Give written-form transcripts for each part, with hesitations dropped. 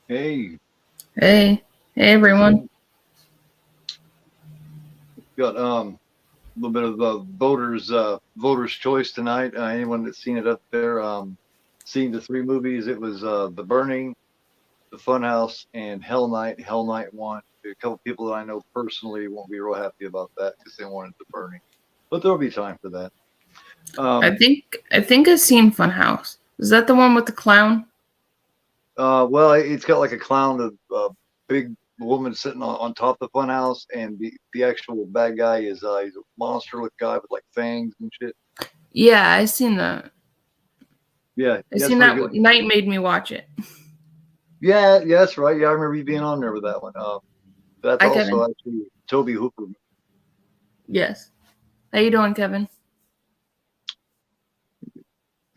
Hey. Hey everyone. Got a little bit of voters choice tonight. Anyone that's seen it up there, seen the 3 movies, it was The Burning, The Funhouse, and Hell Night. Hell Night won. A couple people that I know personally won't be real happy about that because they wanted The Burning, but there'll be time for that. I think I've seen Funhouse. Is that the one with the clown? Well, it's got like a clown, a big woman sitting on top of the funhouse, and the actual bad guy is he's a monster-looking guy with like fangs and shit. Yeah, I seen that. Yeah, I seen that. Good. Night made me watch it. Yeah, that's right. Yeah, I remember you being on there with that one. That's also Kevin. Actually Toby Hooper. Yes. How you doing, Kevin?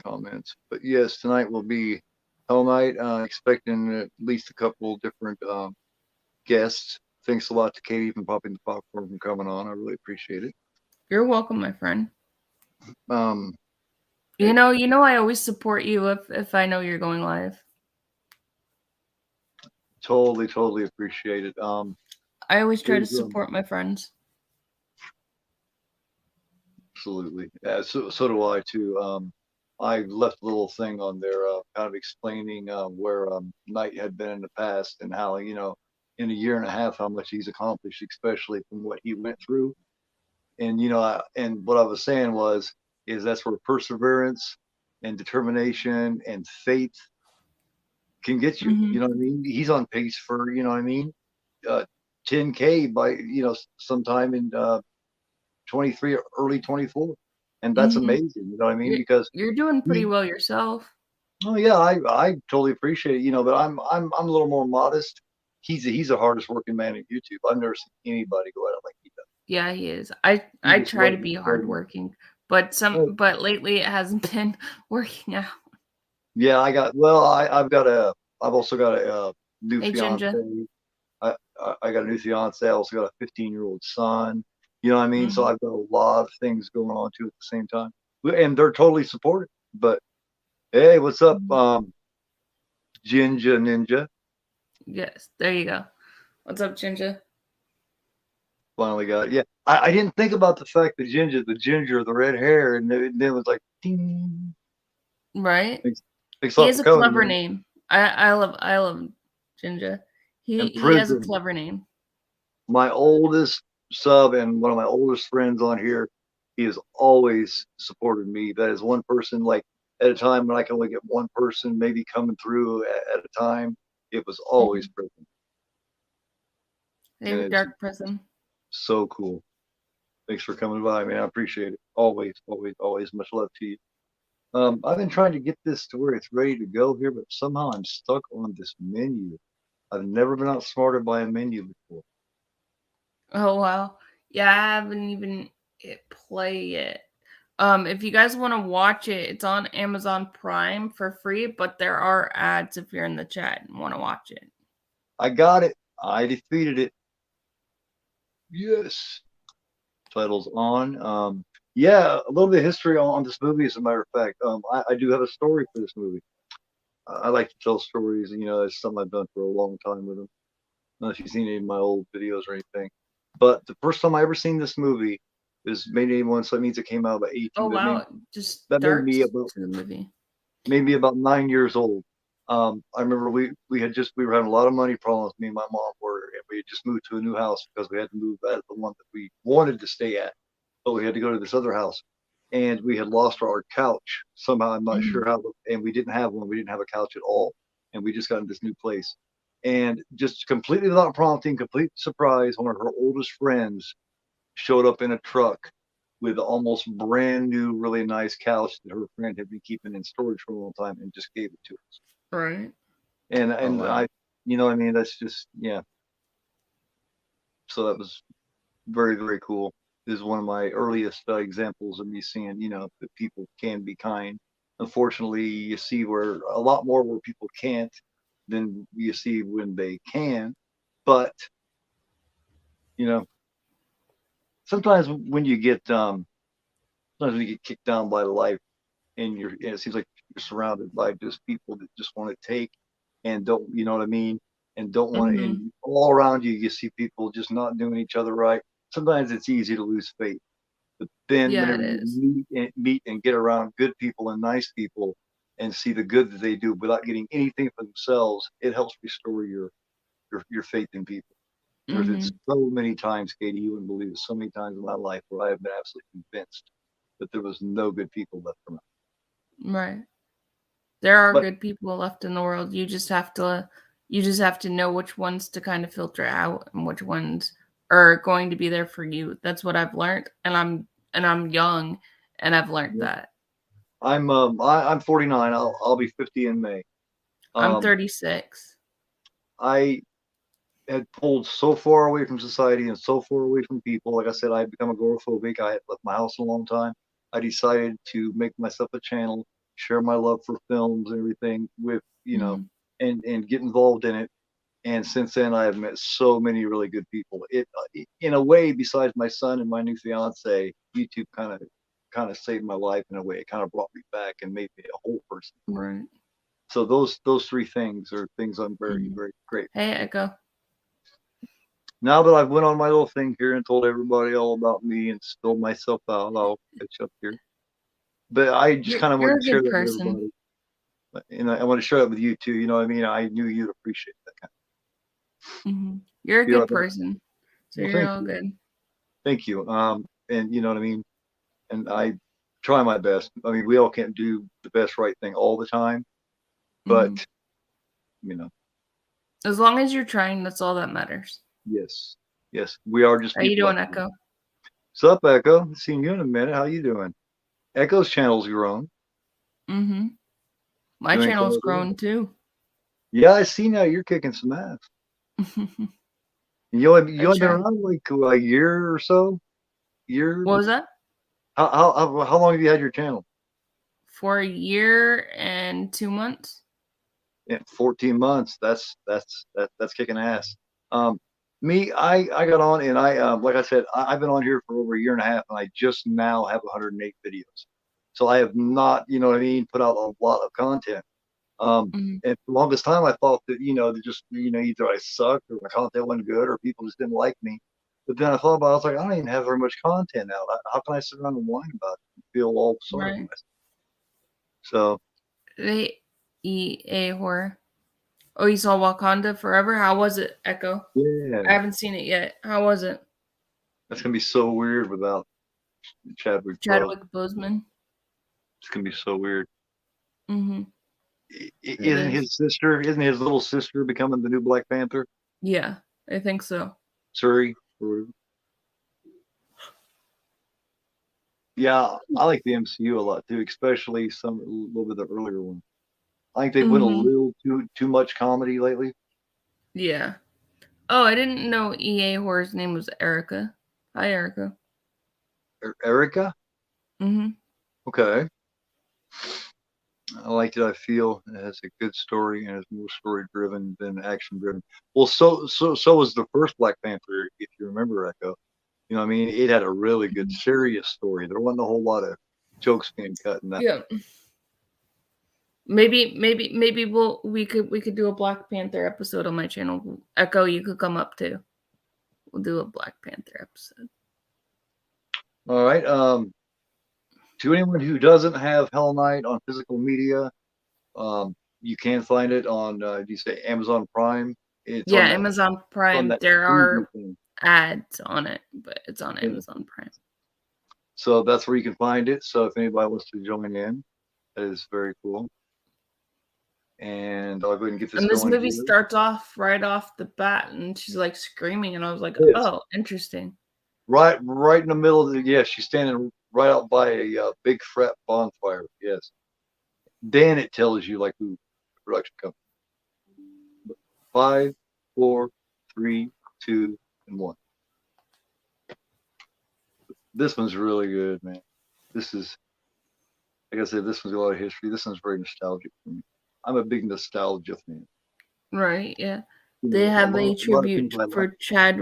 Comments, but yes, tonight will be Hell Night. Expecting at least a couple different guests. Thanks a lot to Katie for popping the popcorn and coming on. I really appreciate it. You're welcome, my friend. You know, I always support you if I know you're going live. Totally appreciate it. I always try to support my friends. Absolutely. Yeah, so do I too. I left a little thing on there, kind of explaining where Knight had been in the past and how, in a year and a half, how much he's accomplished, especially from what he went through. And and what I was saying is that's where perseverance and determination and faith can get you. Mm-hmm. You know what I mean? He's on pace for 10K by sometime in 23, early 24, and that's amazing. You know what I mean? Because you're doing pretty well yourself. Oh yeah, I totally appreciate it. But I'm a little more modest. He's the hardest working man in YouTube. I've never seen anybody go at it like he does. Yeah, he is. I try to be hardworking, but lately it hasn't been working out. Yeah, I've also got a new fiance. I got a new fiance. I also got a 15-year-old son. You know what I mean? So I've got a lot of things going on too at the same time, and they're totally supportive. But hey, what's up, Jinja Ninja? Yes, there you go. What's up, Jinja? Finally got it. Yeah, I didn't think about the fact that the ginger, the red hair, and then it was like, ding. Right. Thanks he has a clever name. I love Jinja. He has a clever name. My oldest sub and one of my oldest friends on here, he has always supported me. That is one person, like at a time when I can only get one person maybe coming through at a time. It was always Prism. Hey, Dark Prism. So cool. Thanks for coming by, man. I appreciate it. Always. Much love to you. I've been trying to get this to where it's ready to go here, but somehow I'm stuck on this menu. I've never been outsmarted by a menu before. Oh wow. Yeah, I haven't even hit play yet. If you guys want to watch it, it's on Amazon Prime for free, but there are ads if you're in the chat and want to watch it. I got it. I defeated it. Yes. Titles on. Yeah, a little bit of history on this movie, as a matter of fact. I do have a story for this movie. I like to tell stories, and it's something I've done for a long time with them. I don't know if you've seen any of my old videos or anything. But the first time I ever seen this movie is May 81, so that means it came out about Oh 18, but wow, it just that made me starts about to the movie. maybe about 9 years old. I remember we were having a lot of money problems. Me and my mom were, and we had just moved to a new house because we had to move out of the one that we wanted to stay at, but we had to go to this other house, and we had lost our couch somehow. I'm not Mhm. sure how, and we didn't have one. We didn't have a couch at all, and we just got in this new place, and just completely without prompting, complete surprise, one of her oldest friends showed up in a truck with almost brand new, really nice couch that her friend had been keeping in storage for a long time and just gave it to us. Right. And Oh and wow. I, I mean, that's just yeah. So that was very very cool. This is one of my earliest examples of me seeing, that people can be kind. Unfortunately, you see where a lot more where people can't than you see when they can. But you know, sometimes when you get sometimes when you get kicked down by life and it seems like you're surrounded by just people that just want to take and don't, you know what I mean, and don't want to. Mhm. And all around you, you see people just not doing each other right. Sometimes it's easy to lose faith, but then Yeah, it whenever you is. meet and get around good people and nice people and see the good that they do without getting anything for themselves, it helps restore your faith in people. There's been Mhm. so many times, Katie, you wouldn't believe it, so many times in my life where I have been absolutely convinced that there was no good people left around. Right. There are But good people left in the world. You just have to know which ones to kind of filter out and which ones are going to be there for you. That's what I've learned, and I'm young, and I've learned yeah, that. I'm 49. I'll be 50 in May. I'm Um, 36. I had pulled so far away from society and so far away from people. Like I said, I had become agoraphobic. I had left my house a long time. I decided to make myself a channel, share my love for films and everything with, Mhm. and get involved in it. And since then, I have met so many really good people. In a way, besides my son and my new fiance, YouTube kind of saved my life in a way. It kind of brought me back and made me a whole person. Right. So those three things are things I'm very Mhm. very grateful. Hey, Echo. Now that I've went on my little thing here and told everybody all about me and spilled myself out, I'll catch up here. But I just You're kind of you're wanted a to share good that with person. everybody, and I want to share that with you too. You know what I mean? I knew you'd appreciate that kind You're a of. good person. So Well, you're all good. thank you. And you know what I mean. And I try my best. I mean, we all can't do the best right thing all the time, but Mhm. you know, As long as you're trying, that's all that matters. yes, yes, we are just How you people. doing, Echo? Sup, Echo? Seen you in a minute. How you doing? Echo's channel's grown. Mhm. My Doing channel's quite well. grown too. Yeah, I see now you're kicking some ass. I You only been try. around like a year or so. Year? What was that? How long have you had your channel? For a year and 2 months? Yeah, 14 months. That's kicking ass. Um, me, I got on and like I said, I've been on here for over a year and a half, and I just now have 108 videos. So I have not, you know what I mean, put out a lot of content. Mhm. And for the longest time, I thought that, that just, either I sucked or my content wasn't good or people just didn't like me. But then I thought about it, I was like, I don't even have very much content out. How can I sit around and whine about it and feel all sorry for Right. myself? So, They eat a horror. Oh, you saw Wakanda Forever? How was it, Echo? I yeah, haven't seen it yet. How was it? that's going to be so weird without Chadwick Boseman. Chadwick Boseman? It's going to be so weird. Mhm. It Isn't is. his sister, isn't his little sister becoming the new Black Panther? Yeah, I think so. Suri? Yeah, I like the MCU a lot too, especially a little bit of the earlier ones. I think they've went a Mhm. little too much comedy lately. Yeah. Oh, I didn't know EA Horror's name was Erica. Hi, Erica. Erica? Mhm. Okay. I like it. I feel it has a good story and is more story driven than action driven. Well, so was the first Black Panther, if you remember, Echo. You know what I mean? It had a really good serious story. There wasn't a whole lot of jokes being cut in that. Yeah. Maybe we could do a Black Panther episode on my channel. Echo, you could come up too. We'll do a Black Panther episode. All right. To anyone who doesn't have Hell Knight on physical media, you can find it on, you say Amazon Prime? It's Yeah, on that, Amazon on Prime. that There preview are thing. ads on it, but it's on Yeah. Amazon Prime. So that's where you can find it. So if anybody wants to join in, that is very cool. And I'll go ahead and get this And this going movie here. starts off right off the bat, and she's like screaming, and I was like, Yes. "Oh, interesting." Right in the middle of the, yeah, she's standing right out by a big frat bonfire. Yes. Then it tells you like who the production company. 5, 4, 3, 2, and 1. This one's really good, man. This is, like I said, this one's a lot of history. This one's very nostalgic for me. I'm a big nostalgia fan. Right? Yeah. You They know, have a lot of tribute things I for like. Chad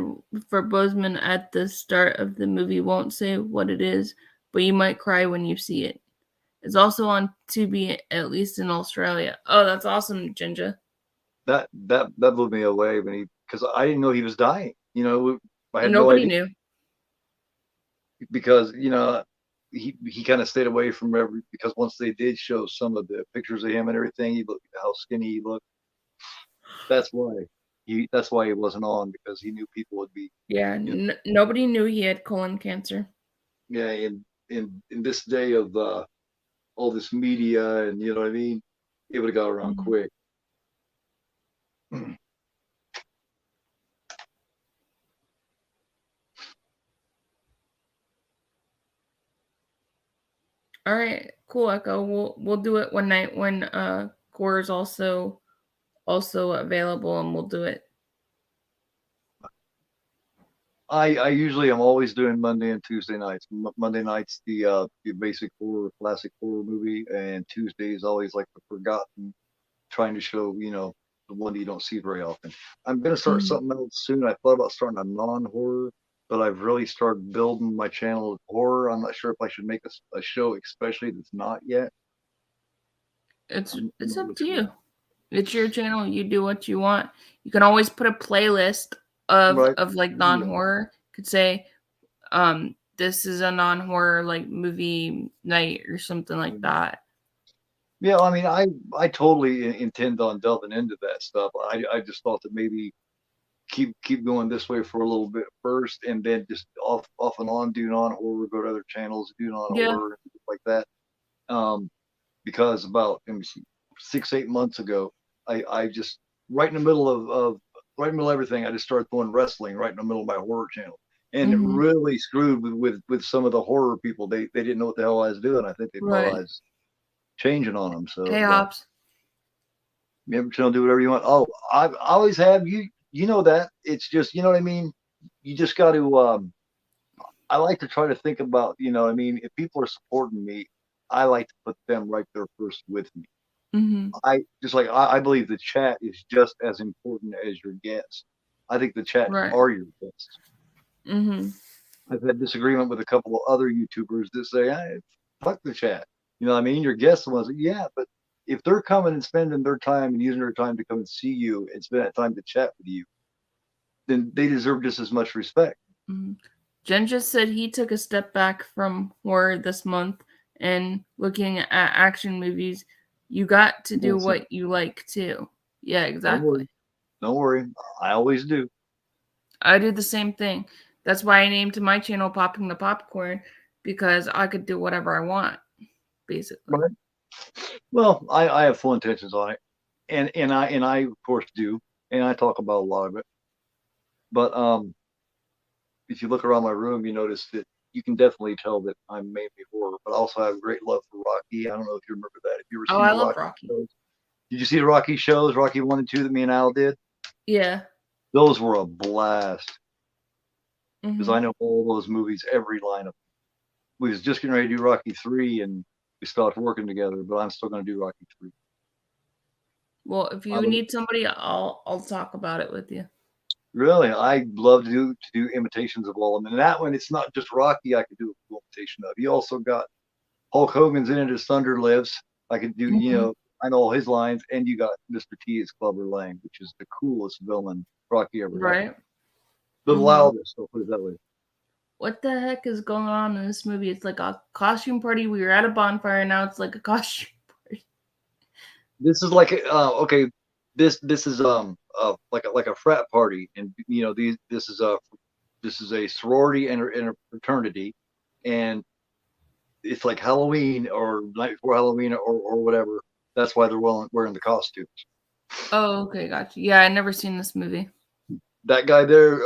for Boseman at the start of the movie. Won't say what it is, but you might cry when you see it. It's also on Tubi, at least in Australia. Oh, that's awesome, Ginger. That blew me away when he, because I didn't know he was dying. You know, I had no Nobody idea, knew. because you know he kind of stayed away from every, because once they did show some of the pictures of him and everything, he looked how skinny he looked. That's why he wasn't on, because he knew people would be, Yeah, you know, nobody knew he had colon cancer. yeah, in this day of all this media, and you know what I mean, it would have got around Mhm. quick. All right, cool, Echo. We'll do it one night when Gore is also available, and we'll do it. I usually am always doing Monday and Tuesday nights. Monday nights the basic horror, classic horror movie, and Tuesday is always like the forgotten, trying to show, you know, the one that you don't see very often. I'm gonna start Mhm. something else soon. I thought about starting a non-horror, but I've really started building my channel of horror. I'm not sure if I should make a show especially that's not yet. It's I'm it's not up real to sure. you. It's your channel. You do what you want. You can always put a playlist of Right? of like Yeah. non-horror. Could say this is a non-horror like movie night or something like that. Yeah, I mean, I totally intend on delving into that stuff. I just thought that maybe keep going this way for a little bit first, and then just off and on, do non-horror, go to other channels, do Yeah. non-horror, and stuff like that. Um, because about, let me see, 6 8 months ago, I just, right in the middle of right in the middle of everything, I just started throwing wrestling right in the middle of my horror channel, and it Hmm. really screwed with some of the horror people. They didn't know what the hell I was doing. I think they thought I Right. was changing on them. So Hey, Hobbs. you ever tell them do whatever you want. Oh, I always have. You know that. It's just, you know what I mean. You just got to. I like to try to think about, you know what I mean. If people are supporting me, I like to put them right there first with me. Hmm. I just like, I believe the chat is just as important as your guests. I think the chat Right. are your guests. Hmm. I've had disagreement with a couple of other YouTubers that say, hey, fuck the chat. You know what I mean? Your guests are the ones that, yeah, but if they're coming and spending their time and using their time to come and see you and spend that time to chat with you, then they deserve just as much respect. Hmm. Jen just said he took a step back from horror this month and looking at action movies. You got to do That's it. what you like too. Yeah, Don't exactly. worry. Don't worry. I always do. I do the same thing. That's why I named my channel Popping the Popcorn, because I could do whatever I want, basically. Right. Well, I have full intentions on it. And I of course do. And I talk about a lot of it. But if you look around my room, you notice that you can definitely tell that I'm mainly horror, but I also have great love for Rocky. I don't know if you remember that. Have you ever Oh, seen I the love Rocky Rocky. shows? Did you see the Rocky shows, Rocky 1 and 2 that me and Al did? Yeah. Those were a blast, because Hmm. I know all those movies, every line of them. We was just getting ready to do Rocky 3 and we stopped working together, but I'm still going to do Rocky 3. Well, if I you love, need somebody, I'll talk about it with you. really, I love to do imitations of all of them. And that one, it's not just Rocky. I could do a full imitation of. You also got Hulk Hogan's in it as Thunder Lives. I could do, you Hmm. know, I know all his lines, and you got Mr. T as Clubber Lang, which is the coolest villain Rocky ever had. Right. The loudest, I'll put it that way. What the heck is going on in this movie? It's like a costume party. We were at a bonfire, and now it's like a costume party. This is like okay. This is like a frat party, and this is a sorority and a fraternity, and it's like Halloween or night before Halloween or whatever. That's why they're wearing the costumes. Oh, okay, gotcha. Yeah, I never seen this movie. That guy there,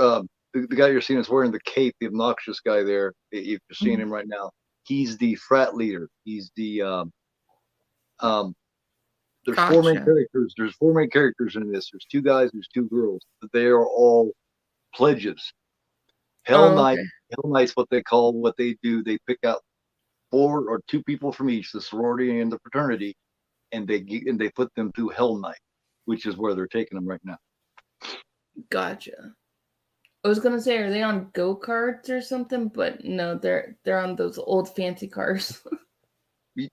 the guy you're seeing is wearing the cape, the obnoxious guy there. If you're seeing him right now, he's the frat leader. He's the there's four main characters. There's four main characters in this. There's two guys. There's two girls. They are all pledges. Hell Knight's what they call what they do. They pick out 4 or 2 people from each, the sorority and the fraternity, and they put them through Hell Night, which is where they're taking them right now. Gotcha. I was gonna say, are they on go-karts or something? But no, they're on those old fancy cars.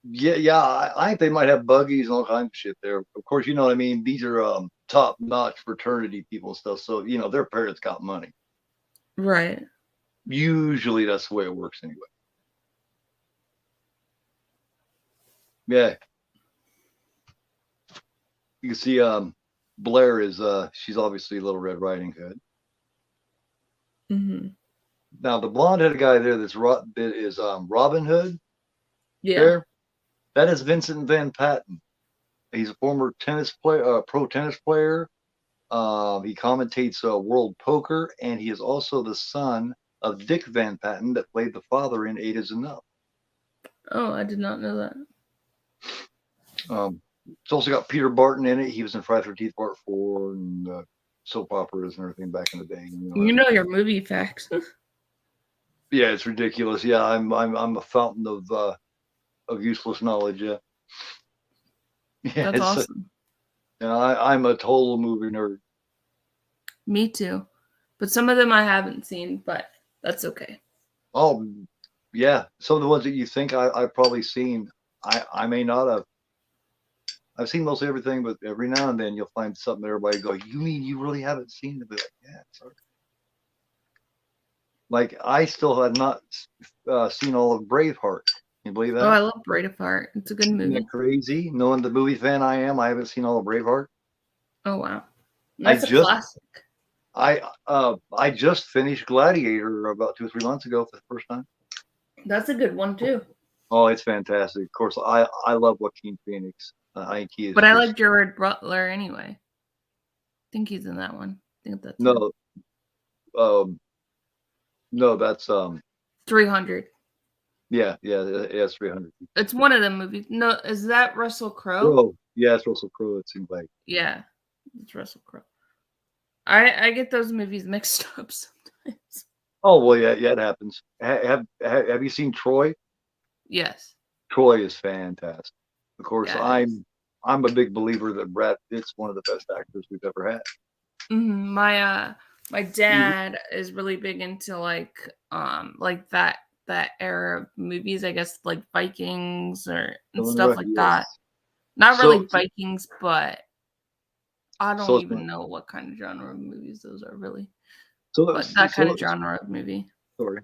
Yeah. I think they might have buggies and all kinds of shit there. Of course, you know what I mean. These are top-notch fraternity people and stuff. So their parents got money. Right. Usually, that's the way it works anyway. Yeah. You can see Blair is she's obviously Little Red Riding Hood. Now the blonde-headed guy there that is Robin Hood. Yeah. There, that is Vincent Van Patten. He's a former tennis player, pro tennis player. He commentates World Poker, and he is also the son of Dick Van Patten that played the father in 8 Is Enough. Oh, I did not know that. It's also got Peter Barton in it. He was in Friday the 13th Part 4 and soap operas and everything back in the day. You know your movie facts. Yeah, it's ridiculous. Yeah, I'm a fountain of useless knowledge. Yeah, That's awesome. I'm a total movie nerd. Me too, but some of them I haven't seen, but that's okay. Oh, yeah, some of the ones that you think I've probably seen, I may not have. I've seen mostly everything, but every now and then you'll find something that everybody go, "You mean you really haven't seen it?" But like, yeah, sorry. Like I still have not seen all of Braveheart. Can you believe that? Oh, I love Braveheart. It's a good movie. Isn't that crazy? Knowing the movie fan I am, I haven't seen all of Braveheart. Oh wow, that's a classic. I just finished Gladiator about 2 or 3 months ago for the first time. That's a good one too. Oh, it's fantastic. Of course, I love Joaquin Phoenix. I think he is. But I like Gerard Butler anyway. I think he's in that one. I think that's no. No, that's 300. Yeah, it's 300. It's one of them movies. No, is that Russell Crowe? Oh, yeah, it's Russell Crowe. It seems like. Yeah, it's Russell Crowe. I get those movies mixed up sometimes. Oh well, yeah, it happens. Have you seen Troy? Yes. Troy is fantastic. Of course, yeah, I'm a big believer that Brad Pitt's one of the best actors we've ever had. My dad is really big into like that era of movies, I guess, like Vikings and stuff like that. Not really Vikings, but I don't even know what kind of genre of movies those are really. But that kind of genre of movie. Sorry.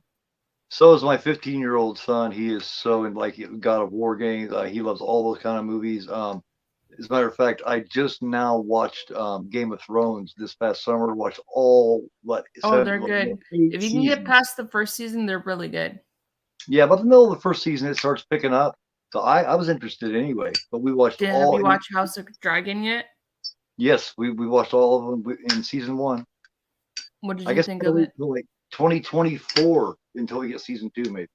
So is my 15-year-old son. He is so in like God of War games. He loves all those kind of movies. As a matter of fact, I just now watched Game of Thrones this past summer. Watched all they're good. If you can get past the first season, they're really good. Yeah, but the middle of the first season, it starts picking up. So I was interested anyway. But we watched all. Have you watched House of Dragon yet? Yes, we watched all of them in season 1. What did you think of it? Like 2024 until we get season 2, maybe.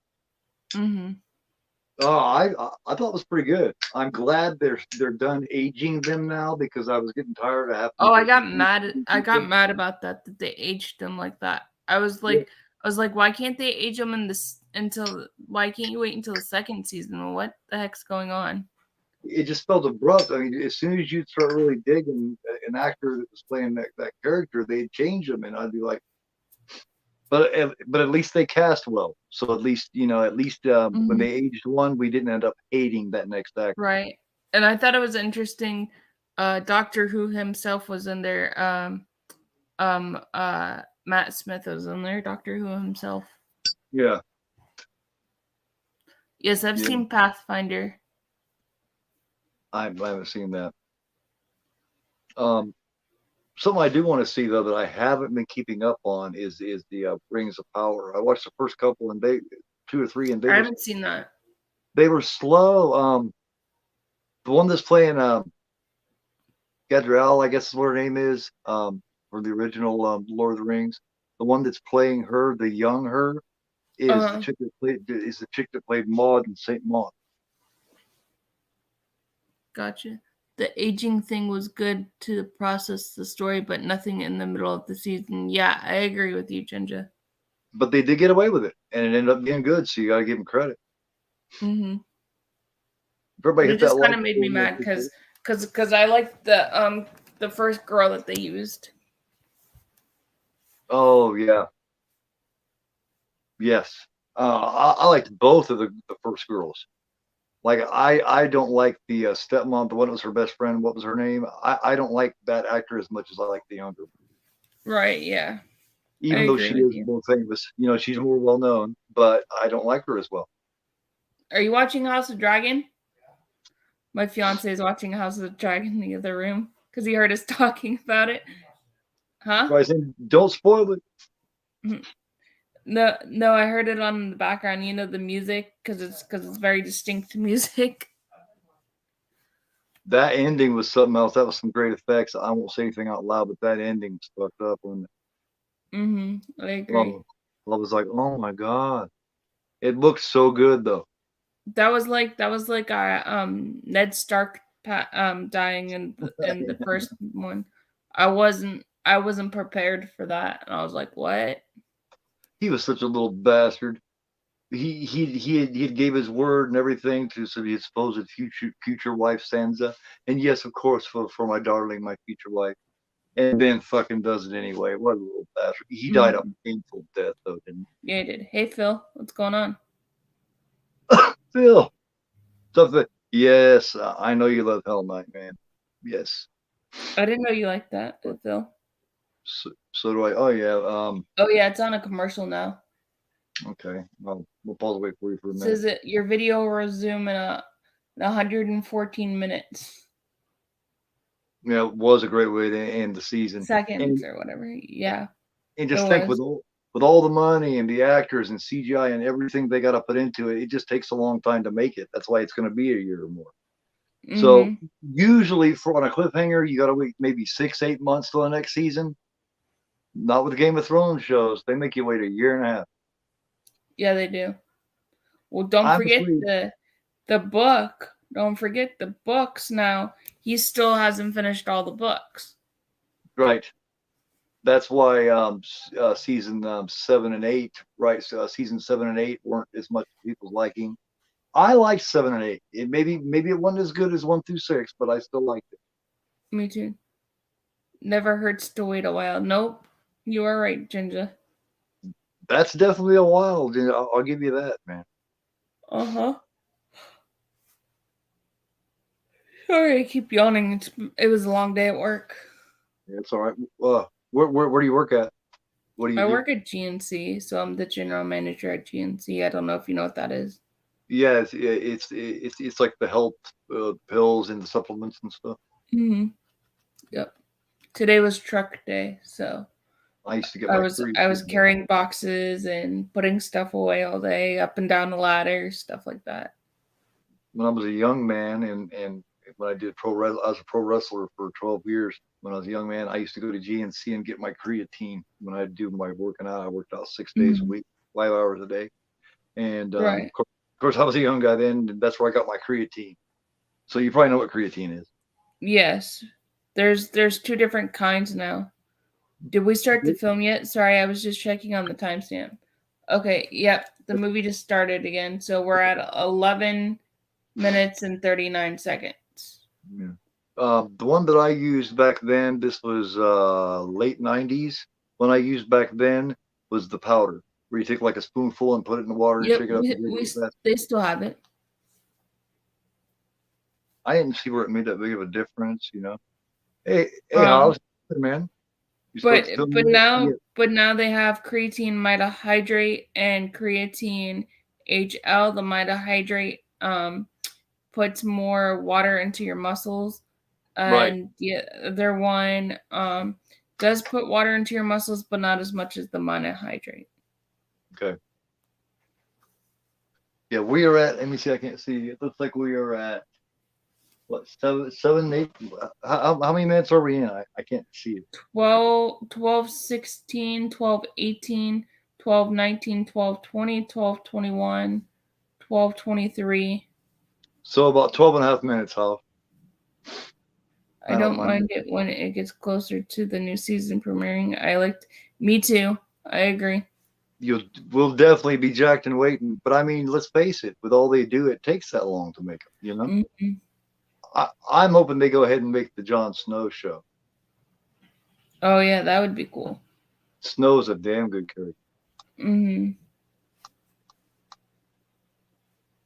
Oh, I thought it was pretty good. I'm glad they're done aging them now because I was getting tired of having. Oh, I got mad about that they aged them like that. I was like, why can't they age them why can't you wait until the second season? What the heck's going on? It just felt abrupt. I mean, as soon as you start really digging an actor that was playing that character, they'd change them, and I'd be like, but at least they cast well. So at least when they aged one, we didn't end up hating that next actor. Right. And I thought it was interesting. Doctor Who himself was in there. Matt Smith was in there. Doctor Who himself. Yeah, Yes, I've yeah. seen Pathfinder. I haven't seen that. Something I do want to see though that I haven't been keeping up on is the Rings of Power. I watched the first couple and they 2 or 3 and I haven't seen that. they were slow. The one that's playing Gadriel, I guess is what her name is, for the original Lord of the Rings. The one that's playing her, the young her, is Uh, the chick that played Maud in Saint Maud. gotcha. The aging thing was good to process the story, but nothing in the middle of the season. Yeah, I agree with you, Ginger. But they did get away with it, and it ended up being good. So you got to give them credit. Mm-hmm. If everybody But it hit that just kind like of made me button, I mad appreciate it. because I liked the first girl that they used. Oh yeah, yes. I liked both of the first girls. Like I don't like the stepmom, the one that was her best friend. What was her name? I don't like that actor as much as I like the younger. Right? Yeah, I Even though agree she with is you. more famous, she's more well known. But I don't like her as well. Are you watching House of Dragon? My fiance is watching House of the Dragon in the other room because he heard us talking about it. Huh? Right, saying, don't spoil it. Mhm. No, no, I heard it on the background. You know the music because it's very distinct music. That ending was something else. That was some great effects. I won't say anything out loud, but that ending was fucked up. When I agree. oh, I was like, oh my god, it looked so good though. That was like Ned Stark dying in the first one. I wasn't prepared for that, and I was like, what? He was such a little bastard. He had gave his word and everything to his supposed future wife Sansa, and yes, of course, for my darling, my future wife, and then fucking does it anyway. What a little bastard. He died a Mhm. painful death though, didn't Yeah, I did. Hey Phil, what's going on? he? Phil, something. Yes, I know you love Hell Knight, man. Yes, I didn't know you liked that, Phil. so do I. Oh yeah. Oh yeah, it's on a commercial now. Okay. Well, we'll pause the wait for you for a It minute. says that your video will resume in 114 minutes. Yeah, it was a great way to end the season, Seconds and or whatever. Yeah, it just think was. with all the money and the actors and CGI and everything they got to put into it, it just takes a long time to make it. That's why it's going to be a year or more. So Mm-hmm. usually for on a cliffhanger, you got to wait maybe 6, 8 months till the next season. Not with Game of Thrones shows; they make you wait a year and a half. Yeah, they do. Well, don't forget Honestly, the book. Don't forget the books now. He still hasn't finished all the books. right. That's why season 7 and 8, right? So, season 7 and 8 weren't as much people's liking. I liked 7 and 8. It maybe it wasn't as good as 1 through 6, but I still liked it. Me too. Never hurts to wait a while. Nope. You are right, Ginger. That's definitely a while. I'll give you that, man. Uh-huh. Sorry, I keep yawning. It was a long day at work. Yeah, it's all right. Where do you work at? What do you I do? work at GNC, so I'm the general manager at GNC. I don't know if you know what that is. Yeah, it's like the health pills and the supplements and stuff. Mm-hmm. Yep. Today was truck day, so I used to get I my was creatine I was there. carrying boxes and putting stuff away all day, up and down the ladder, stuff like that. When I was a young man, and when I did I was a pro wrestler for 12 years. When I was a young man, I used to go to GNC and get my creatine when I do my working out. I worked out 6 days a Mm-hmm. week, 5 hours a day, and Right. of course, I was a young guy then, and that's where I got my creatine. So you probably know what creatine is. Yes. There's two different kinds now. Did we start the film yet? Sorry, I was just checking on the timestamp. Okay, yep. The movie just started again. So we're at 11 minutes and 39 seconds. Yeah. The one that I used back then, this was late 90s. When I used back then was the powder, where you take like a spoonful and put it in the water and Yep, shake it up and drink it real fast. they still have it. I didn't see where it made that big of a difference. Hey, Um, how's it, man? You but still but doing it? Yeah, now but now they have creatine mitohydrate and creatine HL. The mitohydrate puts more water into your muscles, right. and the other one does put water into your muscles, but not as much as the mitohydrate. Okay. Yeah, we are at. Let me see. I can't see. It looks like we are at what, seven, eight. How many minutes are we in? I can't see it. 12, 16, 12, 18, 12, 19, 12, 20, 12, 21, 12, 23. So about 12 and a half minutes, Hal. I I don't don't mind. mind it when it gets closer to the new season premiering. Me too. I agree. We'll definitely be jacked and waiting. But I mean, let's face it. With all they do, it takes that long to make them. Mm-hmm. I'm hoping they go ahead and make the Jon Snow show. Oh yeah, that would be cool. Snow's a damn good character. Mm-hmm.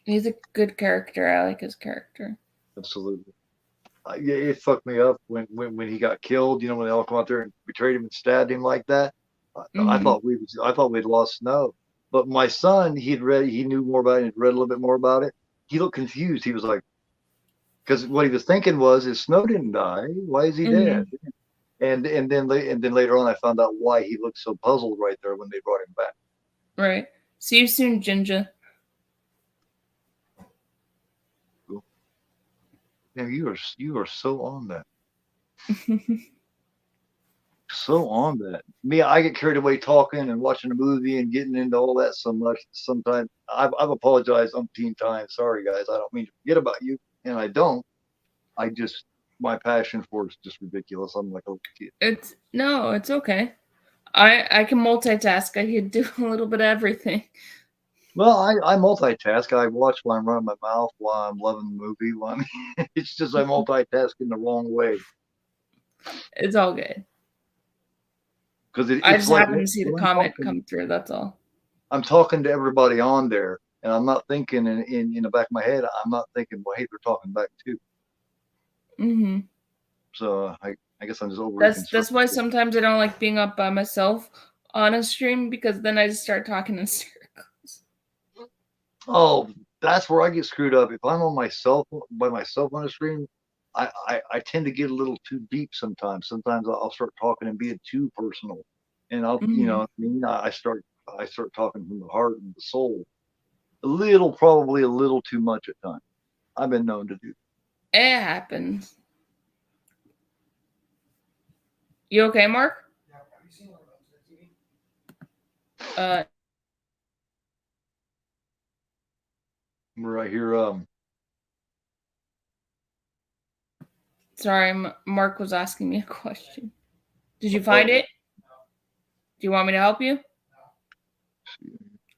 He's a good character. I like his character. Absolutely. Yeah, it fucked me up when he got killed. When they all come out there and betrayed him and stabbed him like that. I Mm-hmm. thought we'd lost Snow. But my son, he knew more about it, he'd read a little bit more about it. He looked confused. He was like, because what he was thinking was, is Snow didn't die. Why is he Mm-hmm. dead? And then later on, I found out why he looked so puzzled right there when they brought him back. Right. See you soon, Ginger. Cool. Yeah, you are so on that. So on that. Me, I get carried away talking and watching a movie and getting into all that so much. Sometimes I've apologized umpteen times. Sorry, guys. I don't mean to forget about you, and I don't. I just my passion for it's just ridiculous. I'm like a kid. It's okay. I can multitask. I can do a little bit of everything. Well, I multitask. I watch while I'm running my mouth, while I'm loving the movie. It's just I multitask in the wrong way It's all good. because I it's just like happened to see the when I'm comment talking. come through. That's all. I'm talking to everybody on there, and I'm not thinking in the back of my head. I'm not thinking, well, hey, they're talking back too. Mm-hmm. So I guess I'm just overly That's concerned. why sometimes I don't like being up by myself on a stream, because then I just start talking in circles. Oh, that's where I get screwed up. If I'm on myself by myself on a stream, I tend to get a little too deep sometimes. Sometimes I'll start talking and being too personal, and Mm-hmm. I mean, I start talking from the heart and the soul. Probably a little too much at times. I've been known to do. It happens. You okay, Mark? Uh, Right here, sorry, Mark was asking me a question. Did you find it? Do you want me to help you?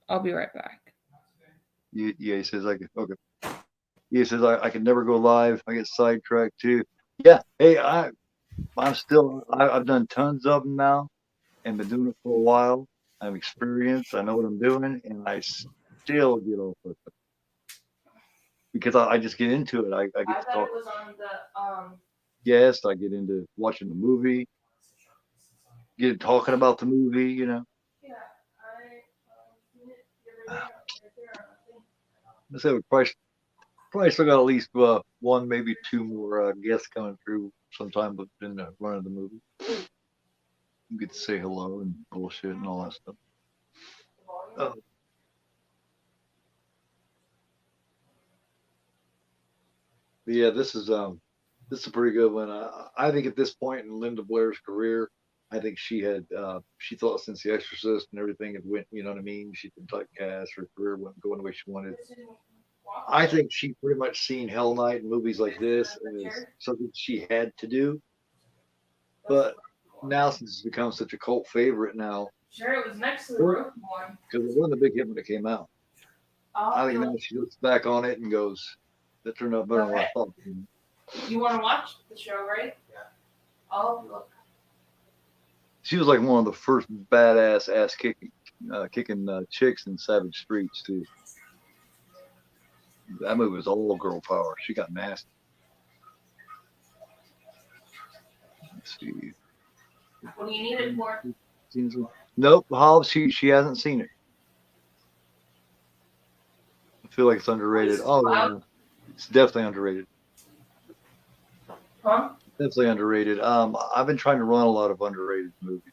I'll be right back. yeah, he says I could. Okay. He says I can never go live. I get sidetracked too. Yeah. Hey, I've done tons of them now and been doing it for a while. I'm experienced. I know what I'm doing, and I still get off with it because I just get into it. I get I to thought talk. it was on the Yes, I get into watching the movie, get talking about the movie. Yeah, I seen it the other day right there on the thing. I said we probably still got at least one, maybe two more guests coming through sometime within the run of the movie. You get to say hello and bullshit and all that stuff. Uh, but yeah, this is a pretty good one. I think at this point in Linda Blair's career, I think she thought since The Exorcist and everything had went, you know what I mean. She'd been typecast, her career wasn't going the way she wanted. I think she pretty much seen Hell Night and movies like this as something she had to do. But now since it's become such a cult favorite now, Sure, it was next to the because roof one. it wasn't a big hit when it came out. I think now she looks back on it and goes, "That turned out better than what I thought." You want to watch the show, right? Yeah. I'll look. She was like one of the first badass ass kicking chicks in Savage Streets too. That movie was all girl power. She got nasty. Let's see. What do you need it for? Nope, Hobbs. She hasn't seen it. I feel like it's underrated. Oh yeah, it's definitely underrated. Huh? Definitely underrated. I've been trying to run a lot of underrated movies.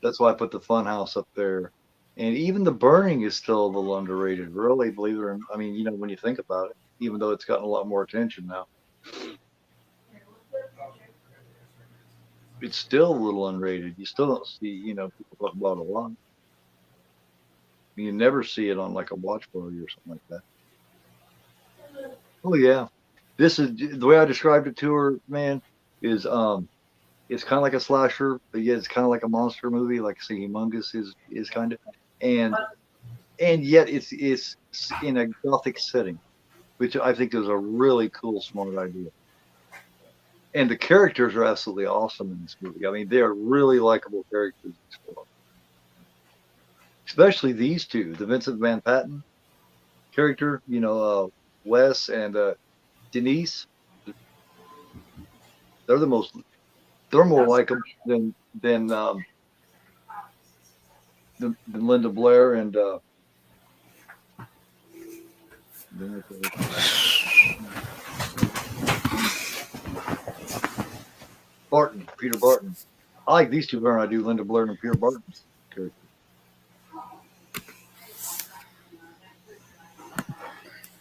That's why I put the Funhouse up there. And even The Burning is still a little underrated, really, believe it or not. I mean, when you think about it, even though it's gotten a lot more attention now, it's still a little unrated. You still don't see, people talk about it a lot. You never see it on like a watch party or something like that. Oh yeah. This is the way I described it to her, man, is it's kind of like a slasher, but yet it's kind of like a monster movie, like say Humongous is kind of, and yet it's in a gothic setting, which I think is a really cool, smart idea. And the characters are absolutely awesome in this movie. I mean, they are really likable characters, especially these two, the Vincent Van Patten character, Wes and Denise. They're the most. They're more likable than Linda Blair and Barton, Peter Barton. I like these two better than I do Linda Blair and Peter Barton's character.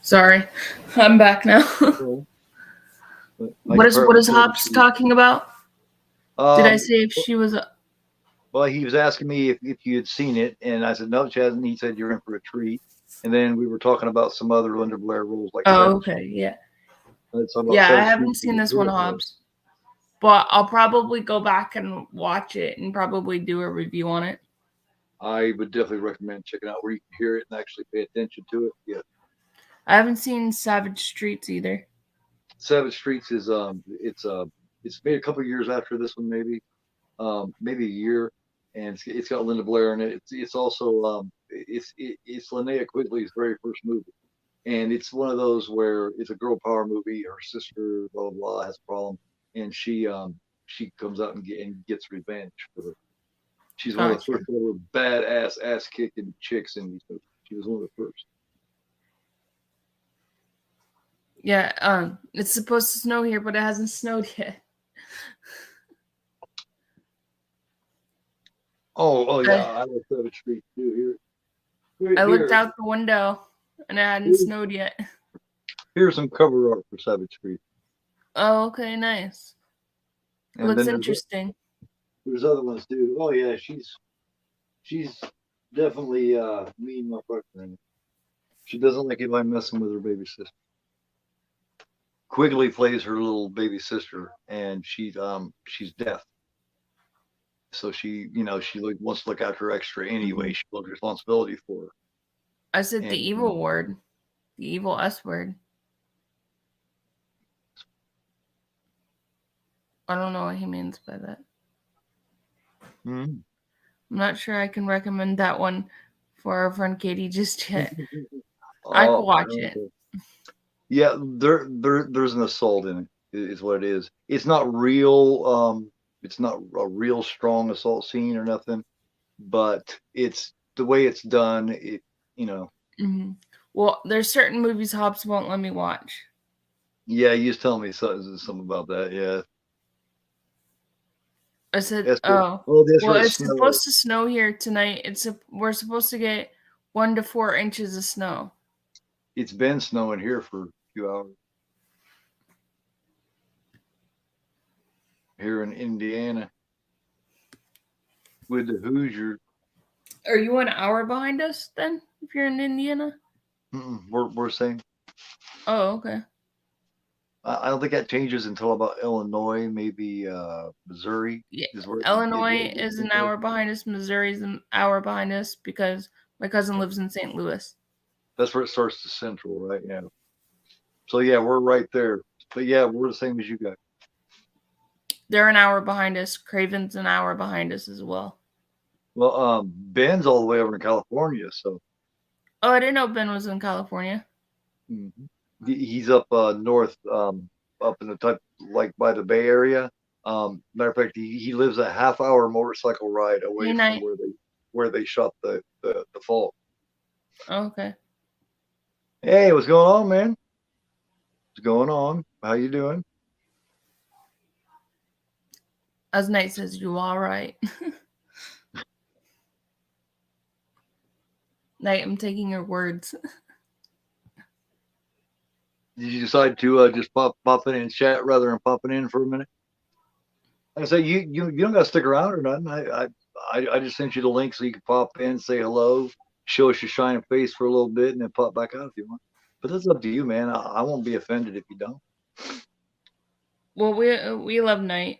Sorry, I'm back now. What is Hobbs talking about? Did I say if she was? Well, he was asking me if you had seen it, and I said no, she hasn't. He said you're in for a treat. And then we were talking about some other Linda Blair roles, like okay, yeah, yeah. I haven't seen this one, Hobbs, but I'll probably go back and watch it and probably do a review on it. I would definitely recommend checking out where you can hear it and actually pay attention to it. Yeah. I haven't seen Savage Streets either. Savage Streets is it's made a couple years after this one, maybe a year, and it's got Linda Blair in it. It's also it's Linnea Quigley's very first movie, and it's one of those where it's a girl power movie. Her sister blah blah blah has a problem, and she comes out and gets revenge for her. She's one of the first ever badass ass kicking chicks in these movies. She was one of the first. Yeah, it's supposed to snow here, but it hasn't snowed yet. Oh yeah, I love Savage Street too. I looked out the window, and it hadn't snowed yet. Here's some cover art for Savage Street. Oh, okay, nice. It looks interesting. There's other ones too. Oh yeah, she's definitely me and my partner. She doesn't like anybody messing with her baby sister. Quigley plays her little baby sister, and she's deaf. So she wants to look after her extra anyway. She feels responsibility for her. I said the evil word, the evil S word. I don't know what he means by that. I'm not sure I can recommend that one for our friend Katie just yet. I could watch it. Yeah, there's an assault in it, is what it is. It's not real. It's not a real strong assault scene or nothing, but it's the way it's done. Well, there's certain movies Hobbs won't let me watch. Yeah, you was telling me something about that. Yeah. I said, it's supposed to snow here tonight. We're supposed to get 1 to 4 inches of snow. It's been snowing here for a few hours. Here in Indiana with the Hoosiers. Are you an hour behind us then, if you're in Indiana? We're saying. Oh, okay. I don't think that changes until about Illinois, maybe Missouri. Yeah, Illinois is an hour behind us. Missouri is an hour behind us because my cousin lives in St. Louis. That's where it starts to central, right? Yeah. So yeah, we're right there. But yeah, we're the same as you guys. They're an hour behind us. Craven's an hour behind us as well. Well, Ben's all the way over in California, so. Oh, I didn't know Ben was in California. Mm-hmm. He's up north, up in the like by the Bay Area. Matter of fact, he lives a half-hour motorcycle ride Hey, away from night. where they shot the fall. Oh, okay. Hey, what's going on, man? What's going on? How you doing? As Night says, you all right? Night, I'm taking your words. Did you decide to just pop in and chat rather than popping in for a minute? Like I say you don't got to stick around or nothing. I just sent you the link so you can pop in, say hello, show us your shining face for a little bit, and then pop back out if you want. But that's up to you, man. I won't be offended if you don't. Well, we love Night.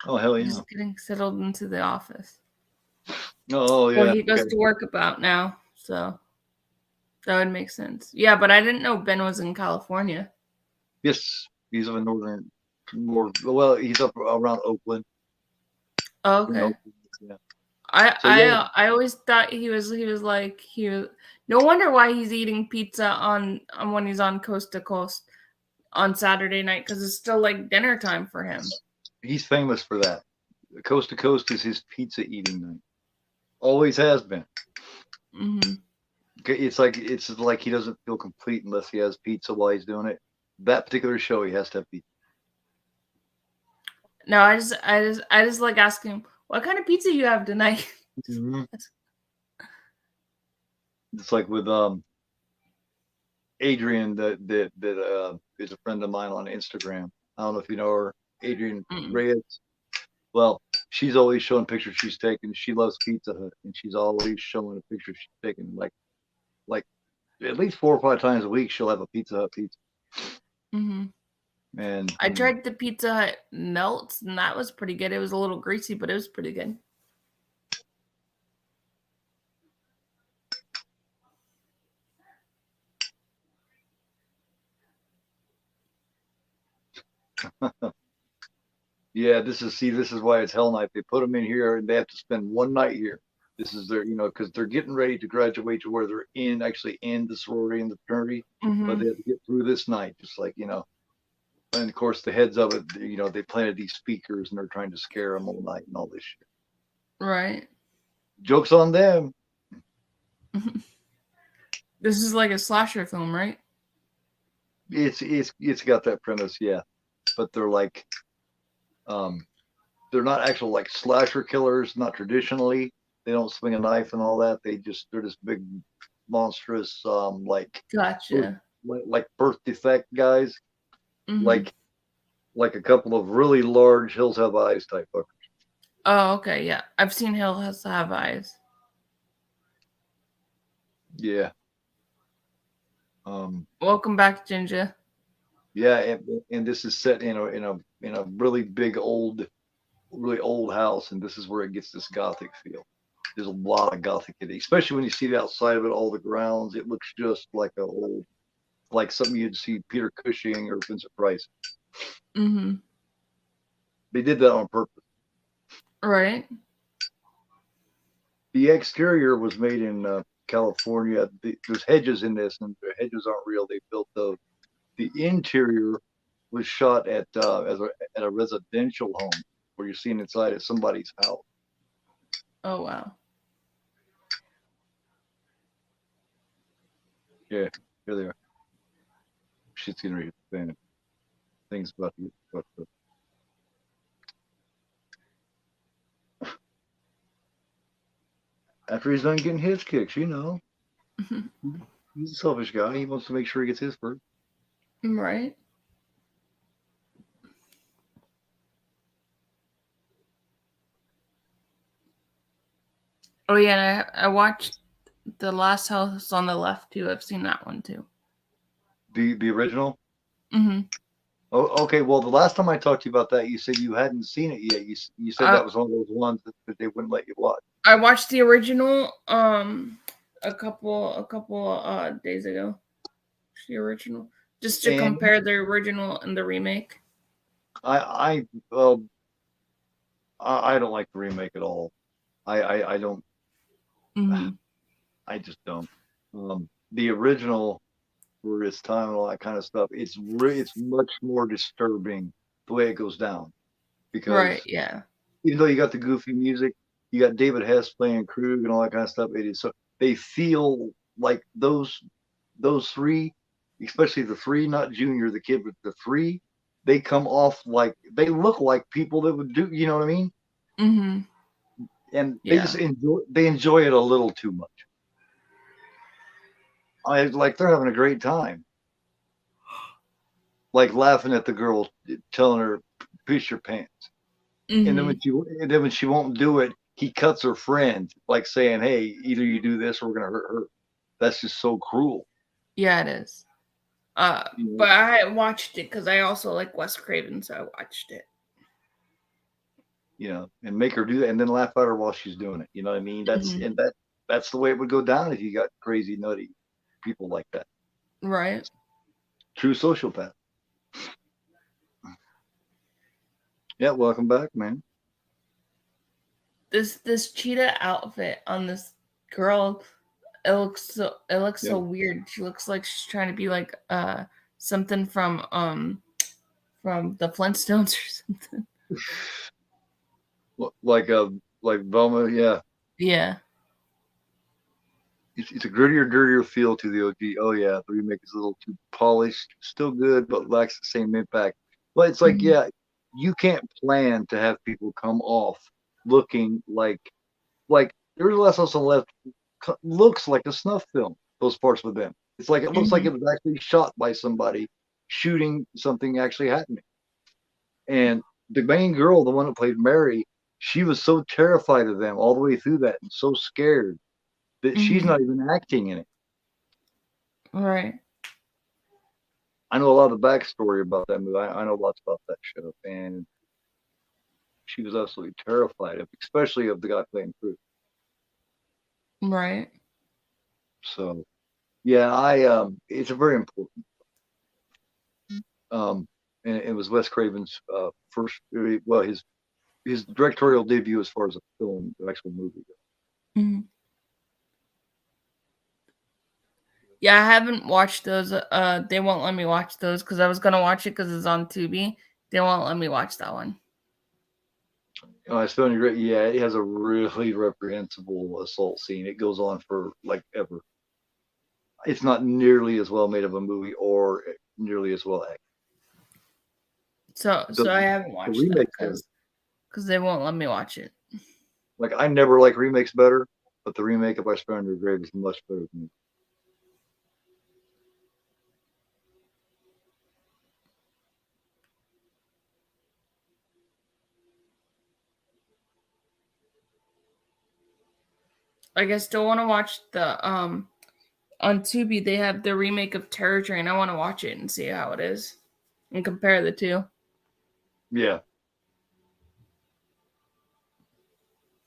Oh hell yeah! Just getting settled into the office. Oh Well, yeah. he goes Okay. to work about now, so that would make sense. Yeah, but I didn't know Ben was in California. Yes, he's up in northern, more well. He's up around Oakland. Oh, In okay. Oakland, yeah. I So yeah, I I always thought he was like he was. No wonder why he's eating pizza on when he's on Coast to Coast on Saturday night, because it's still like dinner time for him. he's famous for that. Coast to Coast is his pizza eating night. Always has been. Hmm. It's like he doesn't feel complete unless he has pizza while he's doing it. That particular show, he has to have pizza. No, I just like asking him, what kind of pizza you have tonight? Mm-hmm. It's like with Adrian that is a friend of mine on Instagram. I don't know if you know her, Adrian Mm. Reyes. Well, she's always showing pictures she's taken. She loves Pizza Hut, and she's always showing a picture she's taken. Like at least 4 or 5 times a week, she'll have a Pizza Hut pizza. Hmm. And I tried the Pizza Hut melts, and that was pretty good. It was a little greasy, but it was pretty good. yeah, this is why it's Hell Night. They put them in here, and they have to spend one night here. This is their, because they're getting ready to graduate to where they're actually in the sorority and the fraternity, but Hmm. they have to get through this night, just like And of course, the heads of it, they planted these speakers and they're trying to scare them all night and all this shit. Right. Jokes on them. This is like a slasher film, right? It's got that premise, yeah, but um, they're not actual like slasher killers, not traditionally. They don't swing a knife and all that. They're just big, monstrous, birth, Gotcha. like birth defect guys, Hmm. like a couple of really large Hills Have Eyes type fuckers. Oh, okay, yeah. I've seen Hill Has to Have Eyes. Yeah. Um, Welcome back, Ginger. yeah, and this is set in a really big really old house, and this is where it gets this gothic feel. There's a lot of gothic in it, especially when you see the outside of it, all the grounds. It looks just like like something you'd see Peter Cushing or Vincent Price. Hmm. They did that on purpose. Right. The exterior was made in California. There's hedges in this, and the hedges aren't real. They built those. The interior was shot at a residential home where you're seeing inside of somebody's house. Oh, wow. Yeah, here they are. Shit's getting ready to fan. Things about to get fucked up. After he's done getting his kicks, he's a selfish guy. He wants to make sure he gets his first. Right. Oh, yeah, I watched The Last House on the Left, too. I've seen that one, too. The original. Hmm. Oh, okay. Well, the last time I talked to you about that, you said you hadn't seen it yet. You said Uh, that was one of those ones that they wouldn't let you watch. I watched the original a couple days ago. The original, just to And compare the original and the remake. well, I don't like the remake at all. I don't. Hmm. I just don't. The original for its time and all that kind of stuff. It's much more disturbing the way it goes down Right. because Yeah. even though you got the goofy music, you got David Hess playing Krug and all that kind of stuff. It is so they feel like those three, especially the three, not Junior, the kid, but the three, they come off like they look like people that would do, you know what I mean? Mm-hmm. And they Yeah. just enjoy it a little too much. I like they're having a great time, like laughing at the girl, telling her, "Piss your pants." And then Mm-hmm. when she won't do it, he cuts her friend, like saying, "Hey, either you do this or we're gonna hurt her." That's just so cruel. Yeah, it is. You know, But I watched it because I also like Wes Craven, so I watched it. and make her do that, and then laugh at her while she's doing it. You know what I mean? Mm-hmm. That's the way it would go down if you got crazy nutty people like that. Right. True sociopath. Yeah, welcome back, man. This cheetah outfit on this girl, it looks so Yeah. weird. She looks like she's trying to be like something from the Flintstones or something. Like like Velma, yeah. Yeah. It's a grittier, dirtier feel to the OG. Oh yeah, the remake is a little too polished, still good, but lacks the same impact. But it's like, Mm-hmm. yeah, you can't plan to have people come off looking like there's less us on left looks like a snuff film. Those parts with them, it's like it looks like Mm-hmm. it was actually shot by somebody shooting something actually happening. And the main girl, the one that played Mary, she was so terrified of them all the way through that and so scared that she's Mm-hmm. not even acting in it. Right. I know a lot of the backstory about that movie. I know lots about that show, and she was absolutely terrified of, especially of the guy playing Fruit. Right. So yeah, it's a very important. Um, and it was Wes Craven's first, well, his directorial debut as far as a film, the actual movie. Mm-hmm. Yeah, I haven't watched those. They won't let me watch those because I was gonna watch it because it's on Tubi. They won't let me watch that one. It's feeling great. Yeah, it has a really reprehensible assault scene. It goes on for like ever. It's not nearly as well made of a movie or nearly as well acted. So I The haven't the watched that remakes are because they won't let me watch it. like I never like remakes better, but the remake of I Spare Under Your Grave is much better than. Like I still want to watch the on Tubi. They have the remake of Terror Train. I want to watch it and see how it is and compare the two. Yeah,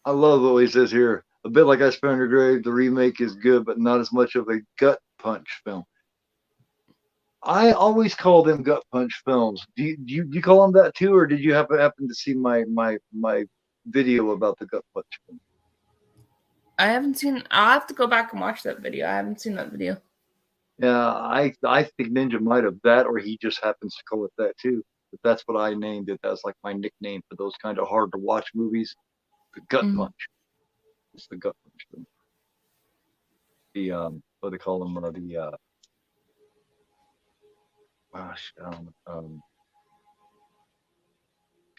I love what he says here. A bit like I Spare Under Your Grave, the remake is good, but not as much of a gut punch film. I always call them gut punch films. Do you call them that too, or did you happen to see my video about the gut punch film? I haven't seen. I'll have to go back and watch that video. I haven't seen that video. Yeah, I think Ninja might have that, or he just happens to call it that too. But that's what I named it. That's like my nickname for those kind of hard to watch movies. The gut Mm-hmm. punch. It's the gut punch film. The what do they call them? Gosh,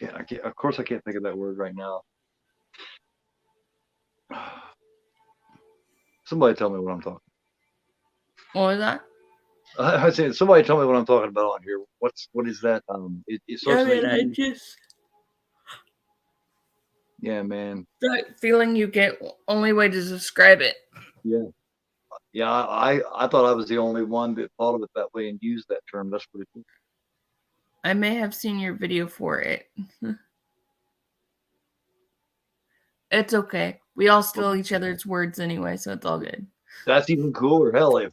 yeah, I can't, of course I can't think of that word right now. Somebody tell me what I'm talking. What was that? I say somebody tell me what I'm talking about on here. What is that? It Yeah, starts with man. an I E. just Yeah, man. that feeling you get. Only way to describe it. Yeah, yeah. I thought I was the only one that thought of it that way and used that term. That's pretty cool. I may have seen your video for it. It's okay. We all steal each other's words anyway, so it's all good. That's even cooler. Hell, if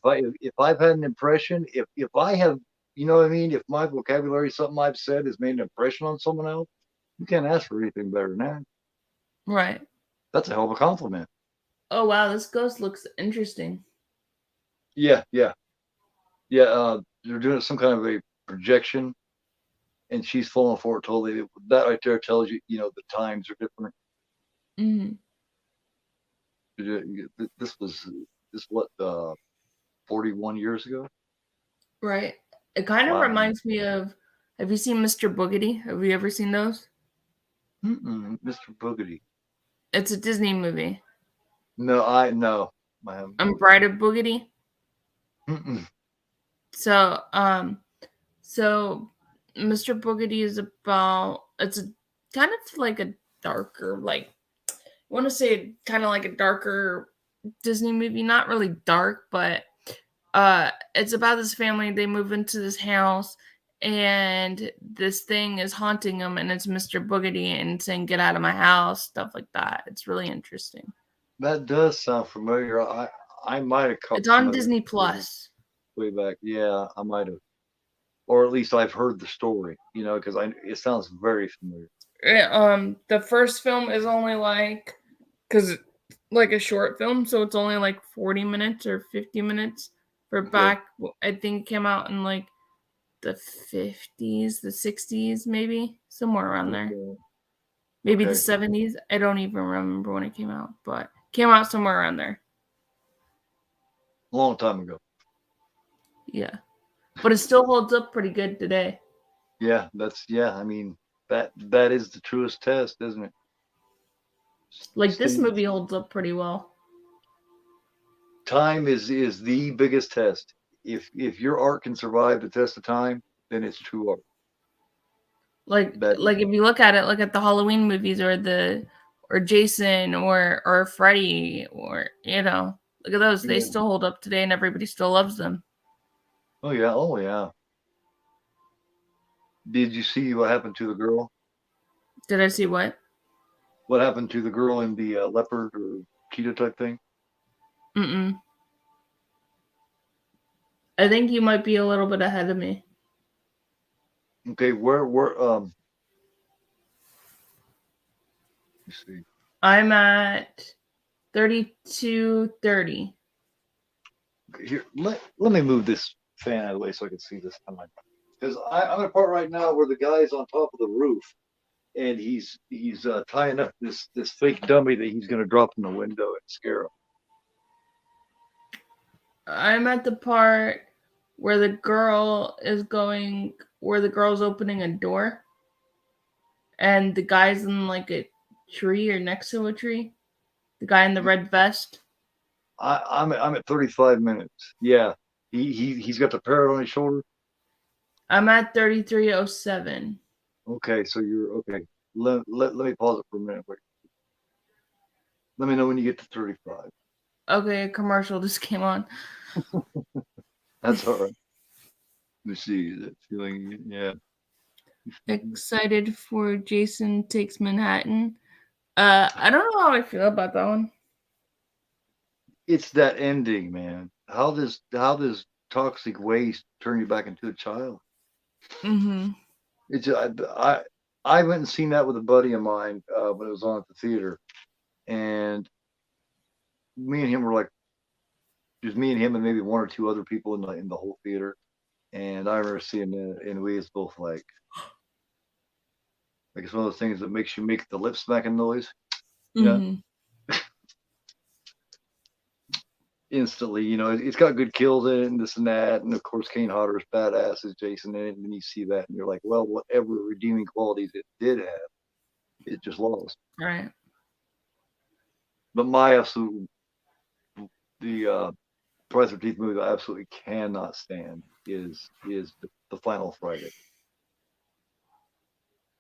I've had an impression, if I have, you know what I mean, if my vocabulary, something I've said, has made an impression on someone else, you can't ask for anything better than that. Right. That's a hell of a compliment. Oh wow, this ghost looks interesting. Yeah, yeah. Yeah, they're doing some kind of a projection, and she's falling for it totally. That right there tells you, the times are different. Hmm. This was what 41 years ago. Right. It kind of Wow. reminds me of. Have you seen Mr. Boogedy? Have you ever seen those? Mr. Boogedy. It's a Disney movie. No, I no. I haven't. Bride of Boogedy. Mm-mm. So, so Mr. Boogedy is about. It's a kind of like a darker, like I want to say kind of like a darker Disney movie. Not really dark, but it's about this family. They move into this house, and this thing is haunting them, and it's Mr. Boogedy and saying, "Get out of my house," stuff like that. It's really interesting. That does sound familiar. I might have caught It's some on of it Disney Plus. way back. Yeah, I might have, or at least I've heard the story. Because it sounds very familiar. The first film is only like, because like a short film, so it's only like 40 minutes or 50 minutes. For Okay. back, I think it came out in like the 50s, the 60s, maybe somewhere around there. Okay. Maybe the Okay. 70s. I don't even remember when it came out, but it came out somewhere around there. Long time ago. Yeah. But it still holds up pretty good today. Yeah, yeah. I mean, that is the truest test, isn't it? Like this Stay, movie holds up pretty well. time is the biggest test. If your art can survive the test of time, then it's true art. That Like if you look at it, look at the Halloween movies or Jason or Freddy or look at those. They yeah. still hold up today and everybody still loves them. Oh yeah. Oh yeah. Did you see what happened to the girl? Did I see what? What happened to the girl in the leopard or cheetah type thing? Mm-mm. I think you might be a little bit ahead of me. Okay, where let me see. I'm at 32:30. Here, let me move this fan out of the way so I can see this time. Because I'm in a part right now where the guy's on top of the roof and he's tying up this fake dummy that he's going to drop in the window and scare him. I'm at the part where the girl's opening a door and the guy's in like a tree or next to a tree. The guy in the red vest. I'm at 35 minutes. Yeah, he's got the parrot on his shoulder. I'm at 33:07. Okay, so you're okay. Let me pause it for a minute. Wait. Let me know when you get to 35. Okay, a commercial just came on. That's all right. Let me see that feeling. Yeah. Excited for Jason Takes Manhattan. I don't know how I feel about that one. It's that ending, man. How does toxic waste turn you back into a child? Mm-hmm. It's I went and seen that with a buddy of mine when it was on at the theater, and me and him were like just me and him and maybe one or two other people in the whole theater. And I remember seeing it, and we was both like it's one of those things that makes you make the lip smacking noise, you know. Mm-hmm. Instantly, it's got good kills in it and this and that, and of course Kane Hodder's badass as Jason in it, and then you see that and you're like, well, whatever redeeming qualities it did have, it just lost. Right. But my absolute the Friday 13th movie that I absolutely cannot stand is the Final Friday.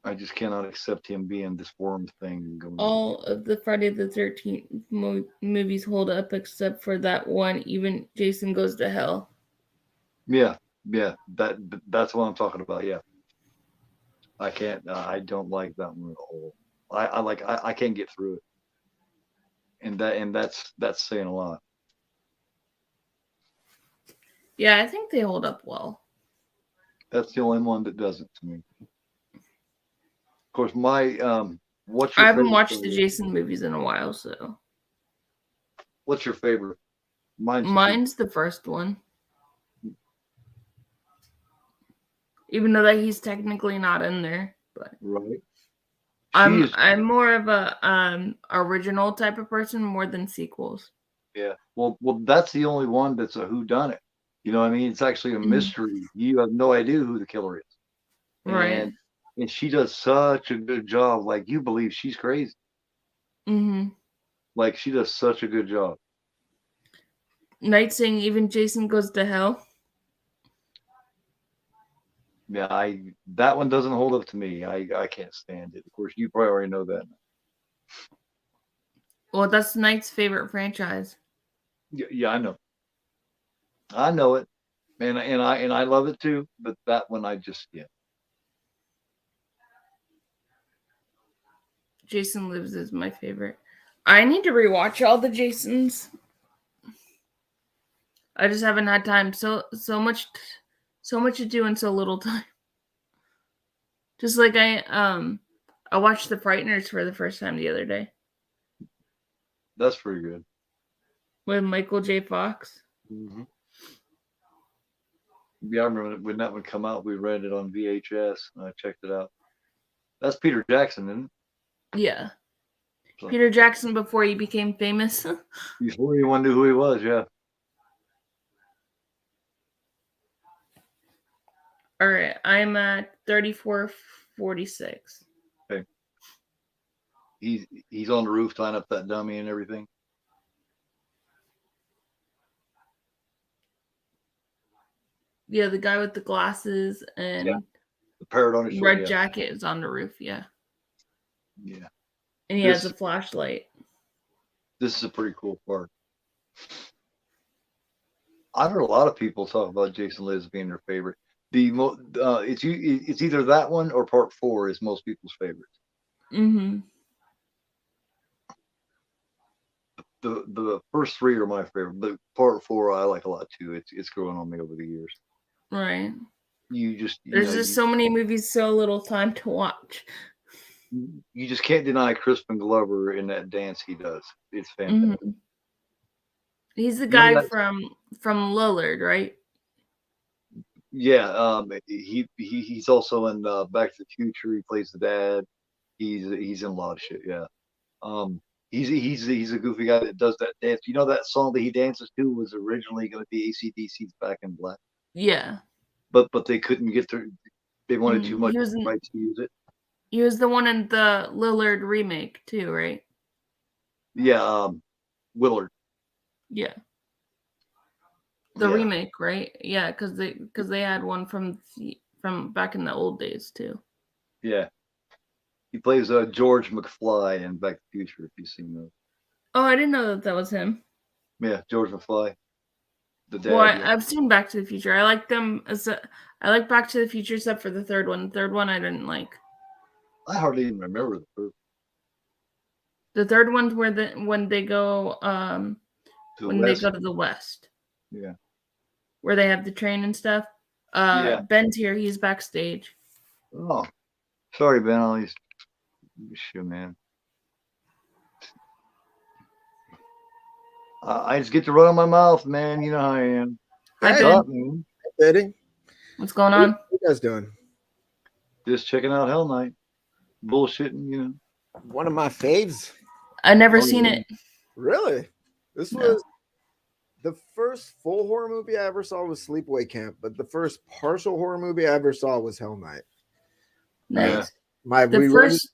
I just cannot accept him being this worm thing going on. All of the Friday the 13th movies hold up except for that one. Even Jason Goes to Hell. Yeah, yeah, that's what I'm talking about. Yeah, I can't. I don't like that one at all. I can't get through it, and that's saying a lot. Yeah, I think they hold up well. That's the only one that doesn't to me. Of course, my what's I your haven't favorite watched the Friday? Jason movies in a while, so What's your favorite? Mine's two. mine's the first one. even though that he's technically not in there. But Right. I'm She's I'm more of a original type of person more than sequels. yeah. Well, that's the only one that's a who done it. You know what I mean? It's actually a Mhm. mystery. You have no idea who the killer is. Right. And she does such a good job. Like you believe she's crazy. Mm-hmm. Like she does such a good job. Night saying even Jason Goes to Hell. Yeah, I that one doesn't hold up to me. I can't stand it. Of course, you probably already know that. Well, that's Knight's favorite franchise. Yeah, I know. I know it. And I love it too, but that one I just yeah. Jason Lives is my favorite. I need to rewatch all the Jasons. I just haven't had time. So much to do in so little time. Just like I watched The Frighteners for the first time the other day That's pretty good. with Michael J. Fox. Hmm. Yeah, I remember when that one come out, we rented it on VHS and I checked it out. That's Peter Jackson, isn't it? Yeah. So Peter Jackson before he became famous. before anyone knew who he was, yeah. All right, I'm at 34:46. Okay. He's on the roof tying up that dummy and everything. Yeah, the guy with the glasses Yeah. and The parrot on his shoulder, red yeah. jacket is on the roof. Yeah. Yeah. And he has This a flashlight. this is a pretty cool part. I've heard a lot of people talk about Jason Lives being their favorite. It's either that one or part 4 is most people's favorite. Mm-hmm. The first 3 are my favorite, but part 4 I like a lot too. It's growing on me over the years. Right. You just There's just so many movies, so little time to watch. you just can't deny Crispin Glover in that dance he does. It's fantastic. Mm-hmm. He's the You know guy that? from Lillard, right? Yeah. He's also in Back to the Future. He plays the dad. He's in a lot of shit. Yeah. Um, he's a goofy guy that does that dance. You know that song that he dances to was originally going to be AC/DC's Back in Black, Yeah. but they couldn't get their they wanted too Mm. much rights to use it. He was the one in the Lillard remake too, right? Yeah. Willard. Yeah. The Yeah. remake, right? Yeah, because they had one from back in the old days too. Yeah. He plays George McFly in Back to the Future. If you've seen those. Oh, I didn't know that was him. Yeah, George McFly, the Well, dad. Yeah. I've seen Back to the Future. I like them I like Back to the Future except for the third one. The third one I didn't like. I hardly even remember the first. The third one's where when they go To the when they west. go to the west, Yeah. where they have the train and stuff. Yeah. Ben's here. He's backstage. Oh, sorry, Ben. I'll least shoot, man. I just get to run on my mouth, man. You know how I am. Hi, Hey, Ben. Stop, man. Eddie. What's going What are on? you guys doing? Just checking out Hell Night. Bullshitting, you know. One of my faves. I never Oh, seen yeah. it. Really? This No. was the first full horror movie I ever saw was Sleepaway Camp, but the first partial horror movie I ever saw was Hell Night. Nice. My The we first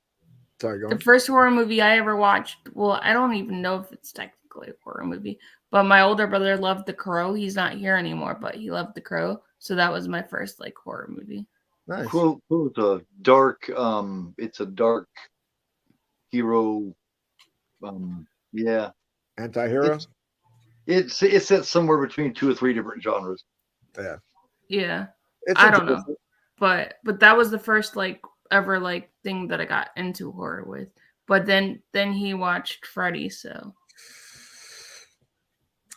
sorry, go the on. first horror movie I ever watched. Well, I don't even know if it's technically a horror movie, but my older brother loved The Crow. He's not here anymore, but he loved The Crow, so that was my first like horror movie. Nice. Quote, a dark, it's a dark hero. Yeah. Anti-hero? It's set somewhere between 2 or 3 different genres. Yeah. Yeah. It's I don't know. interesting. But that was the first like ever like thing that I got into horror with. But then he watched Freddy, so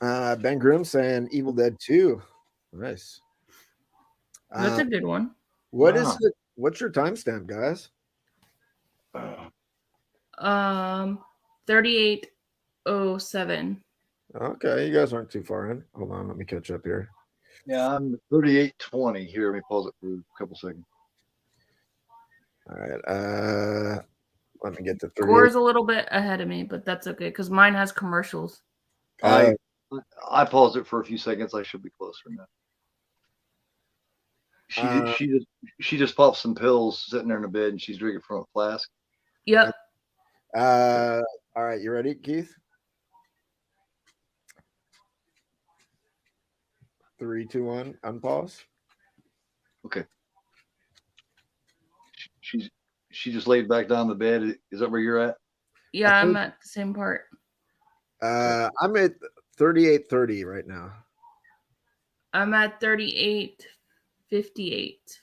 Ben Grimm saying Evil Dead 2. Nice. that's a good one. Wow. What's your timestamp, guys? 3807. Okay, you guys aren't too far in. Hold on, let me catch up here. Yeah, I'm 38-20 here. Let me pause it for a couple seconds. All right. Let me get to 38. Gore's a little bit ahead of me, but that's okay because mine has commercials. I paused it for a few seconds. I should be closer now. She just popped some pills sitting there in the bed, and she's drinking from a flask. Yep. All right, you ready, Keith? 3, 2, 1, unpause. Okay. She just laid back down the bed. Is that where you're at? Yeah, I'm at the same part. I'm at 38:30 right now. I'm at 38:58.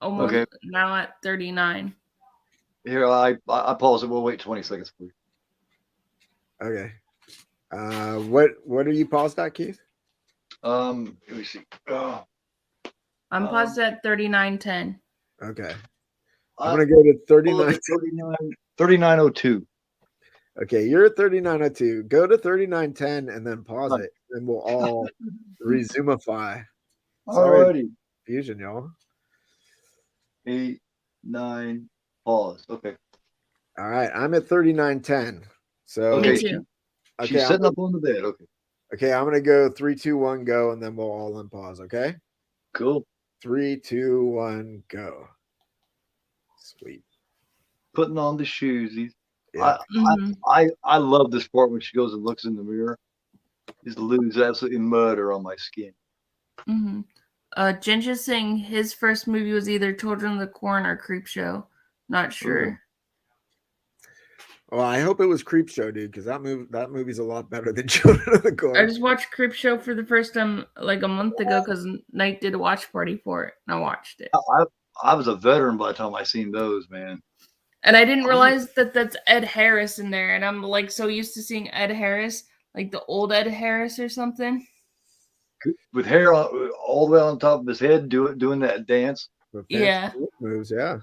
Almost Okay. now at 39. Here, I pause it. We'll wait 20 seconds for you. Okay. What are you paused at, Keith? Let me see. I'm paused at 39:10. Okay. I'm gonna go to 39. 39:02. Okay, you're at 39:02. Go to 39:10 and then pause it, and we'll all resumify. Sorry, Alrighty. fusion, y'all. 8, 9, pause. Okay. All right, I'm at 39:10. So Okay. Me too. She's sitting up on the bed. Okay. Okay, I'm gonna go 3, 2, 1, go, and then we'll all unpause. Okay. Cool. 3, 2, 1, go. Sweet. Putting on the shoes. Yeah. I love this part when she goes and looks in the mirror. Just lose absolutely murder on my skin. Mm-hmm. Ginger saying his first movie was either Children of the Corn or Creepshow. Not sure. Well, I hope it was Creepshow, dude, because that movie's a lot better than Children of the Corn. I just watched Creepshow for the first time like a month ago because Knight did a watch party for it, and I watched it. I was a veteran by the time I seen those, man. And I didn't realize that that's Ed Harris in there, and I'm like so used to seeing Ed Harris, like the old Ed Harris or something, with hair all the way on top of his head, doing that dance. Yeah. Moves, yeah.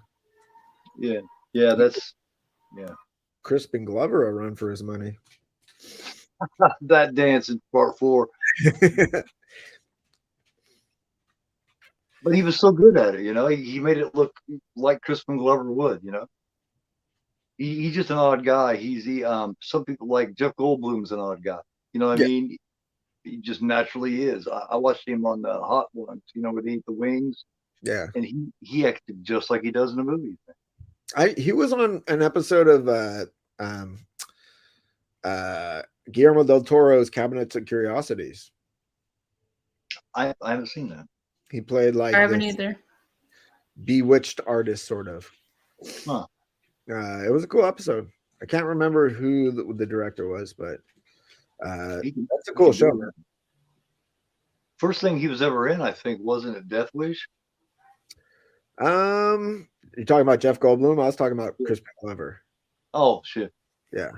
Yeah. That's Crispin Glover a run for his money. that dance in part 4. But he was so good at it, you know. He made it look like Crispin Glover would, you know. He's just an odd guy. Some people like Jeff Goldblum's an odd guy. You know what I mean? He just naturally is. I watched him on the Hot Ones, you know, where they eat the wings. Yeah. And he acted just like he does in the movies. He was on an episode of Guillermo del Toro's Cabinets of Curiosities. I haven't seen that. He played like I haven't either. Bewitched artist, sort of. Huh. It was a cool episode. I can't remember who the director was, but that's a cool show. First thing he was ever in, I think, wasn't it Death Wish? You're talking about Jeff Goldblum? I was talking about Crispin Glover. Oh shit. Yeah.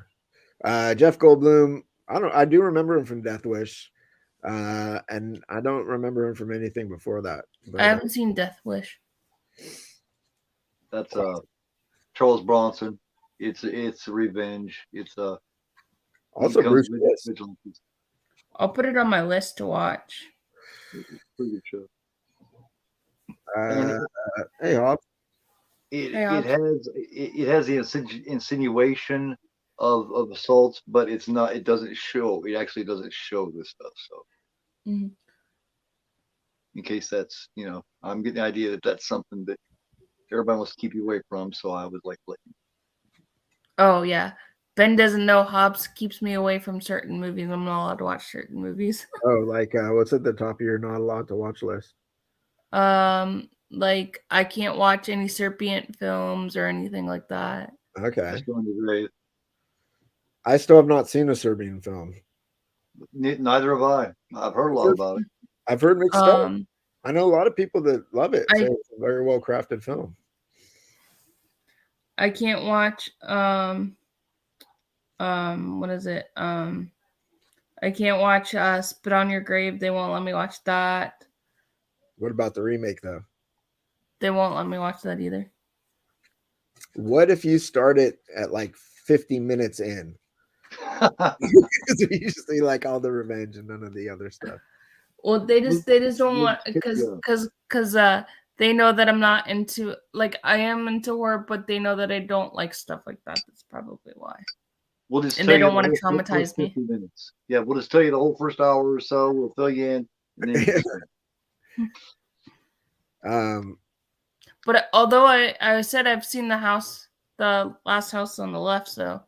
Jeff Goldblum, I do remember him from Death Wish. And I don't remember him from anything before that. But, I haven't seen Death Wish. That's Charles Bronson. It's Revenge. It's also Bruce Willis. I'll put it on my list to watch. Pretty good show. Hey, Hob. It has the insinuation of assaults, but it's not. It doesn't show. It actually doesn't show this stuff. So, in case that's I'm getting the idea that that's something that everybody wants to keep you away from. So I was like, oh yeah, Ben doesn't know Hobbs keeps me away from certain movies. I'm not allowed to watch certain movies. Oh, like what's at the top of your not allowed to watch list? Like I can't watch any Serpent films or anything like that. Okay. I still have not seen a Serbian film. Neither have I. I've heard a lot about it. I've heard mixed stuff. I know a lot of people that love it. So it's a very well crafted film. I can't watch what is it? I can't watch Spit on Your Grave. They won't let me watch that. What about the remake though? They won't let me watch that either. What if you start it at like 50 minutes in? Because we usually like all the revenge and none of the other stuff. Well, they just don't want Yeah. because they know that I'm not into, like, I am into horror, but they know that I don't like stuff like that. That's probably why. We'll just And tell they you don't the want to whole traumatize first me. 50 minutes. Yeah, we'll just tell you the whole first hour or so. We'll fill you in, and then you But although I said I've seen the last house on the left, so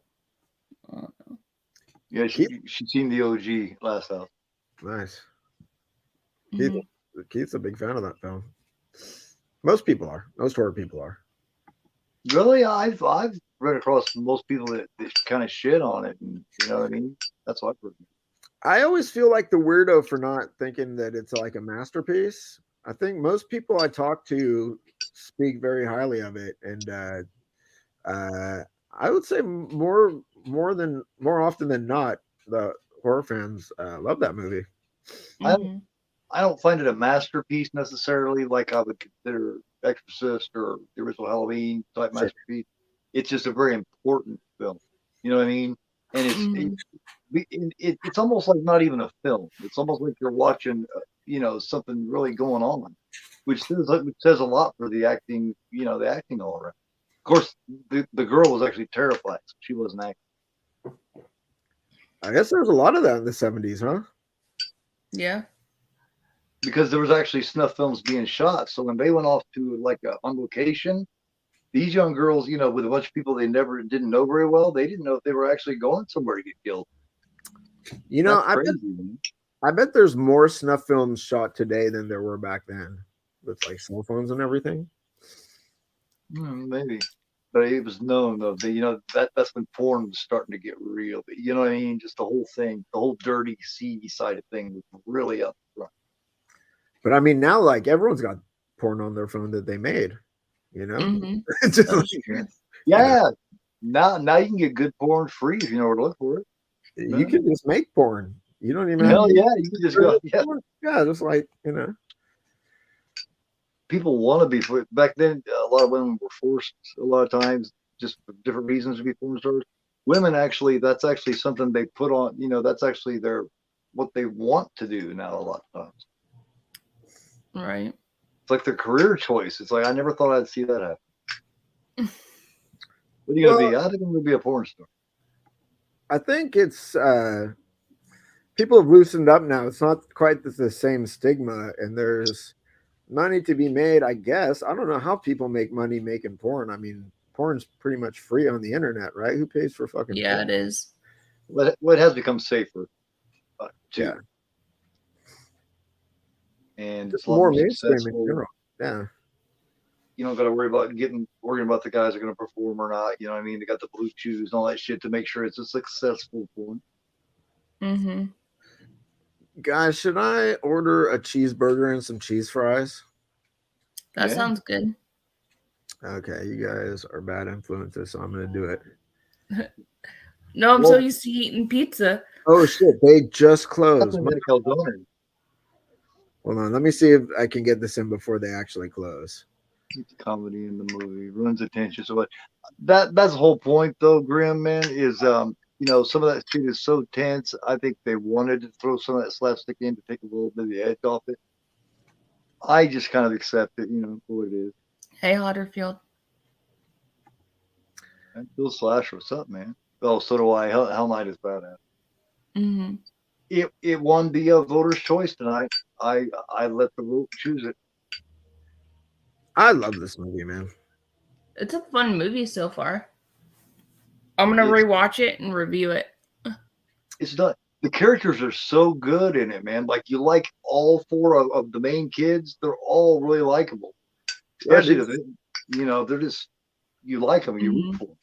yeah, she's seen the OG last house. Nice. mhm. Keith's a big fan of that film. Most people are. Most horror people are. Really, I've run across most people that kind of shit on it, and you know what I mean. That's what I've heard. I always feel like the weirdo for not thinking that it's like a masterpiece. I think most people I talk to speak very highly of it, and I would say more often than not, the horror fans love that movie. Mhm. I don't find it a masterpiece necessarily, like I would consider Exorcist or the original Halloween type Sure. masterpiece. It's just a very important film. You know what I mean? And Mhm. it's almost like not even a film. It's almost like you're watching, something really going on, which says a lot for the acting. The acting all around. Of course, the girl was actually terrified. So she wasn't acting. I guess there was a lot of that in the 70s, huh? Yeah. Because there was actually snuff films being shot. So when they went off to like on location, these young girls, with a bunch of people they never didn't know very well, they didn't know if they were actually going somewhere to get killed. That's crazy. I bet there's more snuff films shot today than there were back then, with like cell phones and everything. Maybe, but it was known though that that's when porn was starting to get real. You know what I mean? Just the whole thing, the whole dirty, seedy side of things was really up front. But I mean, now like everyone's got porn on their phone that they made. Mhm. Just That's like, true. Yeah. Now you can get good porn free if you know where to look for it. you can just make porn. You don't even Hell have yeah, you can just go. Yeah. just like People want to be back then. A lot of women were forced a lot of times, just for different reasons, to be porn stars. Women actually, that's actually something they put on. That's actually what they want to do now. A lot of times, Right. it's like their career choice. It's like I never thought I'd see that happen. What are you gonna be? I think I'm gonna be a porn star. I think it's people have loosened up now. It's not quite the same stigma, and there's money to be made, I guess. I don't know how people make money making porn. I mean, porn's pretty much free on the internet, right? Who pays for fucking Yeah, porn? it is. What has become safer too, Yeah. and Just it's a lot more more mainstream in successful. general. Yeah. You don't got to worry about worrying about the guys are going to perform or not. You know what I mean? They got the blue chews and all that shit to make sure it's a successful porn. Mhm. Guys, should I order a cheeseburger and some cheese fries? That Yeah. sounds good. Okay, you guys are bad influences, so I'm gonna do it. No, I'm so used to eating pizza. Oh shit, they just closed. Like Caldona. Hold on, let me see if I can get this in before they actually close. It's comedy in the movie, ruins attention. So what? That's the whole point, though. Grim man is some of that shit is so tense. I think they wanted to throw some of that slapstick in to take a little bit of the edge off it. I just kind of accept it, for what it is. Hey, Hotterfield. And Bill Slasher, what's up, man? Oh, so do I. Hell Night is badass. Mhm. It won the voters' choice tonight. I let the vote choose it. I love this movie, man. It's a fun movie so far. I'm gonna rewatch it and review it. It's done. The characters are so good in it, man. Like you like all four of the main kids. They're all really likable, especially they're just you like them. You root for them.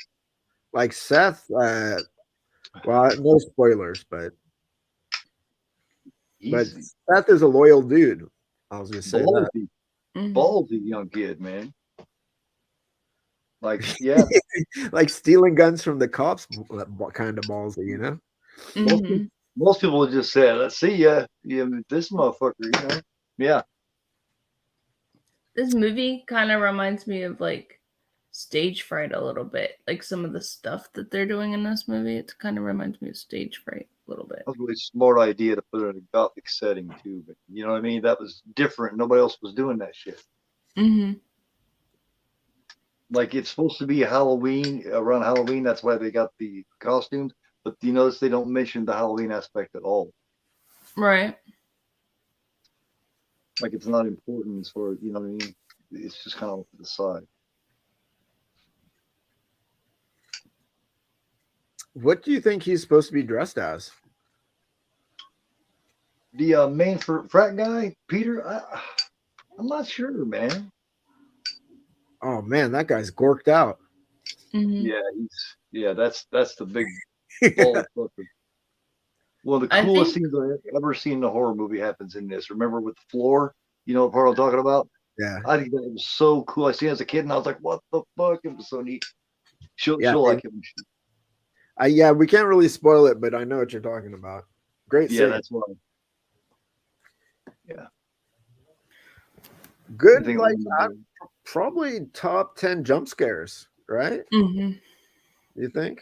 Like Seth. Well, no spoilers, but Seth is a loyal dude. I was gonna say that. Ballsy young kid, man. Like, yeah. Like stealing guns from the cops, kind of ballsy, you know? Most people would just say, let's see ya. This motherfucker, Yeah. This movie kind of reminds me of like stage fright a little bit. Like some of the stuff that they're doing in this movie, it kind of reminds me of stage fright a little bit. That was a really smart idea to put it in a gothic setting too. But you know what I mean? That was different. Nobody else was doing that shit. Mm-hmm. Like it's supposed to be Halloween, around Halloween. That's why they got the costumes. But you notice they don't mention the Halloween aspect at all. Right. Like it's not important as far as, you know what I mean? It's just kind of to the side. What do you think he's supposed to be dressed as? The main frat guy, Peter, I'm not sure, man. Oh man, that guy's gorked out. Mm-hmm. Yeah, that's the big bald fucker. One of the coolest scenes I've ever seen in a horror movie happens in this. Remember with the floor? You know what part I'm talking about? Yeah. I think that was so cool. I seen it as a kid and I was like, what the fuck? It was so neat. She'll like it. Yeah, we can't really spoil it, but I know what you're talking about. Great scene. Yeah, that's why. Yeah. Good, like probably top 10 jump scares, right? Mm-hmm. You think?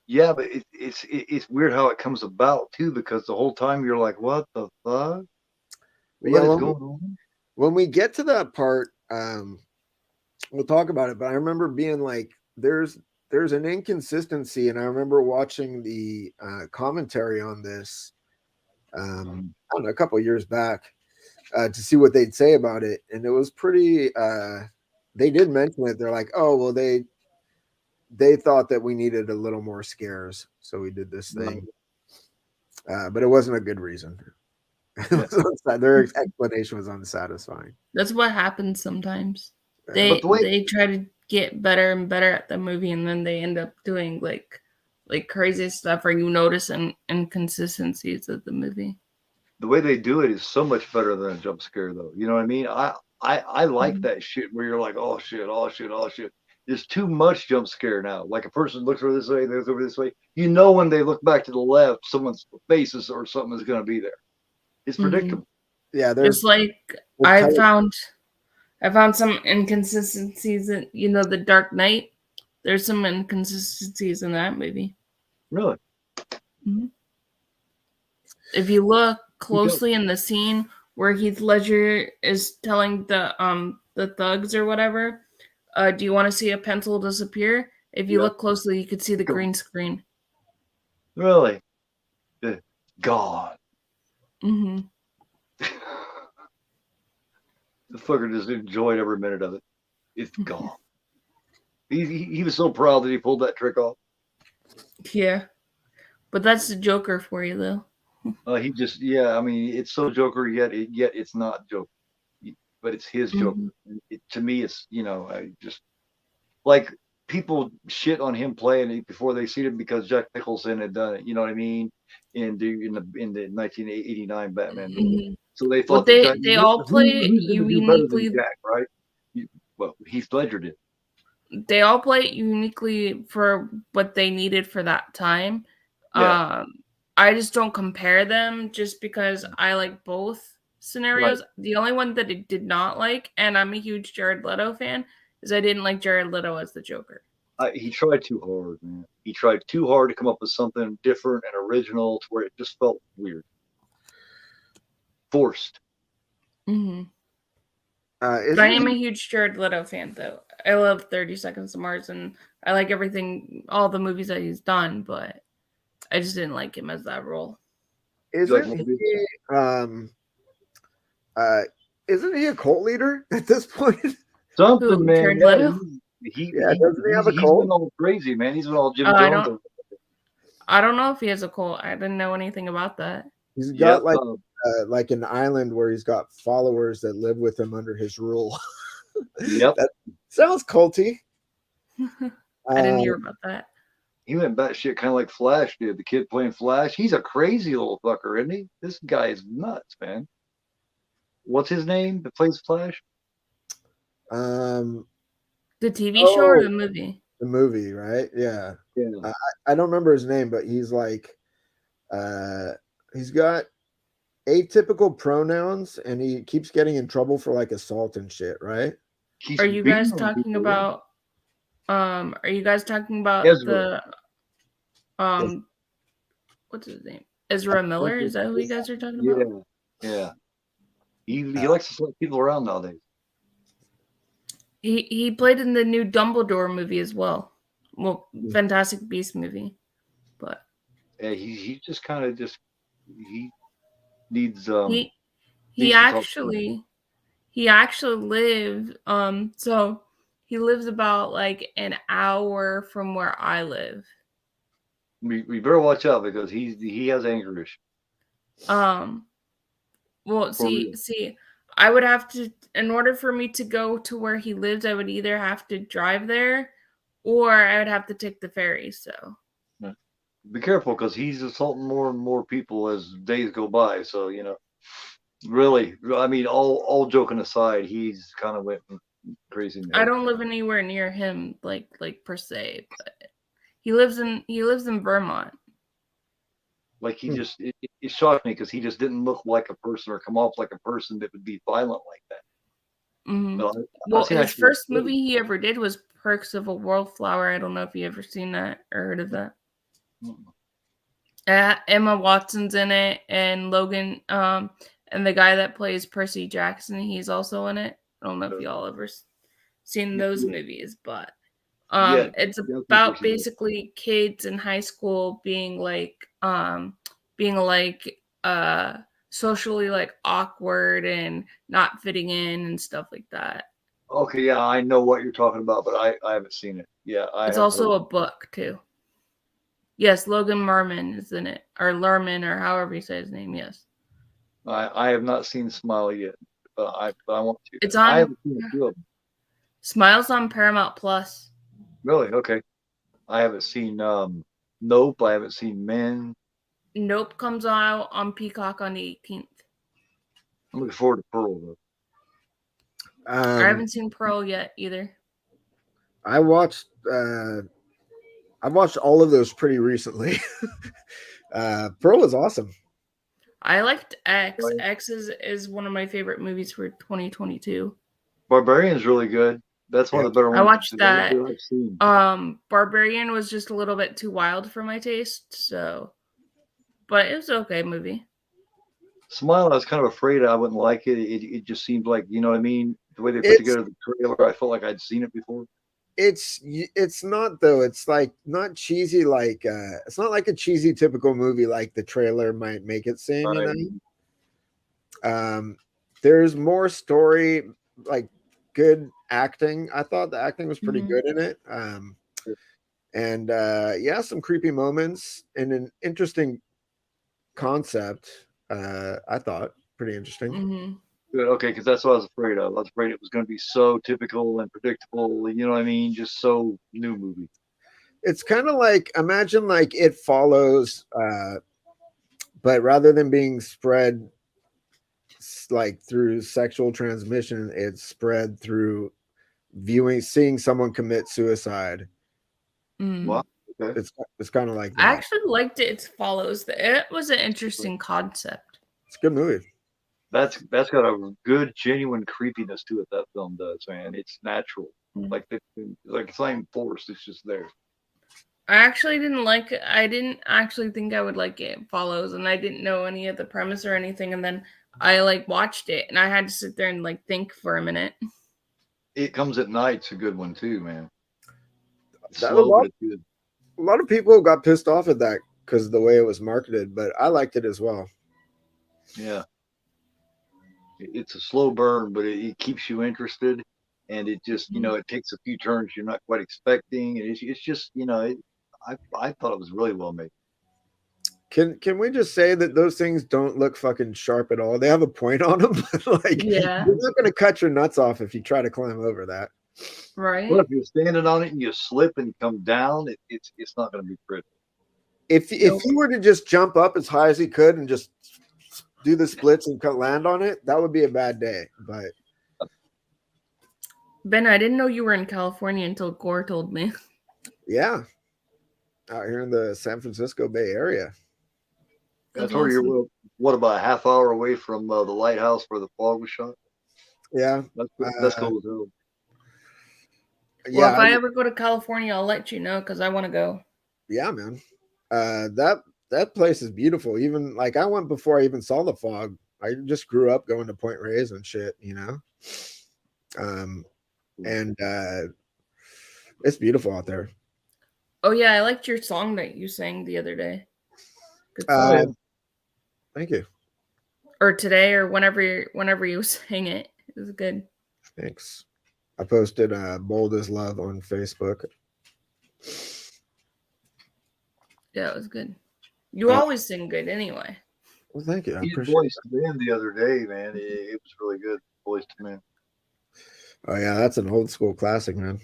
Yeah, but it's weird how it comes about too, because the whole time you're like, what the fuck? What is going on? When we get to that part, we'll talk about it. But I remember being like, there's an inconsistency, and I remember watching the commentary on this. I don't know, a couple of years back, to see what they'd say about it, and it was pretty. They did mention it. They're like, oh well, they thought that we needed a little more scares, so we did this thing. But it wasn't a good reason. Their explanation was unsatisfying. That's what happens sometimes. They try to get better and better at the movie, and then they end up doing like crazy stuff, or you notice inconsistencies of the movie. The way they do it is so much better than a jump scare, though. You know what I mean? I like that shit where you're like, oh shit, oh shit, oh shit. There's too much jump scare now. Like a person looks over this way, they look over this way. You know when they look back to the left, someone's faces or something is going to be there. It's predictable. Yeah, there's like I found some inconsistencies in the Dark Knight. There's some inconsistencies in that movie. Really? Mm-hmm. If you look closely in the scene where Heath Ledger is telling the thugs or whatever, do you want to see a pencil disappear? If you look closely, you could see the green screen. Really? God. Mm-hmm. The fucker just enjoyed every minute of it. It's gone. He was so proud that he pulled that trick off. Yeah. But that's the Joker for you, though. He just, I mean, it's so Joker, yet it's not Joker. But it's his Joker. To me, it's, I just, like, people shit on him playing it before they see it because Jack Nicholson had done it, you know what I mean? In the 1989 Batman movie. So they thought they all play it uniquely. Jack, right? Well, Heath Ledger did. They all play it uniquely for what they needed for that time. Yeah. I just don't compare them just because I like both scenarios. Right. The only one that I did not like, and I'm a huge Jared Leto fan, is I didn't like Jared Leto as the Joker. He tried too hard, man. He tried too hard to come up with something different and original to where it just felt weird. Forced. Mm-hmm. But I am a huge Jared Leto fan, though. I love 30 Seconds to Mars, and I like everything, all the movies that he's done, but I just didn't like him as that role. Isn't he a cult leader at this point? Something, Who, man. Jared Leto? Doesn't he have a cult? He's been all crazy, man. He's been all Jim Jones. I don't know if he has a cult. I didn't know anything about that. He's got like an island where he's got followers that live with him under his rule. Yep. That sounds culty. I didn't hear about that. He went batshit kind of like Flash did. The kid playing Flash. He's a crazy little fucker, isn't he? This guy is nuts, man. What's his name that plays Flash? The TV show or the movie? The movie, right? Yeah. Yeah. I don't remember his name, but he's like, he's got atypical pronouns, and he keeps getting in trouble for like assault and shit, right? Keeps Are you beating guys on talking people. Yeah. about are you guys talking about Ezra. the um what's his name? Ezra Miller? Is that who you guys are talking Yeah, about? yeah. He likes to slap people around nowadays. He played in the new Dumbledore movie as well. Well, Fantastic Beast movie. But Yeah, he just kind of just he needs he he needs to talk. he actually lived so he lives about like an hour from where I live. We better watch out because he has anger issues Um well for see real. see I would have to, in order for me to go to where he lives, I would either have to drive there or I would have to take the ferry. So Yeah. Be careful because he's assaulting more and more people as days go by. So really, I mean, all joking aside, he's kind of went crazy in the I head. don't live anywhere near him like per se, but he lives in Vermont. Like it shocked me because he just didn't look like a person or come off like a person that would be violent like that. Mm-hmm. But I've Well, seen his actually. first movie he ever did was Perks of a Wallflower. I don't know if you ever seen that or heard of that. Emma Watson's in it, and Logan, and the guy that plays Percy Jackson, he's also in it. I don't know if y'all ever seen those movies, but Yeah, it's definitely about Percy Jackson. basically kids in high school being like socially like awkward and not fitting in and stuff like that. Okay, yeah, I know what you're talking about, but I haven't seen it. Yeah, I It's have heard. also a book too. Yes, Logan Lerman is in it, or Lerman, or however you say his name. Yes, I have not seen Smile yet, but I want to. it's I on haven't seen a few of them. Smiles on Paramount Plus. Really? Okay. I haven't seen Nope. I haven't seen Men. Nope comes out on Peacock on the 18th. I'm looking forward to Pearl though. I haven't seen Pearl yet either. I watched all of those pretty recently. Pearl is awesome. I liked X. Right. X is one of my favorite movies for 2022. Barbarian's really good. That's one of the better I ones watched that. that I've seen. Barbarian was just a little bit too wild for my taste, so but it was an okay movie. Smile, I was kind of afraid I wouldn't like it. It just seemed like, you know what I mean? The way they put It's together the trailer, I felt like I'd seen it before. it's not though. It's like not cheesy like it's not like a cheesy typical movie like the trailer might make it seem, you Right. know. There's more story, like good acting. I thought the acting was pretty good in it. And yeah, some creepy moments and an interesting concept. I thought pretty interesting. Mm-hmm. Good. Okay, because that's what I was afraid of. I was afraid it was going to be so typical and predictable. You know what I mean? Just so new movie. It's kind of like imagine like It Follows, but rather than being spread like through sexual transmission, it's spread through seeing someone commit suicide. Wow. Okay. It's kind of like I that. actually liked It Follows. It was an interesting concept. It's a good movie. That's got a good, genuine creepiness to it. That film does, man. It's natural. Like it's not even forced. It's just there. I actually didn't like it. I didn't actually think I would like It Follows, and I didn't know any of the premise or anything. And then I like watched it, and I had to sit there and like think for a minute. It Comes at Night's a good one too, man. It's That, slow, but it's good. a lot of people got pissed off at that because of the way it was marketed, but I liked it as well. Yeah. It's a slow burn, but it keeps you interested, and it just it takes a few turns you're not quite expecting, and it's just I thought it was really well made. Can we just say that those things don't look fucking sharp at all? They have a point on them, but like Yeah. you're not gonna cut your nuts off if you try to climb over that. Right. Well, if you're standing on it and you slip and come down, it's not going to be pretty. If he were to just jump up as high as he could and just do the splits and land on it, that would be a bad day. But Ben, I didn't know you were in California until Gore told me. yeah, out here in the San Francisco Bay Area. I told you you're what about a half hour away from the lighthouse where the fog was shot. Yeah, That's cool as hell. Well, if Yeah, I ever go to California, I'll let you know because I want to go. yeah, man. That place is beautiful. Even like I went before I even saw the fog. I just grew up going to Point Reyes and shit, you know. Um, and it's beautiful out there. Oh yeah, I liked your song that you sang the other day. Good Oh, song. yeah. Thank you. Or today, or whenever you sang it. It was good. Thanks. I posted Bold as Love on Facebook. Yeah, it was good. You Uh, always sing good anyway. well, thank you. I He had appreciate Boys to Men the other day, man. It was really good. Boys to Men. Oh yeah, that's an old school classic, man.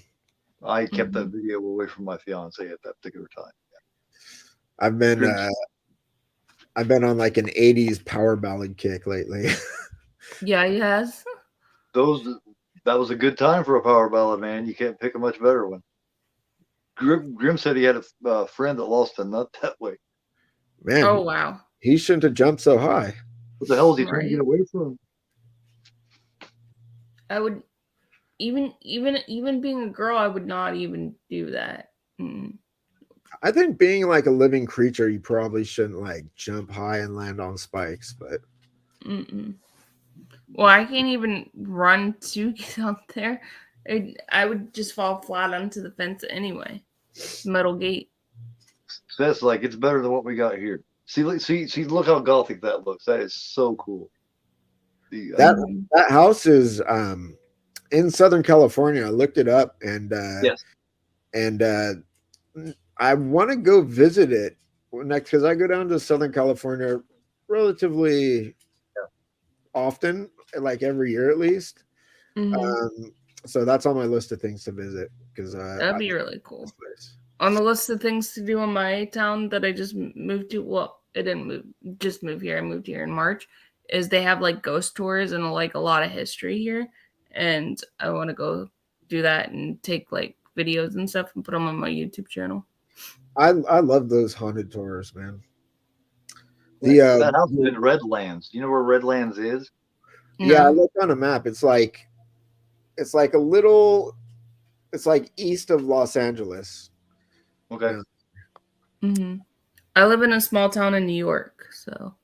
I kept that Mhm. video away from my fiance at that particular time. I've been Grim- I've been on like an 80s power ballad kick lately. Yeah, he has. That was a good time for a power ballad, man. You can't pick a much better one. Grim said he had a friend that lost a nut that way. Man, Oh wow. he shouldn't have jumped so high. What the hell is he trying to Right. get away from? I would even being a girl, I would not even do that. Mm. I think being like a living creature, you probably shouldn't like jump high and land on spikes, but Mm-mm. Well, I can't even run to get up there. I would just fall flat onto the fence anyway. Metal gate. That's like it's better than what we got here. See, look how gothic that looks. That is so cool. The that Mhm. that house is in Southern California. I looked it up yes, and I want to go visit it next because I go down to Southern California relatively often, like every year at least. Mhm. Um, so that's on my list of things to visit because That'd I be think really this cool. place. On the list of things to do in my town that I just moved to, well, I didn't just move here. I moved here in March. Is they have like ghost tours and like a lot of history here, and I want to go do that and take like videos and stuff and put them on my YouTube channel. I love those haunted tours, man. The that house is in Redlands. You know where Redlands is? yeah, I No. looked on a map. It's like a little. It's like east of Los Angeles. Okay. Yeah. Hmm. I live in a small town in New York, so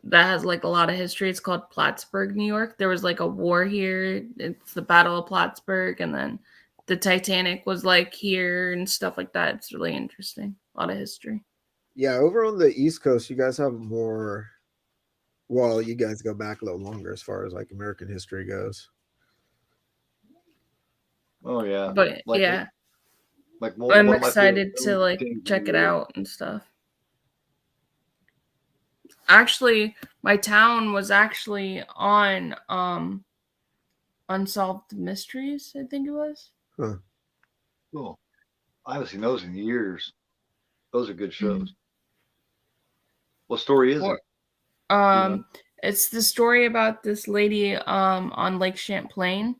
that has like a lot of history. It's called Plattsburgh, New York. There was like a war here. It's the Battle of Plattsburgh, and then the Titanic was like here and stuff like that. It's really interesting. A lot of history. Yeah, over on the East Coast, you guys have more. Well, you guys go back a little longer as far as like American history goes. Oh yeah. But Like yeah, like I'm one of my favorite excited to shows like came from check New it York. out and stuff. Actually, my town was actually on Unsolved Mysteries, I think it was. Huh. Cool. I haven't seen those in years. Those are good shows. What story is it? Or You know? it's the story about this lady on Lake Champlain.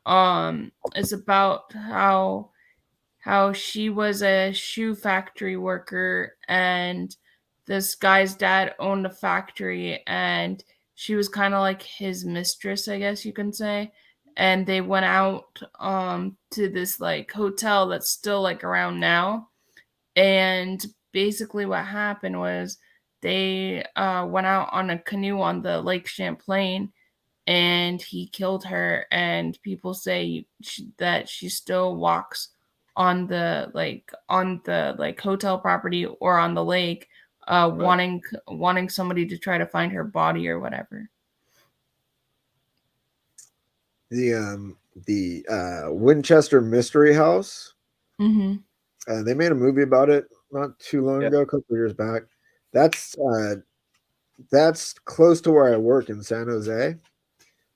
It's about how she was a shoe factory worker and this guy's dad owned a factory and she was kind of like his mistress, I guess you can say. And they went out to this like hotel that's still like around now. And basically what happened was they went out on a canoe on the Lake Champlain and he killed her, and people say that she still walks on the like hotel property or on the lake, Right. wanting somebody to try to find her body or whatever. The Winchester Mystery House. Mm-hmm. They made a movie about it not too long Yeah. ago, a couple of years back. That's uh, that's close to where I work in San Jose,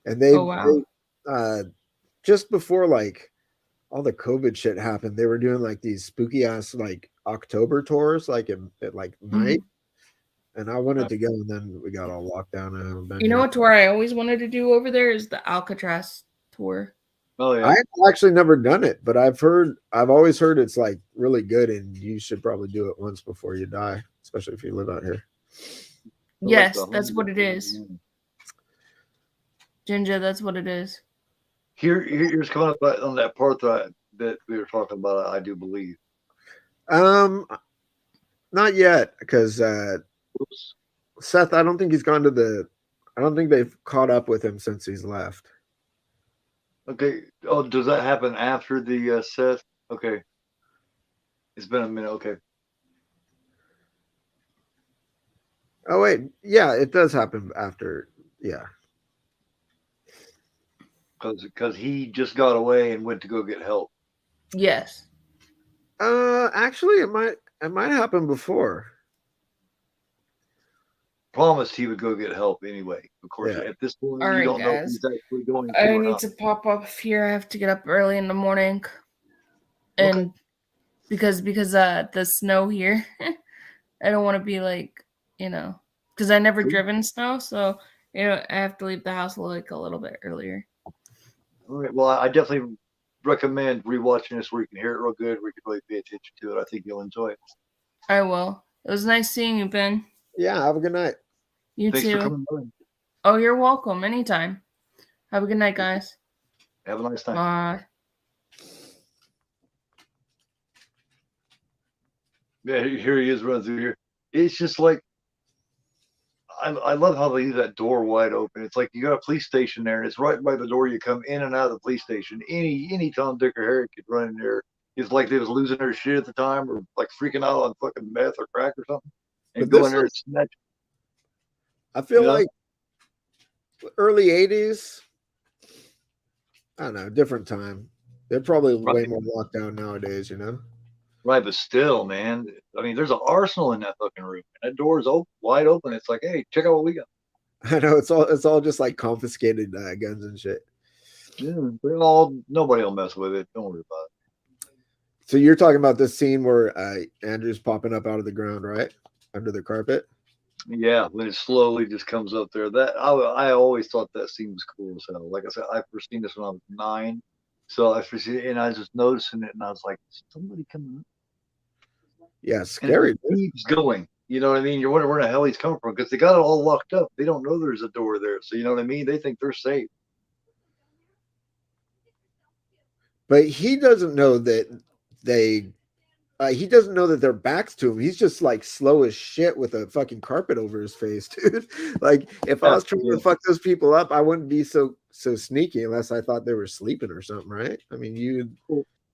and Oh wow. they just before like all the COVID shit happened, they were doing like these spooky ass like October tours, like at like Mm-hmm. night. And I wanted Right. to go, and then we got all locked down. And I haven't been You know yet. what tour I always wanted to do over there is the Alcatraz tour. Oh yeah. I've actually never done it, but I've always heard it's like really good, and you should probably do it once before you die, especially if you live out here. I like Yes, the that's what it is. Hunger. Ginger, that's what it is. Here's coming up on that part that we were talking about. I do believe. Um, not yet, because Oops. Seth, I don't think he's gone to the. I don't think they've caught up with him since he's left. Okay. Oh, does that happen after the Seth? Okay. It's been a minute. Okay. Oh wait, yeah, it does happen after. Yeah. Because he just got away and went to go get help. Yes. Actually, it might happen before. Promised he would go get help anyway. Of course, Yeah. at this point, All you right, don't know if guys. he's actually going to I or need not. to pop up here. I have to get up early in the morning, Okay. and because the snow here, I don't want to be like, because I never Cool. driven snow, so I have to leave the house like a little bit earlier. All right. Well, I definitely recommend rewatching this where you can hear it real good, where you can really pay attention to it. I think you'll enjoy it. I will. It was nice seeing you, Ben. Yeah. Have a good night. You Thanks for too. coming by. Oh, you're welcome. Anytime. Have a good night, guys. Have a nice time. Bye. Yeah, here he is running through here. It's just like I love how they leave that door wide open. It's like you got a police station there, and it's right by the door you come in and out of the police station. Any Tom, Dick, or Harry could run in there. It's like they was losing their shit at the time, or like freaking out on fucking meth or crack or something, and But go this in there and was, snatch. I feel You know? like early '80s. I don't know, different time. They're probably way Right, more locked down nowadays. right, but still, man. I mean, there's an arsenal in that fucking room. That door is open, wide open. It's like, hey, check out what we got. I know it's all just like confiscated guns and shit. Yeah, nobody will mess with it. Don't worry about So you're talking about this scene where Andrew's popping up out of the ground, right, under the carpet. it. Yeah, when it slowly just comes up there. That I always thought that scene was cool as hell. Like I said, I first seen this when I was 9, so I first seen it, and I was just noticing it, and I was like, somebody coming up, Yeah, and it scary. just keeps going. You know what I mean? You're wondering where the hell he's coming from because they got it all locked up. They don't know there's a door there, so you know what I mean. They think they're safe. But he doesn't know that they. He doesn't know that their backs to him. He's just like slow as shit with a fucking carpet over his face, dude. Like if I Yeah, was trying yeah. to fuck those people up, I wouldn't be so sneaky unless I thought they were sleeping or something, right? I mean, you.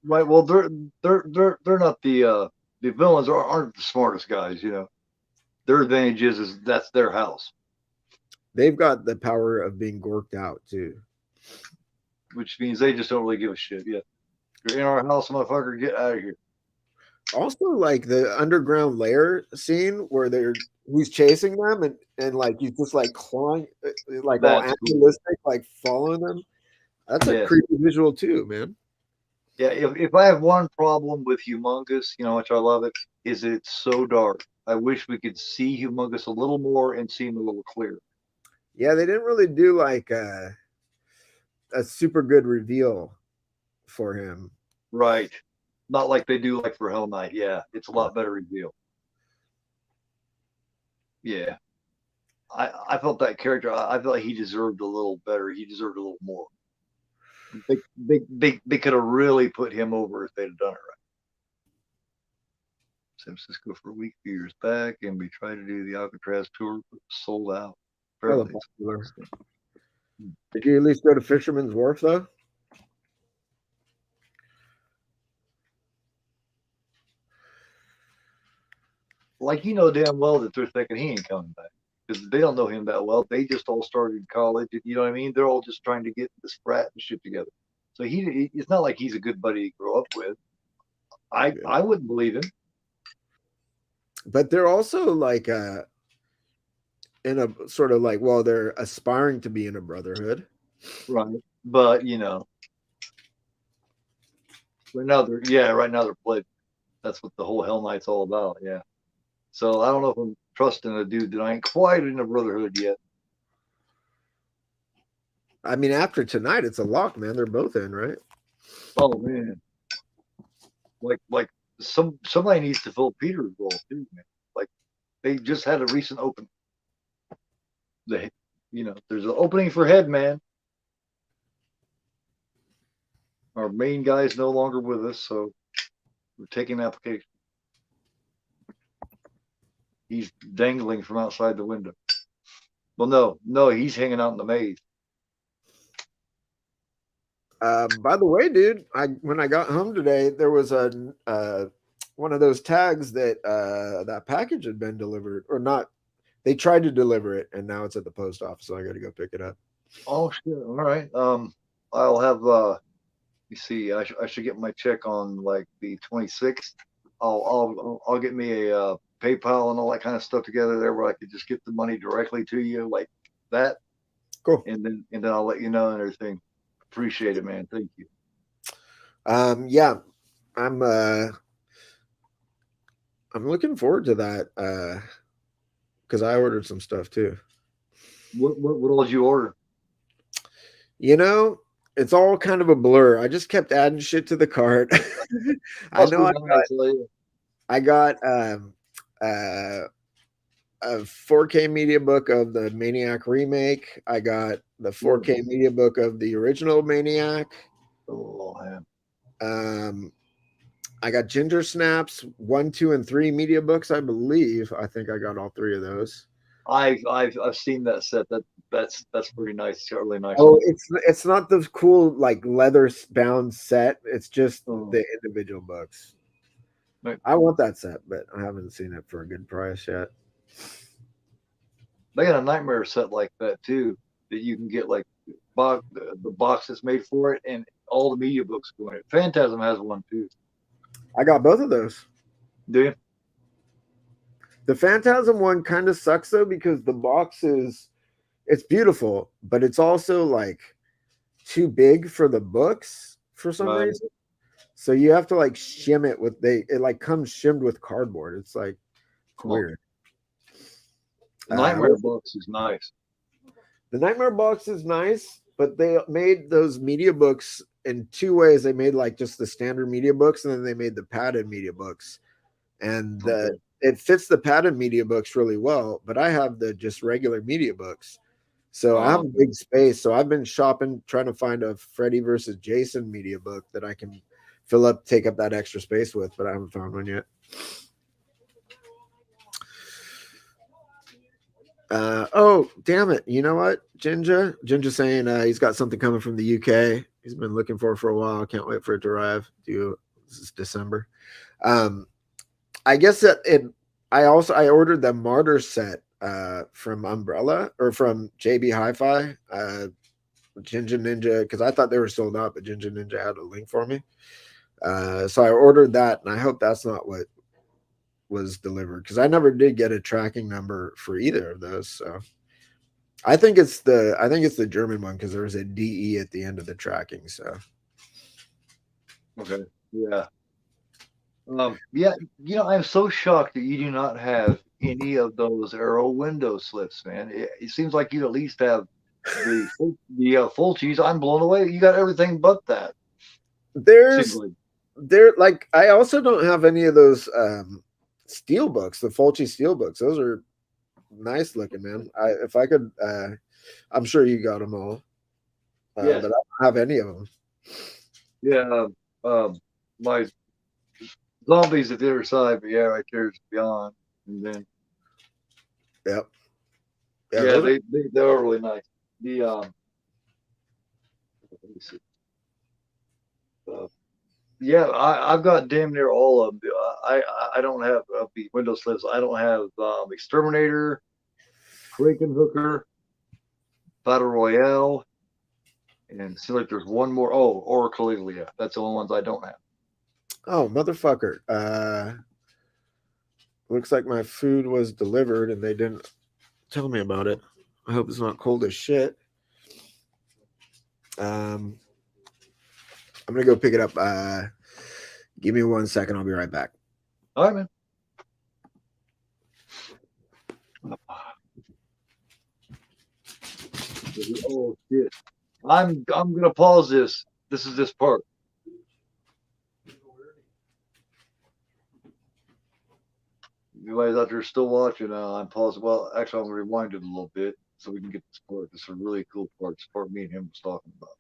Right. Well, they're not the villains aren't the smartest guys. You know, their advantage is that's their house, They've got the power of being gorked out too. which means they just don't really give a shit. Yeah, you're in our house, motherfucker. Get out of here. Also, like the underground lair scene where he's chasing them and like he's just like clawing, like all That's cool. animalistic, like following them. That's a Yes. creepy visual too, man. Yeah. If I have one problem with Humongous, you know, which I love it, is it's so dark. I wish we could see Humongous a little more and see him a little clearer. Yeah, they didn't really do like a super good reveal for him. Right. Not like they do like for Hell Knight. Yeah, it's a lot better reveal. Yeah. I felt that character. I felt like he deserved a little better. He deserved a little more. They could have really put him over if they'd have done it right. San Francisco for a week, a few years back, and we tried to do the Alcatraz tour, but sold out. Hella Fairly popular. expensive. Did you at least go to Fisherman's Wharf though? Like you know damn well that they're thinking he ain't coming back because they don't know him that well. They just all started in college. You know what I mean? They're all just trying to get this frat and shit together. So it's not like he's a good buddy to grow up with. I wouldn't believe him. But they're also like in a sort of like, well, they're aspiring to be in a brotherhood. Right. But you know, right now they're pledged. That's what the whole Hell Knight's all about. Yeah. So I don't know if I'm trusting a dude that I ain't quite in a brotherhood yet. I mean, after tonight, it's a lock, man. They're both in, right? Oh man. Like somebody needs to fill Peter's role too, man. Like they just had a recent open. There's an opening for Headman. Our main guy is no longer with us, so we're taking application. He's dangling from outside the window. Well, no, he's hanging out in the maze. By the way, dude, when I got home today, there was a one of those tags that that package had been delivered or not. They tried to deliver it, and now it's at the post office, so I got to go pick it up. Oh shit! All right. I'll have. You see, I should get my check on like the 26th. I'll get me a PayPal and all that kind of stuff together there, where I could just get the money directly to you like that, Cool. and then I'll let you know and everything. Appreciate it, man. Thank you. Yeah, I'm looking forward to that because I ordered some stuff too. What all did you order? You know, it's all kind of a blur. I just kept adding shit to the cart. I Must know be nice. I got a 4K media book of the Maniac remake. I got the 4K media book of the original Maniac. Oh man. I got Ginger Snaps 1, 2, and 3 media books. I believe. I think I got all 3 of those. I've seen that set. That's pretty nice. It's got really nice. Oh, it's not the cool like leather bound set. It's just the individual books. Right. I want that set, but I haven't seen it for a good price yet. They got a Nightmare set like that too, that you can get like the box that's made for it and all the media books go in it. Phantasm has one too. I got both of those. Do you? The Phantasm one kind of sucks though because the box it's beautiful, but it's also like too big for the books for some reason. So you have to like shim it with it like comes shimmed with cardboard. It's like weird. The Nightmare box is nice. The Nightmare box is nice, but they made those media books in 2 ways. They made like just the standard media books, and then they made the padded media books. And it fits the padded media books really well, but I have the just regular media books. So I have a big space. So I've been shopping, trying to find a Freddy versus Jason media book that I can take up that extra space with, but I haven't found one yet. Oh, damn it. You know what? Ginger saying he's got something coming from the UK. He's been looking for a while. Can't wait for it to arrive. This is December. I guess that I ordered the Martyr set from Umbrella or from JB Hi-Fi. Ginger Ninja, because I thought they were sold out, but Ginger Ninja had a link for me. So I ordered that, and I hope that's not what was delivered because I never did get a tracking number for either of those. So I think it's the German one because there's a DE at the end of the tracking. So okay, yeah. Yeah, I'm so shocked that you do not have any of those Arrow window slips, man. It seems like you'd at least have the full cheese. I'm blown away. You got everything but that. There like I also don't have any of those steel books, the Fulci steel books. Those are nice looking, man. If I could, I'm sure you got them all, yes. But I don't have any of them. Yeah, my Zombies at the other side, but yeah, right there's Beyond, and then yeah, they are really nice. The let me see. Yeah, I've got damn near all of them. I don't have the window slips. I don't have Exterminator, Hooker, Battle Royale, and see like there's one more. Oh, or Caligula. That's the only ones I don't have. Oh, motherfucker. Looks like my food was delivered and they didn't tell me about it. I hope it's not cold as shit. I'm going to go pick it up. Give me 1 second. I'll be right back. All right, man. Oh, shit. I'm going to pause this. This is this part. You guys out there still watching? I'm pausing. Well, actually, I'm going to rewind it a little bit so we can get this part. This is a really cool part. It's part me and him was talking about.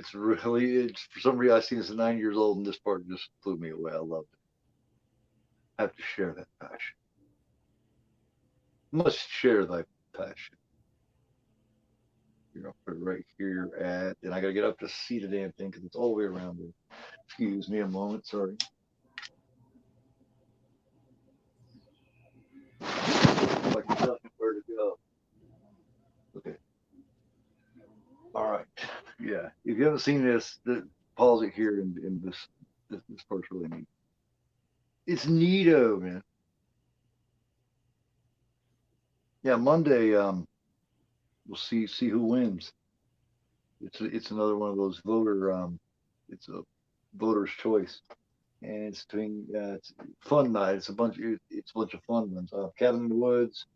It's really, it's for some reason I seen this at 9 years old, and this part just blew me away. I loved it. I have to share that passion. Must share thy passion. You're gonna put it right here at, and I gotta get up to see the damn thing because it's all the way around there. Excuse me a moment, sorry. Like nothing where to go. Okay. All right. Yeah. If you haven't seen this, pause it here and this part's really neat. It's neato, man. Yeah, Monday, we'll see who wins. It's another one of those it's a voter's choice. And it's fun night. It's a bunch of fun ones. Cabin in the Woods,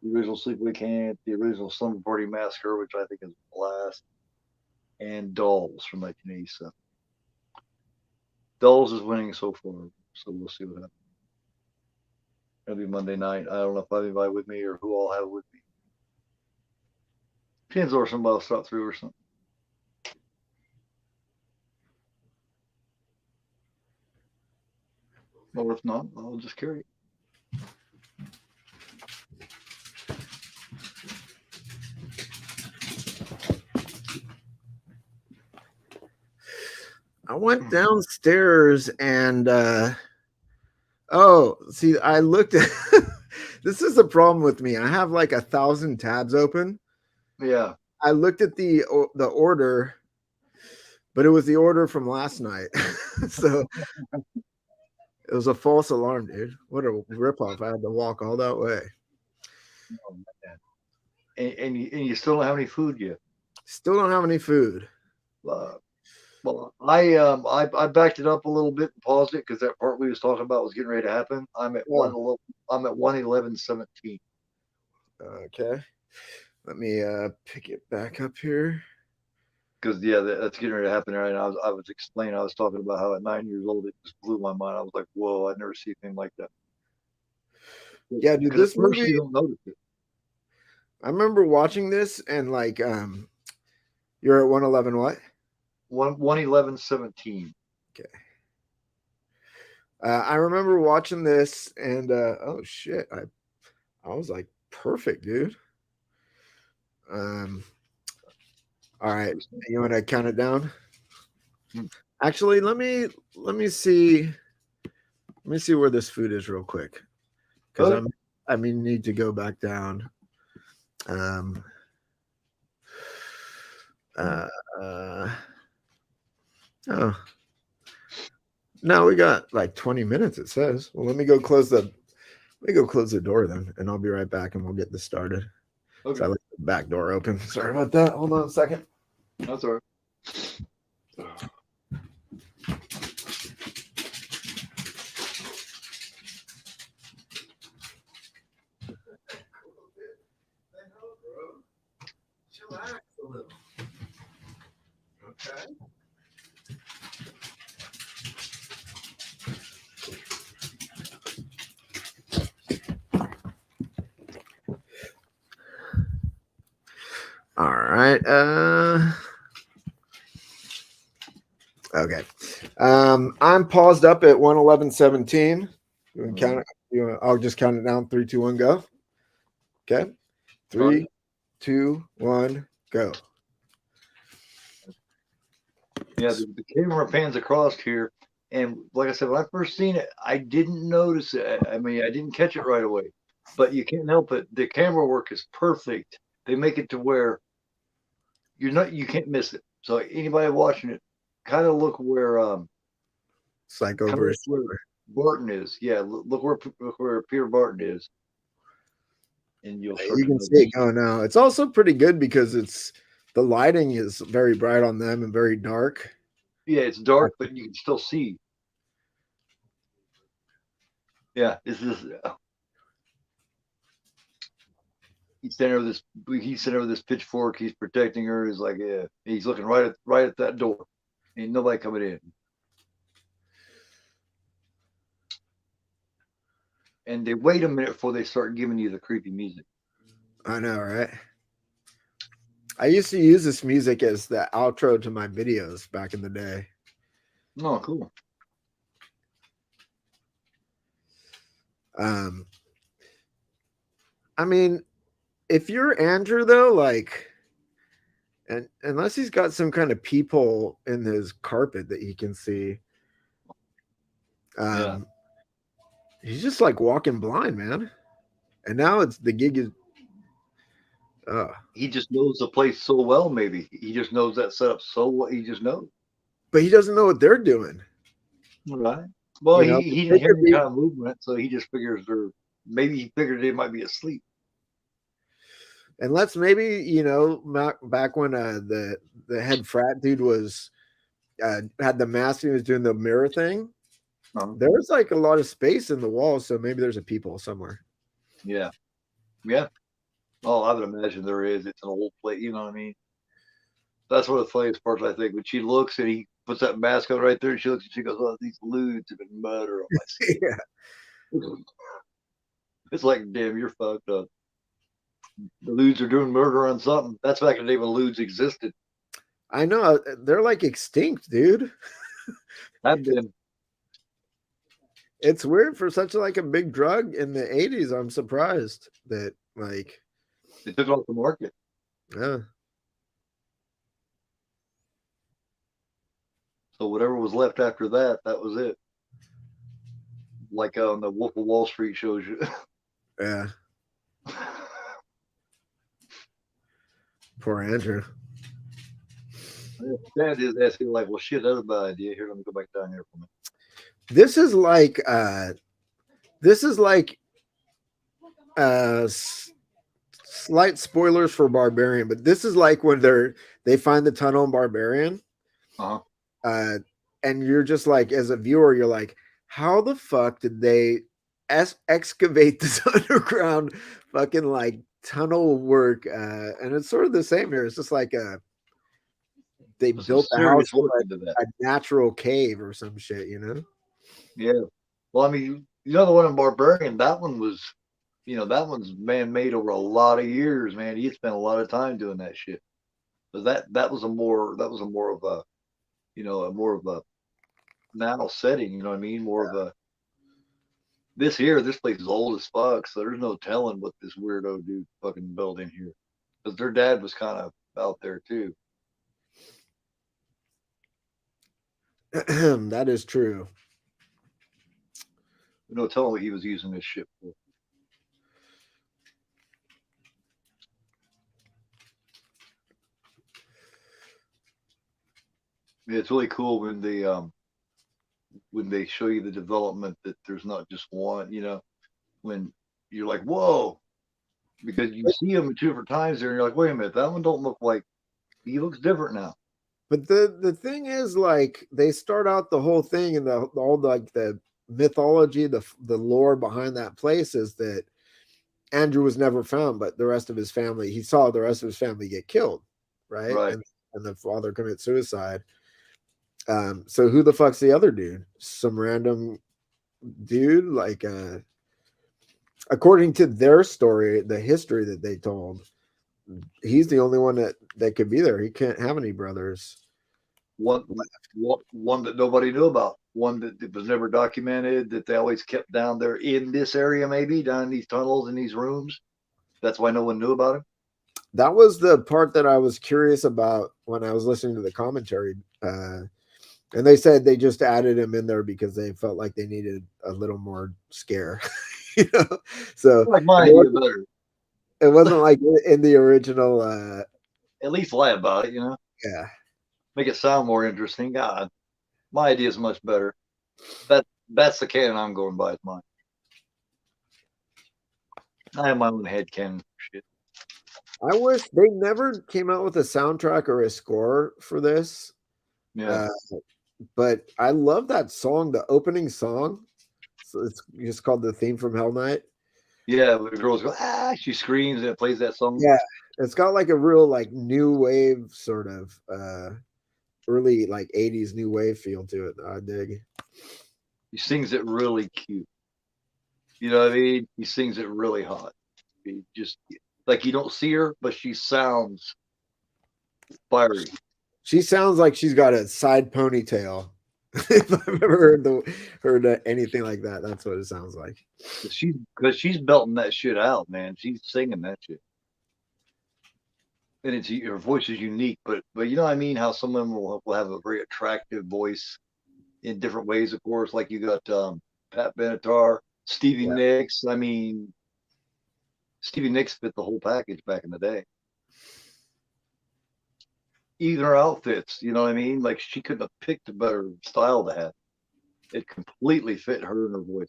the original Sleepaway Camp, the original Slumber Party Massacre, which I think is a blast, and Dolls from 1987. Dolls is winning so far, so we'll see what happens. It'll be Monday night. I don't know if I have anybody with me or who I'll have with me. Depends or somebody will stop through or something. Or if not, I'll just carry it. I went downstairs and oh, see, I looked at this is the problem with me. I have like 1,000 tabs open. Yeah. I looked at the order, but it was the order from last night. So it was a false alarm, dude. What a ripoff. I had to walk all that way. Oh, man. And you still don't have any food yet. Still don't have any food. Well, I backed it up a little bit and paused it because that part we was talking about was getting ready to happen. I'm at 1:11:17. Okay. Let me pick it back up here. Because yeah, that's getting ready to happen right now. I was explaining. I was talking about how at 9 years old it just blew my mind. I was like, whoa, I've never seen anything like that. Yeah, dude, this movie, you don't notice it. I remember watching this and like you're at 111 what? 1:11:17. Okay. I remember watching this and oh shit, I was like, perfect, dude. All right, you want to count it down? Actually, let me see. Let me see where this food is real quick, because I need to go back down. Oh no, we got like 20 minutes. It says. Well, let me go close the door then, and I'll be right back, and we'll get this started. Okay. So I left the back door open. Sorry about that. Hold on a second. That's all right. Chillax a little. Okay. All right. Okay. I'm paused up at 1:11:17. You can count it. I'll just count it down. 3, 2, 1, go. Okay. 3, 2, 1, go. Yeah, the camera pans across here, and like I said, when I first seen it, I didn't notice it. I mean, I didn't catch it right away, but you can't help it. The camera work is perfect. They make it to where you can't miss it. So anybody watching it, kind of look where Psycho versus where Barton is. Yeah, look where Peter Barton is, and you can see it going now. It's also pretty good because the lighting is very bright on them and very dark. Yeah, it's dark, but you can still see. Yeah, he's standing over this pitchfork. He's protecting her. He's like, yeah, he's looking right at that door. Ain't nobody coming in. And they wait a minute before they start giving you the creepy music. I know, right? I used to use this music as the outro to my videos back in the day. Oh, cool. I mean, if you're Andrew though, like, and unless he's got some kind of peephole in his carpet that he can see, Yeah. he's just like walking blind, man. And now it's the gig is. He just knows the place so well. Maybe he just knows that setup so well. He just knows. But he doesn't know what they're doing. Right. Well, You know, he they didn't hear could any be- kind of movement, so he just figures they're. Maybe he figured they might be asleep. unless maybe back when the head frat dude was had the mask and he was doing the mirror thing. There was like a lot of space in the wall, so maybe there's a peephole somewhere. Yeah. Yeah. Oh, I would imagine there is. It's an old place. You know what I mean? That's one of the funniest parts, I think. When she looks and he puts that mask on right there, and she looks and she goes, "Oh, these lewds have been murder on my skin." Yeah. It's like, damn, you're fucked up. The lewds are doing murder on something. That's back in the day when lewds existed. I know they're like extinct, dude. Have been. It's weird for such like a big drug in the 80s. I'm surprised that like They took it off the market. yeah. So whatever was left after that, that was it. Like on the Wolf of Wall Street shows you. Yeah. Poor Andrew. Dad is asking like, well, shit, that's a bad idea. Here, let me go back down here for a minute. This is like slight spoilers for Barbarian, but this is like when they find the tunnel in Barbarian. Uh-huh. And you're just like, as a viewer, you're like, how the fuck did they excavate this underground fucking like tunnel work? And it's sort of the same here. It's just like they There's built some a house serious work like into that. a natural cave or some shit, you know? Yeah. Well, I mean, the one in Barbarian, that one was, that one's man-made over a lot of years, man. He spent a lot of time doing that shit. But that was a more of a, a more of a now setting, you know what I mean? More of a this place is old as fuck, so there's no telling what this weirdo dude fucking built in here. Because their dad was kind of out there too. That is true. There's no telling what he was using this shit for. Yeah, it's really cool when they show you the development that there's not just one, when you're like, whoa, because you see him two different times there and you're like, wait a minute, that one don't look like, he looks different now. But the thing is, like, they start out the whole thing and all like the mythology, the lore behind that place is that Andrew was never found, but the rest of his family, he saw the rest of his family get killed, right? Right. And the father commit suicide. So who the fuck's the other dude? Some random dude, like according to their story, the history that they told, he's the only one that could be there. He can't have any brothers. One that nobody knew about. One that was never documented, that they always kept down there in this area, maybe down in these tunnels in these rooms. That's why no one knew about him. That was the part that I was curious about when I was listening to the commentary. And they said they just added him in there because they felt like they needed a little more scare. So like my idea better. It wasn't like in the original. At least lie about it, Yeah. Make it sound more interesting. God, my idea is much better. That's the canon I'm going by. It's mine. I have my own head canon shit. I wish they never came out with a soundtrack or a score for this. Yeah. But I love that song, the opening song. So it's just called The Theme from Hell Night. Yeah, the girls go, she screams and it plays that song. Yeah, it's got like a real like new wave sort of early like 80s new wave feel to it. I dig. He sings it really cute. You know what I mean? He sings it really hot. He just like you don't see her, but she sounds Fiery. She sounds like she's got a side ponytail. If I've ever heard anything like that, that's what it sounds like. She's belting that shit out, man. She's singing that shit, and her voice is unique. But you know what I mean? How some of them will have a very attractive voice in different ways. Of course, like you got Pat Benatar, Stevie Nicks. I mean, Stevie Nicks fit the whole package back in the day. Even her outfits, you know what I mean? Like she couldn't have picked a better style to have. It completely fit her and her voice.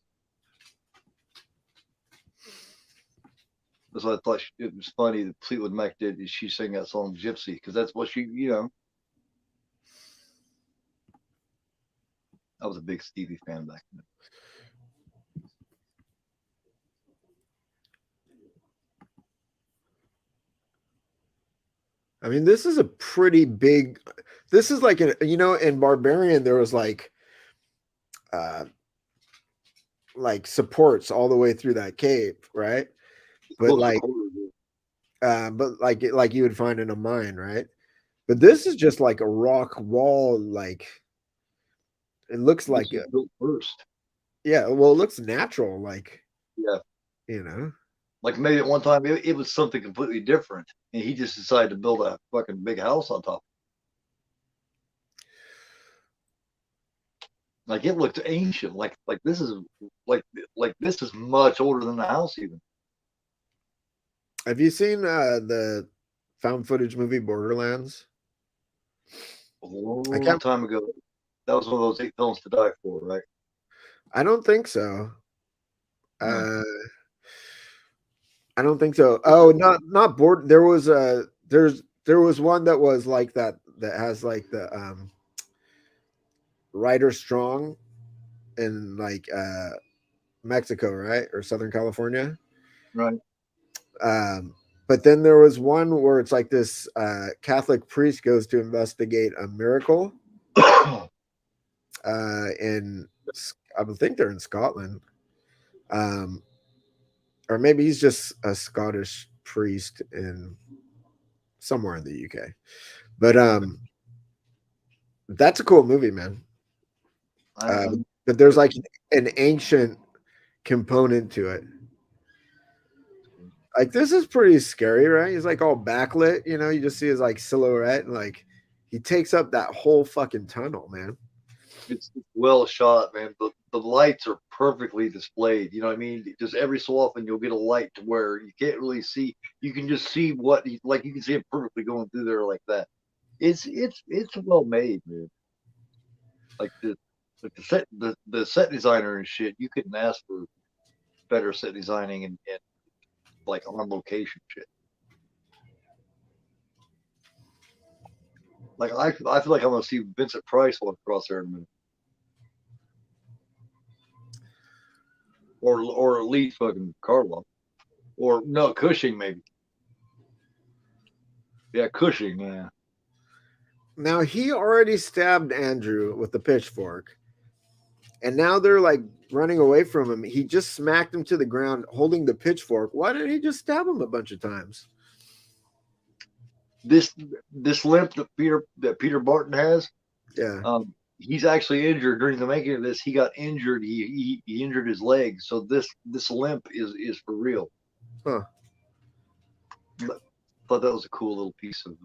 So I thought it was funny that Fleetwood Mac did. She sang that song "Gypsy" because that's what she, you know. I was a big Stevie fan back then. I mean, this is a pretty big. This is like in Barbarian there was like supports all the way through that cave, right? But like you would find in a mine, right? But this is just like a rock wall, like it looks like it built first. Yeah, well, it looks natural, like yeah, . Like maybe at one time it was something completely different, and he just decided to build a fucking big house on top. Like it looked ancient. Like this is this is much older than the house even. Have you seen the found footage movie Borderlands? A long time ago. That was one of those 8 films to die for, right? I don't think so. No. I don't think so. Oh, not bored. There was one that was like that has like the Ryder Strong in like Mexico, right? Or Southern California. Right. But then there was one where it's like this Catholic priest goes to investigate a miracle. In I think they're in Scotland. Or maybe he's just a Scottish priest in somewhere in the UK. But that's a cool movie, man. But there's like an ancient component to it. Like this is pretty scary, right? He's like all backlit, you just see his like silhouette and like he takes up that whole fucking tunnel, man. It's well shot, man. The lights are perfectly displayed. You know what I mean? Just every so often you'll get a light to where you can't really see. You can just see what you can see it perfectly going through there like that. It's well made, man. Like the set designer and shit, you couldn't ask for better set designing and like on location shit. Like I feel like I'm gonna see Vincent Price walk across there in a minute. Or at least fucking Carlo. Or no, Cushing maybe. Yeah, Cushing, yeah. Now he already stabbed Andrew with the pitchfork. And now they're like running away from him. He just smacked him to the ground holding the pitchfork. Why didn't he just stab him a bunch of times? This limp that Peter Barton has, he's actually injured during the making of this. He got injured. He injured his leg. So this limp is for real. Huh. Thought that was a cool little piece of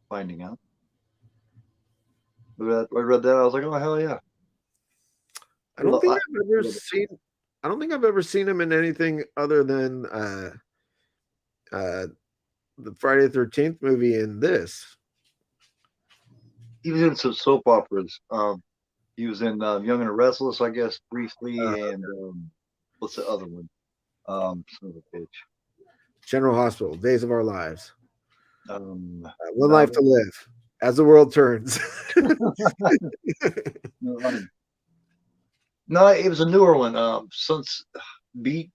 finding out. I read that. I was like, oh hell yeah. I don't think I've ever seen him in anything other than the Friday the 13th movie in this. He was in some soap operas. He was in Young and the Restless, I guess, briefly, and what's the other one? Son of a bitch. General Hospital, Days of Our Lives. One Life to Live, As the World Turns. No, it was a newer one. Sunset Beach.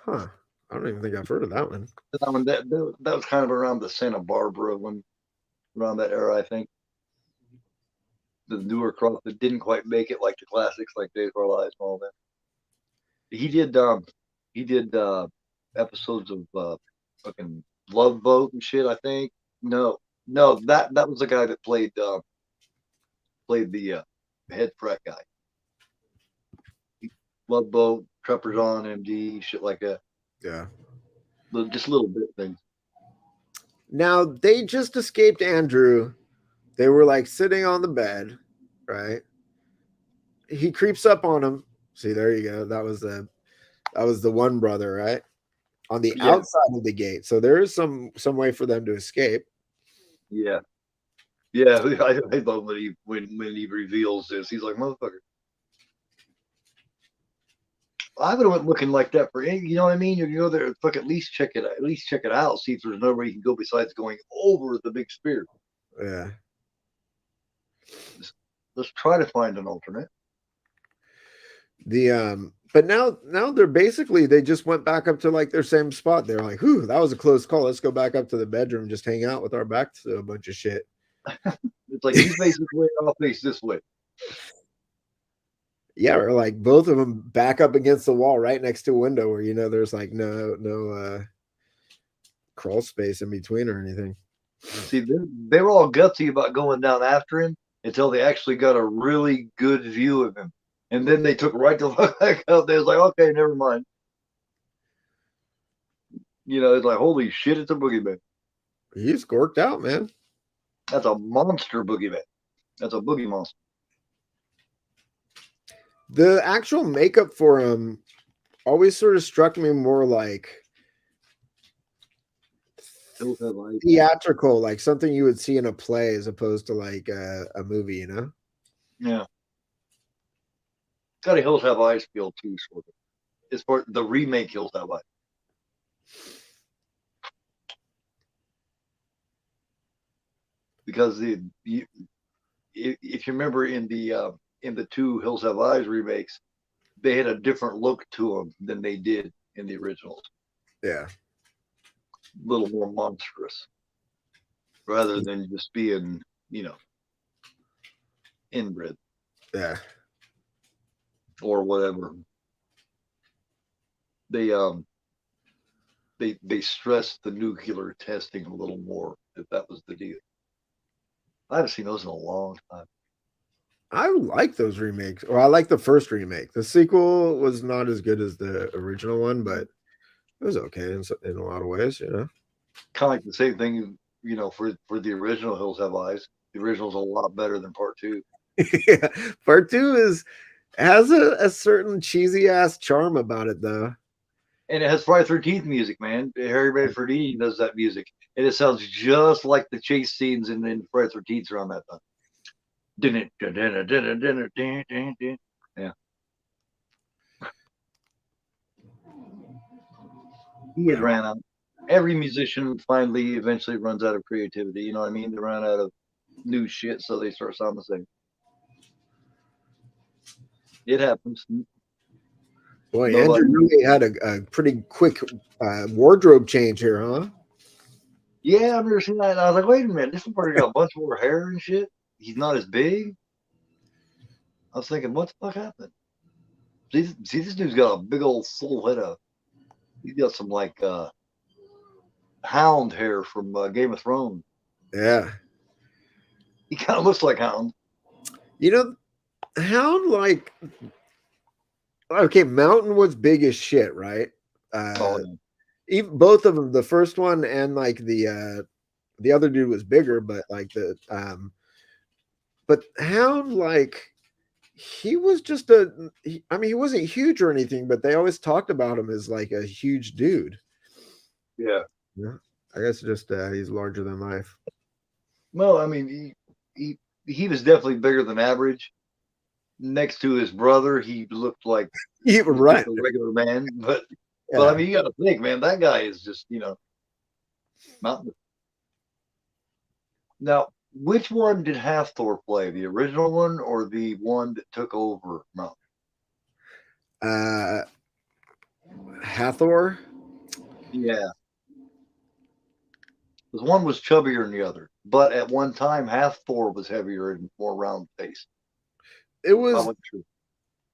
Huh. I don't even think I've heard of that one. That was kind of around the Santa Barbara one, around that era, I think. The newer crop that didn't quite make it like the classics, like Days of Our Lives and all that. He did episodes of fucking Love Boat and shit. I think no, that was the guy that played the head frat guy. Love Boat, Treppers on MD, shit like that. Yeah. Just little bit things. Now they just escaped Andrew. They were like sitting on the bed, right? He creeps up on him. See, there you go. That was the one brother, right? On the Yeah, outside of the gate. So there is some way for them to escape. yeah, yeah. I love when he reveals this. He's like, motherfucker. I would have went looking like that for any, you know what I mean? You go there, fuck, at least check it out. See if there's nowhere you can go besides going over the big spear. Yeah. Let's try to find an alternate. But now they're basically they just went back up to like their same spot. They're like, whew, that was a close call. Let's go back up to the bedroom, just hang out with our backs to a bunch of shit. It's like you face this way, I'll face this way. Yeah, or like both of them back up against the wall right next to a window where there's like no crawl space in between or anything. See, they were all gutsy about going down after him until they actually got a really good view of him. And then they took right to look back up. They was like, okay, never mind. It's like, holy shit, it's a boogeyman. He's gorked out, man. That's a monster boogeyman. That's a boogie monster. The actual makeup for him always sort of struck me more like theatrical, like something you would see in a play as opposed to like a movie, Yeah. Got a Hills Have Eyes feel too, sort of. It's for the remake Hills Have Eyes. Because if you remember in the two Hills Have Eyes remakes, they had a different look to them than they did in the originals. Yeah. A little more monstrous, rather than just being, inbred. Yeah. Or whatever. They stressed the nuclear testing a little more, if that was the deal. I haven't seen those in a long time. I like those remakes. Or I like the first remake. The sequel was not as good as the original one, but it was okay in a lot of ways, Kind of like the same thing, for the original Hills Have Eyes. The original's a lot better than part 2. Yeah. Part 2 has a certain cheesy ass charm about it, though. And it has Friday 13th music, man. Harry Redford does that music. And it sounds just like the chase scenes in Friday 13th around that time. Yeah. He had ran out. Every musician finally eventually runs out of creativity. You know what I mean? They run out of new shit, so they start sounding the same. It happens. Boy, Andrew really had a pretty quick wardrobe change here, huh? Yeah, I've never seen that. And I was like, wait a minute, this part got a bunch more hair and shit. He's not as big. I was thinking, what the fuck happened? See, this dude's got a big old full head of. He's got some like Hound hair from Game of Thrones. Yeah, he kind of looks like Hound. Hound, like, okay, Mountain was big as shit, right? Even both of them, the first one and like the other dude was bigger, but like but Hound, like, he was just he wasn't huge or anything, but they always talked about him as like a huge dude. Yeah. I guess just he's larger than life. Well, I mean, he was definitely bigger than average. Next to his brother, he looked like right, a regular man. But I mean, you got to think, man, that guy is just mountain. Now, which one did Hathor play? The original one or the one that took over Mountain? Hathor. Yeah. Because one was chubbier than the other, but at one time Hathor was heavier and more round face. It was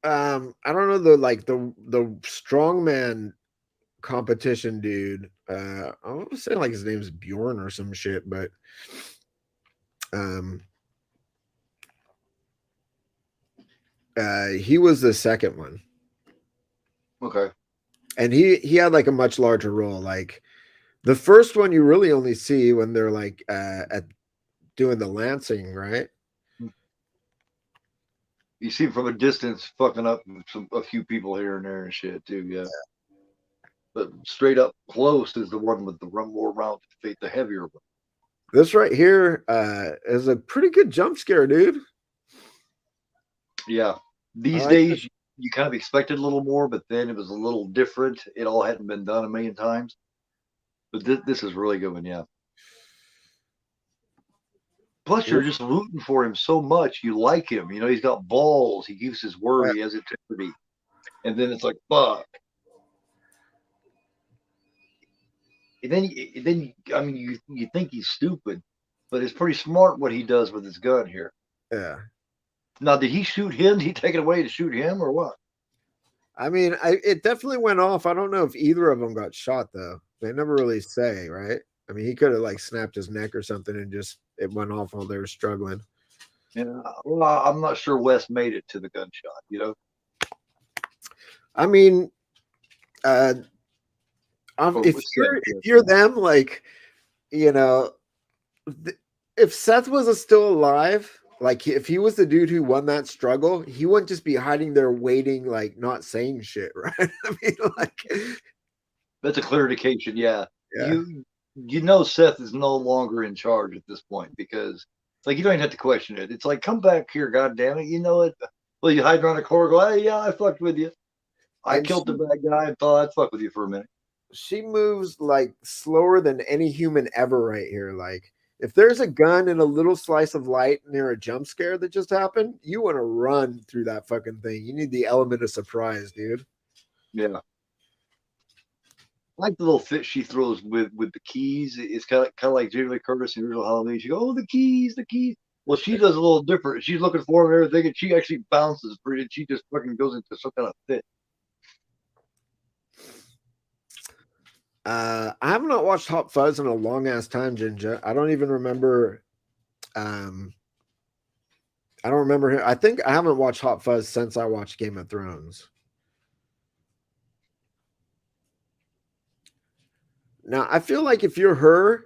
I don't know, the strongman competition dude. I want to say like his name's Bjorn or some shit, but he was the second one. Okay. And he had like a much larger role. Like the first one you really only see when they're like at doing the lancing, right? You see him from a distance fucking up a few people here and there and shit too, yeah. But straight up close is the one with the more round fate, the heavier one. This right here is a pretty good jump scare, dude. Yeah. These like days you kind of expected a little more, but then it was a little different. It all hadn't been done a million times. But this is really good one, yeah. Plus, you're just rooting for him so much. You like him. You know, he's got balls. He keeps his word. He has integrity. And then it's like, fuck. And then I mean, you think he's stupid, but it's pretty smart what he does with his gun here. Yeah. Now, did he shoot him? Did he take it away to shoot him or what? I mean, it definitely went off. I don't know if either of them got shot though. They never really say, right? I mean, he could have like snapped his neck or something and just it went off while they were struggling. Yeah, well, I'm not sure Wes made it to the gunshot. You know, I mean, if you're them, like, you know, if Seth was still alive, like if he was the dude who won that struggle, he wouldn't just be hiding there waiting, like not saying shit, right? I mean, like that's a clear indication. Yeah, yeah. You know Seth is no longer in charge at this point because it's like you don't even have to question it. It's like, come back here, goddamn it, you know it. Well, you hide around the corner, go, hey, yeah, I fucked with you. I killed the bad guy and thought I'd fuck with you for a minute. She moves like slower than any human ever right here. Like if there's a gun and a little slice of light near a jump scare that just happened, you want to run through that fucking thing. You need the element of surprise, dude. Yeah. I like the little fit she throws with the keys. It's kind of like Jamie Lee Curtis in Original Halloween. She goes, "Oh, the keys, the keys." Well, she does a little different. She's looking for them and everything, and she actually bounces for it. She just fucking goes into some kind of fit. I have not watched Hot Fuzz in a long ass time, Ginger. I don't even remember. I don't remember him. I think I haven't watched Hot Fuzz since I watched Game of Thrones. Now, I feel like if you're her,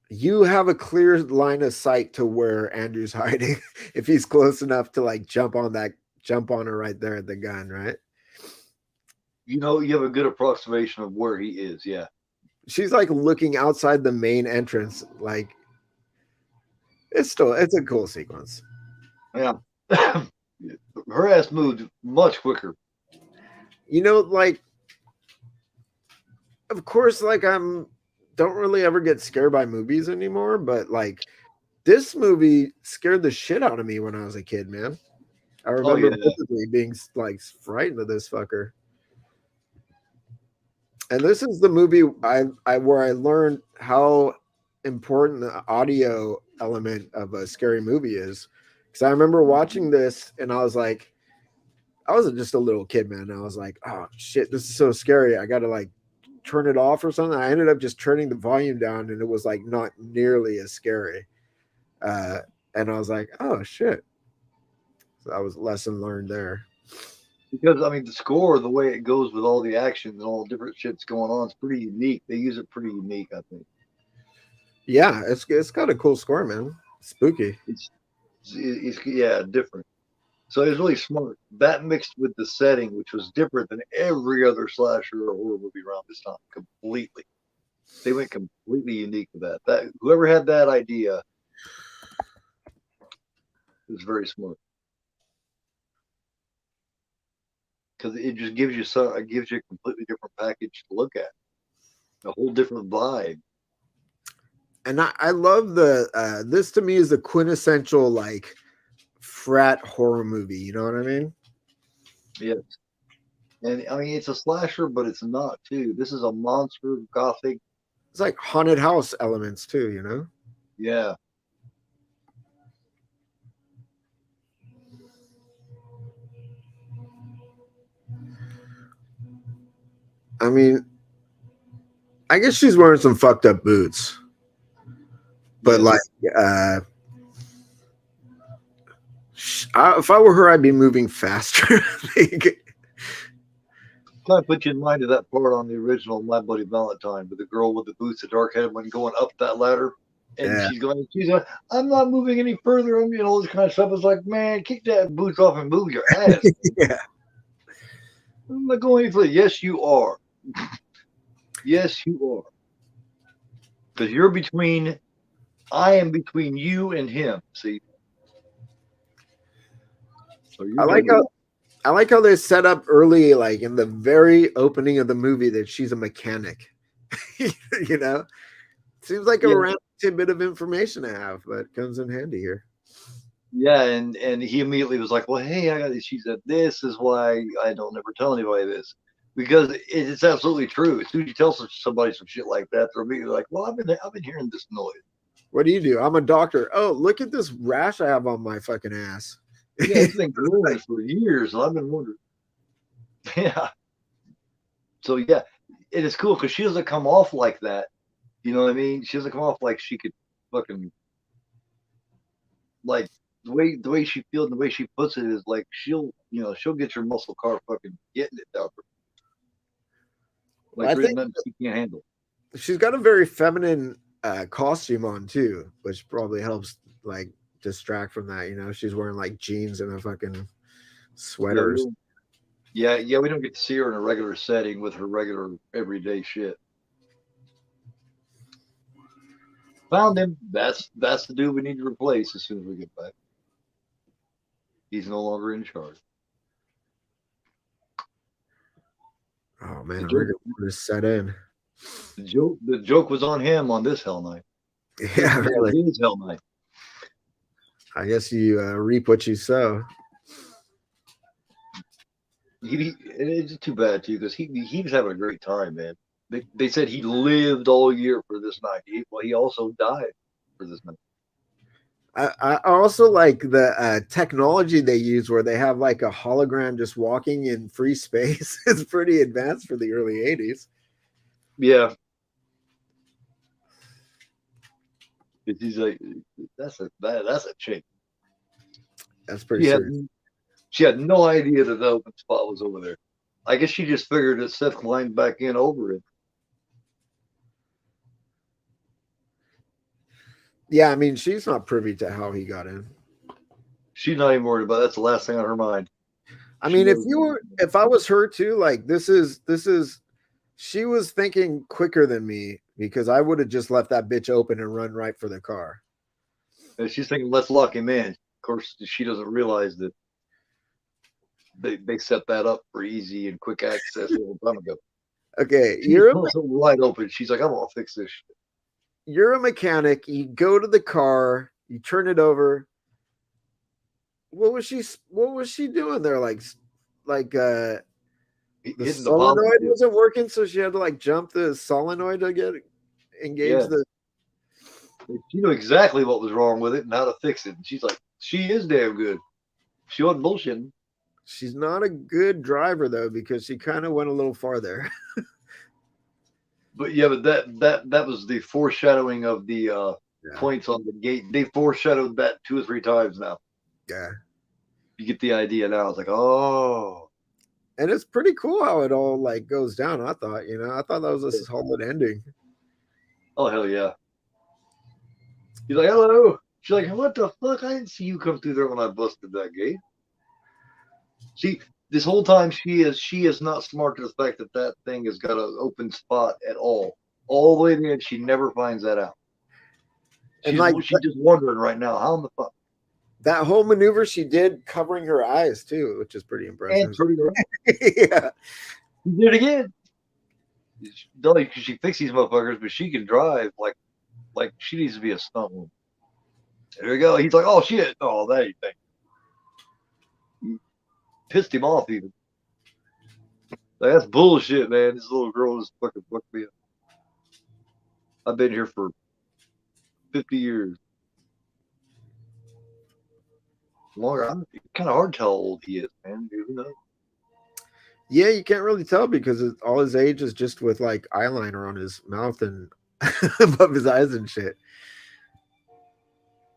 you have a clear line of sight to where Andrew's hiding if he's close enough to like jump on her right there at the gun, right? You know, you have a good approximation of where he is. Yeah. She's like looking outside the main entrance. Like it's a cool sequence. Yeah. Her ass moved much quicker. You know, like of course, like don't really ever get scared by movies anymore, but like this movie scared the shit out of me when I was a kid, man. I remember vividly being like frightened of this fucker. And this is the movie where I learned how important the audio element of a scary movie is. Because I remember watching this and I was like, I was just a little kid, man. I was like, oh shit, this is so scary. I gotta like turn it off or something. I ended up just turning the volume down and it was like not nearly as scary. And I was like, oh shit. So that was a lesson learned there. Because I mean, the score, the way it goes with all the action and all the different shit's going on, it's pretty unique. They use it pretty unique, I think. Yeah, it's got a cool score, man. Spooky. It's yeah, different. So it was really smart. That mixed with the setting, which was different than every other slasher or horror movie around this time, completely. They went completely unique with that. That whoever had that idea was very smart. Because it just gives you a completely different package to look at, a whole different vibe. And I love the this to me is the quintessential like frat horror movie. You know what I mean? Yes. And I mean, it's a slasher, but it's not too. This is a monster gothic. It's like haunted house elements too. You know? Yeah. I mean, I guess she's wearing some fucked up boots. But Yeah. like, if I were her, I'd be moving faster. Kind of put you in mind of that part on the original My Bloody Valentine with the girl with the boots, the dark head, when going up that ladder, and Yeah. she's like, I'm not moving any further. I'm, all this kind of stuff. It's like, man, kick that boots off and move your ass. Yeah. I'm not going any further. Yes, you are. Yes, you are. Because you're between. I am between you and him. See. So you're I like how they set up early, like in the very opening of the movie, that she's a mechanic. You know, seems like a random tidbit of information to have, but comes in handy here. Yeah, and he immediately was like, "Well, hey, I got this." She said, "This is why I don't ever tell anybody this, because it's absolutely true. As soon as you tell somebody some shit like that, they're immediately like, well, I've been hearing this noise." What do? I'm a doctor. Oh, look at this rash I have on my fucking ass. Yeah, it's been growing for years, and I've been wondering. Yeah. So yeah, it is cool because she doesn't come off like that. You know what I mean? She doesn't come off like she could fucking like the way she feels and the way she puts it is like she'll get your muscle car fucking getting it down. Like I there's think nothing she can't handle. she's got a very feminine costume on too, which probably helps like distract from that. You know, she's wearing like jeans and a fucking sweaters. Yeah, we don't get to see her in a regular setting with her regular everyday shit. Found him. That's the dude we need to replace as soon as we get back. He's no longer in charge. Oh man, rigor mortis set in. The joke was on him on this Hell Night. Yeah, really. His Hell Night. I guess you reap what you sow. It's too bad too because he was having a great time, man. They said he lived all year for this night. He also died for this night. I also like the technology they use where they have like a hologram just walking in free space. It's pretty advanced for the early 80s. Yeah. He's like, that's a chick. That's pretty serious. She had no idea that the open spot was over there. I guess she just figured that Seth climbed back in over it. Yeah, I mean, she's not privy to how he got in. She's not even worried about it. That's the last thing on her mind. I mean, if I was her too, like this is she was thinking quicker than me because I would have just left that bitch open and run right for the car. And she's thinking, let's lock him in. Of course, she doesn't realize that they set that up for easy and quick access a long time ago. Okay, you're wide open. She's like, I'm gonna fix this shit. You're a mechanic. You go to the car. You turn it over. What was she doing there? Like the solenoid wasn't working, so she had to like jump the solenoid to get engaged. She knew exactly what was wrong with it and how to fix it. And she's like, she is damn good. She wasn't bullshitting. She's not a good driver though, because she kind of went a little farther. But that was the foreshadowing of the points on the gate. They foreshadowed that 2 or 3 times now. Yeah. You get the idea now. It's like, oh. And it's pretty cool how it all like goes down. I thought that was a solid ending. Oh hell yeah. He's like, hello. She's like, what the fuck? I didn't see you come through there when I busted that gate. See, this whole time she is not smart to the fact that thing has got an open spot at all. All the way to the end, she never finds that out. She's just wondering right now, how in the fuck? That whole maneuver she did covering her eyes too, which is pretty impressive. And turning around. Yeah. She did it again. She fixed these motherfuckers, but she can drive like she needs to be a stunt woman. There we go. He's like, oh shit. Oh, that ain't thing. Pissed him off even. Like, that's bullshit, man. This little girl just fucking fucked me up. I've been here for 50 years. Longer. It's kind of hard to tell how old he is, man. Who knows? Yeah, you can't really tell because all his age is just with like eyeliner on his mouth and above his eyes and shit.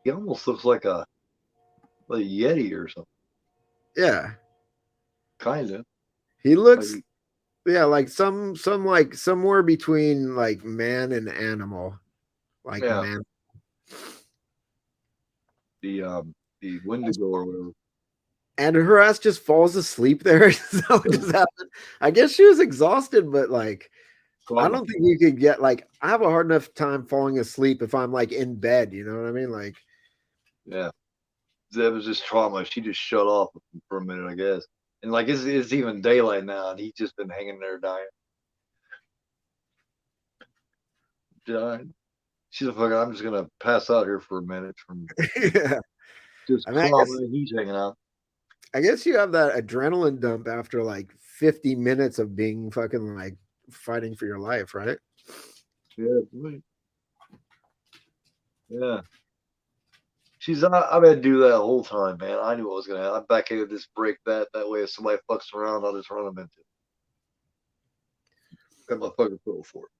He almost looks like a Yeti or something. Yeah, Kind of. he Like looks yeah like some like somewhere between like man and animal, like yeah, man. the Wendigo or whatever. And her ass just falls asleep there. So it just happened. I guess she was exhausted, but like I Probably. don't think you could get like I have a hard enough time falling asleep if I'm like in bed. You know what I mean? Like Yeah. That was just trauma. She just shut off for a minute, I guess. And like it's even daylight now, and he's just been hanging there dying. Dying. She's like, I'm just gonna pass out here for a minute from yeah. just I mean, trauma. And he's hanging out. I guess you have that adrenaline dump after like 50 minutes of being fucking like fighting for your life, right? Yeah, right. Yeah. I've had to do that the whole time, man. I knew what was gonna happen. I'm back here to just break that way. If somebody fucks around, I'll just run them into. Got my fucking foot for it.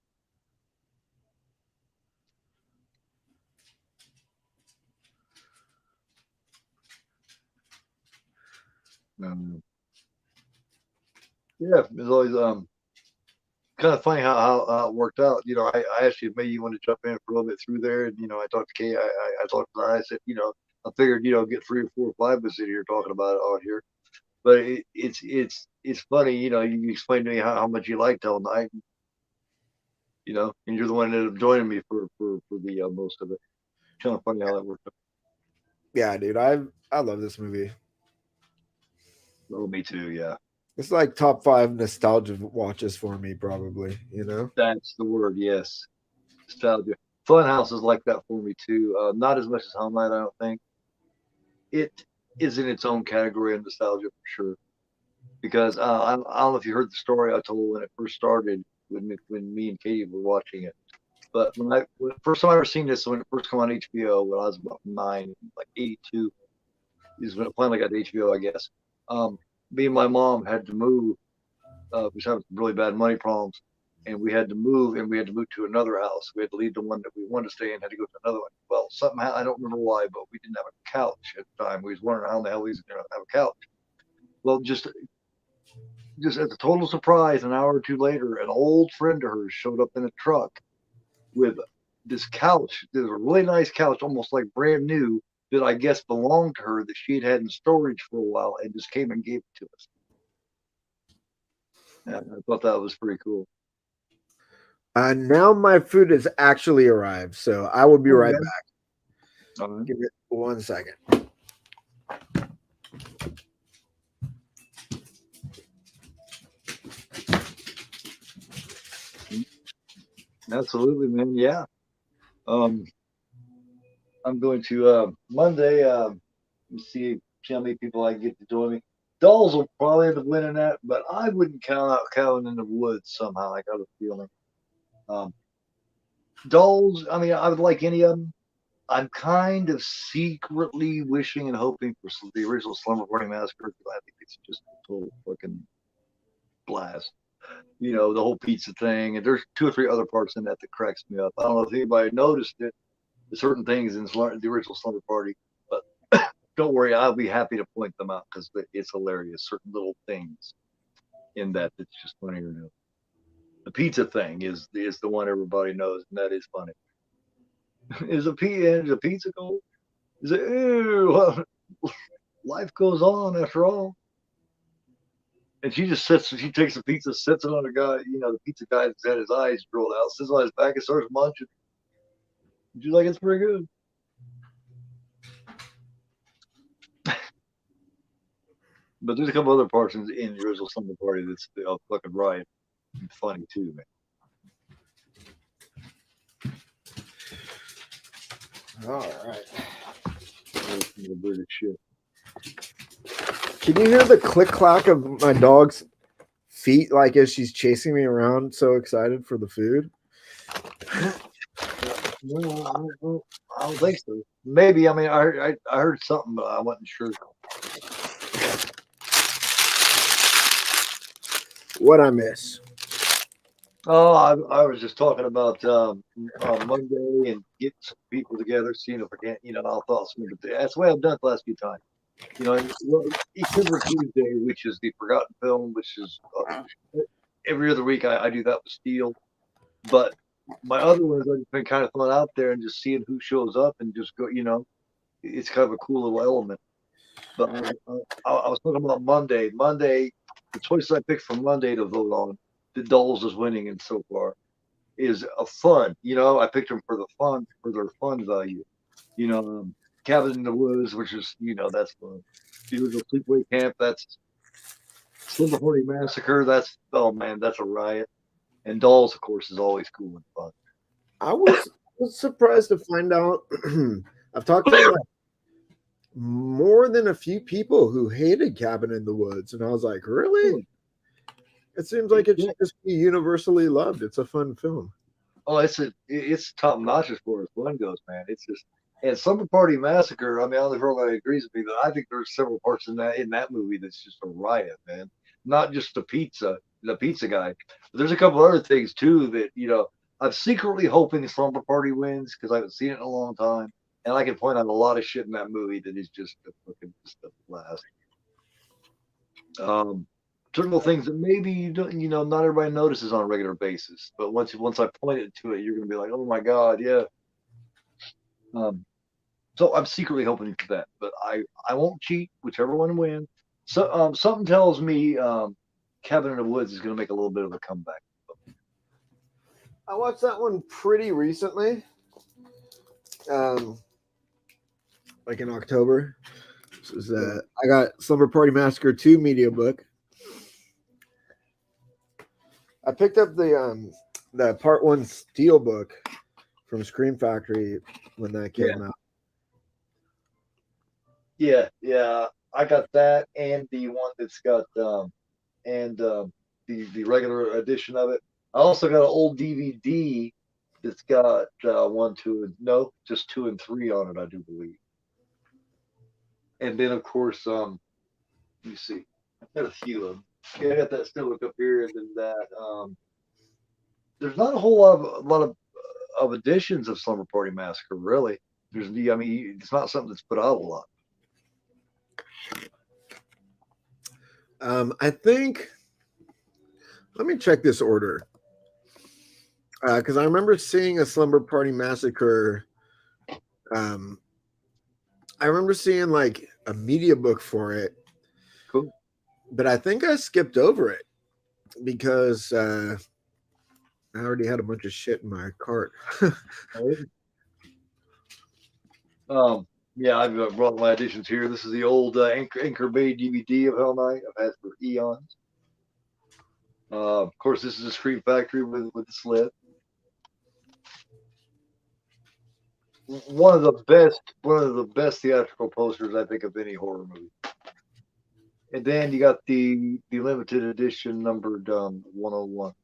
Yeah, it's always kind of funny how it worked out. I actually maybe you want to jump in for a little bit through there, and I talked to Kay. I talked to her. I said, I figured get 3 or 4 or 5 of us in here talking about it out here. But it's funny, you explained to me how much you liked all night, and you're the one that ended up joining me for the most of it. Kind of funny how that worked out. Yeah, dude. I love this movie. Oh, me too. Yeah, It's like top 5 nostalgia watches for me, probably. You know? that's the word. Yes, nostalgia. Funhouse is like that for me too. Not as much as Home Night, I don't think. It is in its own category of nostalgia for sure. Because I don't know if you heard the story I told when it first started when me and Katie were watching it. But when first time I ever seen this, when it first came on HBO, when I was about 9, like 82, is when it finally got to HBO, I guess. Me and my mom had to move. We was having some really bad money problems, and we had to move, and we had to move to another house. We had to leave the one that we wanted to stay in, had to go to another one. Well, somehow I don't remember why, but we didn't have a couch at the time. We was wondering how the hell we was going to have a couch. Well, just as a total surprise, an hour or two later, an old friend of hers showed up in a truck with this couch. There's a really nice couch, almost like brand new, that I guess belonged to her that she had had in storage for a while and just came and gave it to us. And I thought that was pretty cool. Now my food has actually arrived, so I will be right Okay. back. All right. Give it 1 second. Absolutely, man. Yeah. I'm going to Monday. See how many people I get to join me. Dolls will probably end up winning that, but I wouldn't count out Cabin in the Woods somehow. I got a feeling. Um, Dolls, I mean, I would like any of them. I'm kind of secretly wishing and hoping for the original Slumber Party Massacre. I think it's just a total fucking blast. The whole pizza thing, and there's 2 or 3 other parts in that cracks me up. I don't know if anybody noticed it. There's certain things in the original Slumber Party, but don't worry, I'll be happy to point them out because it's hilarious. Certain little things in that's just funny to know. The pizza thing is the one everybody knows, and that is funny. Is a pizza cold? Is it? Ew, well, life goes on after all. And she just sits. She takes the pizza, sits it on the guy. The pizza guy's got his eyes rolled out, sits on his back, and starts munching. She's like, it's pretty good. But there's a couple other parts in the original Slumber Party that's fucking right and funny too, man. All right. British shit. Can you hear the click clack of my dog's feet like as she's chasing me around, so excited for the food? No, I don't think so. Maybe. I mean, I heard something, but I wasn't sure. What I miss? Oh, I was just talking about Monday and getting some people together, seeing if I can't, I'll thought some of the that's the way I've done it the last few times. Except for Tuesday, which is the forgotten film, which is every other week I do that with Steel. But my other ones I've been kind of throwing out there and just seeing who shows up and just go, it's kind of a cool little element. But I was talking about Monday. Monday, the choice I picked for Monday to vote on, the Dolls is winning, and so far is a fun. I picked them for the fun, for their fun value. Cabin in the Woods, which is that's fun. The original Sleepaway Camp, that's Slumber Party Massacre. That's oh man, that's a riot. And Dolls, of course, is always cool and fun. I was surprised to find out. I've talked to like more than a few people who hated Cabin in the Woods, and I was like, really? It seems like it should just be universally loved. It's a fun film. Oh, it's top notch as far as fun goes, man. It's just and Slumber Party Massacre. I mean, I don't know if everybody agrees with me, but I think there's several parts in that movie that's just a riot, man. Not just the pizza guy. But there's a couple other things too that I'm secretly hoping Slumber Party wins because I haven't seen it in a long time, and I can point out a lot of shit in that movie that is just a fucking just a blast. Certain things that maybe you don't, not everybody notices on a regular basis, but once I point it to it, you're gonna be like, oh my god, yeah. Um, so I'm secretly hoping for that, but I won't cheat, whichever one wins. So something tells me Cabin in the Woods is gonna make a little bit of a comeback. I watched that one pretty recently, like in October. This is I got Slumber Party Massacre 2 media book. I picked up the part 1 Steel book from Scream Factory when that came out. Yeah, I got that and the one that's got the regular edition of it. I also got an old DVD that's got 1, 2, and no, just 2 and 3 on it, I do believe. And then of course, let me see, I got a few of them. Yeah, I got that still up here, and then that. There's not a whole lot of editions of Slumber Party Massacre, really. I mean, it's not something that's put out a lot. I think. Let me check this order. Because I remember seeing a Slumber Party Massacre. I remember seeing like a media book for it. Cool. But I think I skipped over it because I already had a bunch of shit in my cart. Yeah, I've brought my editions here. This is the old Anchor Bay DVD of Hell Night. I've had for eons. Of course, this is a Scream Factory with the slip. One of the best theatrical posters I think of any horror movie. And then you got the limited edition numbered 101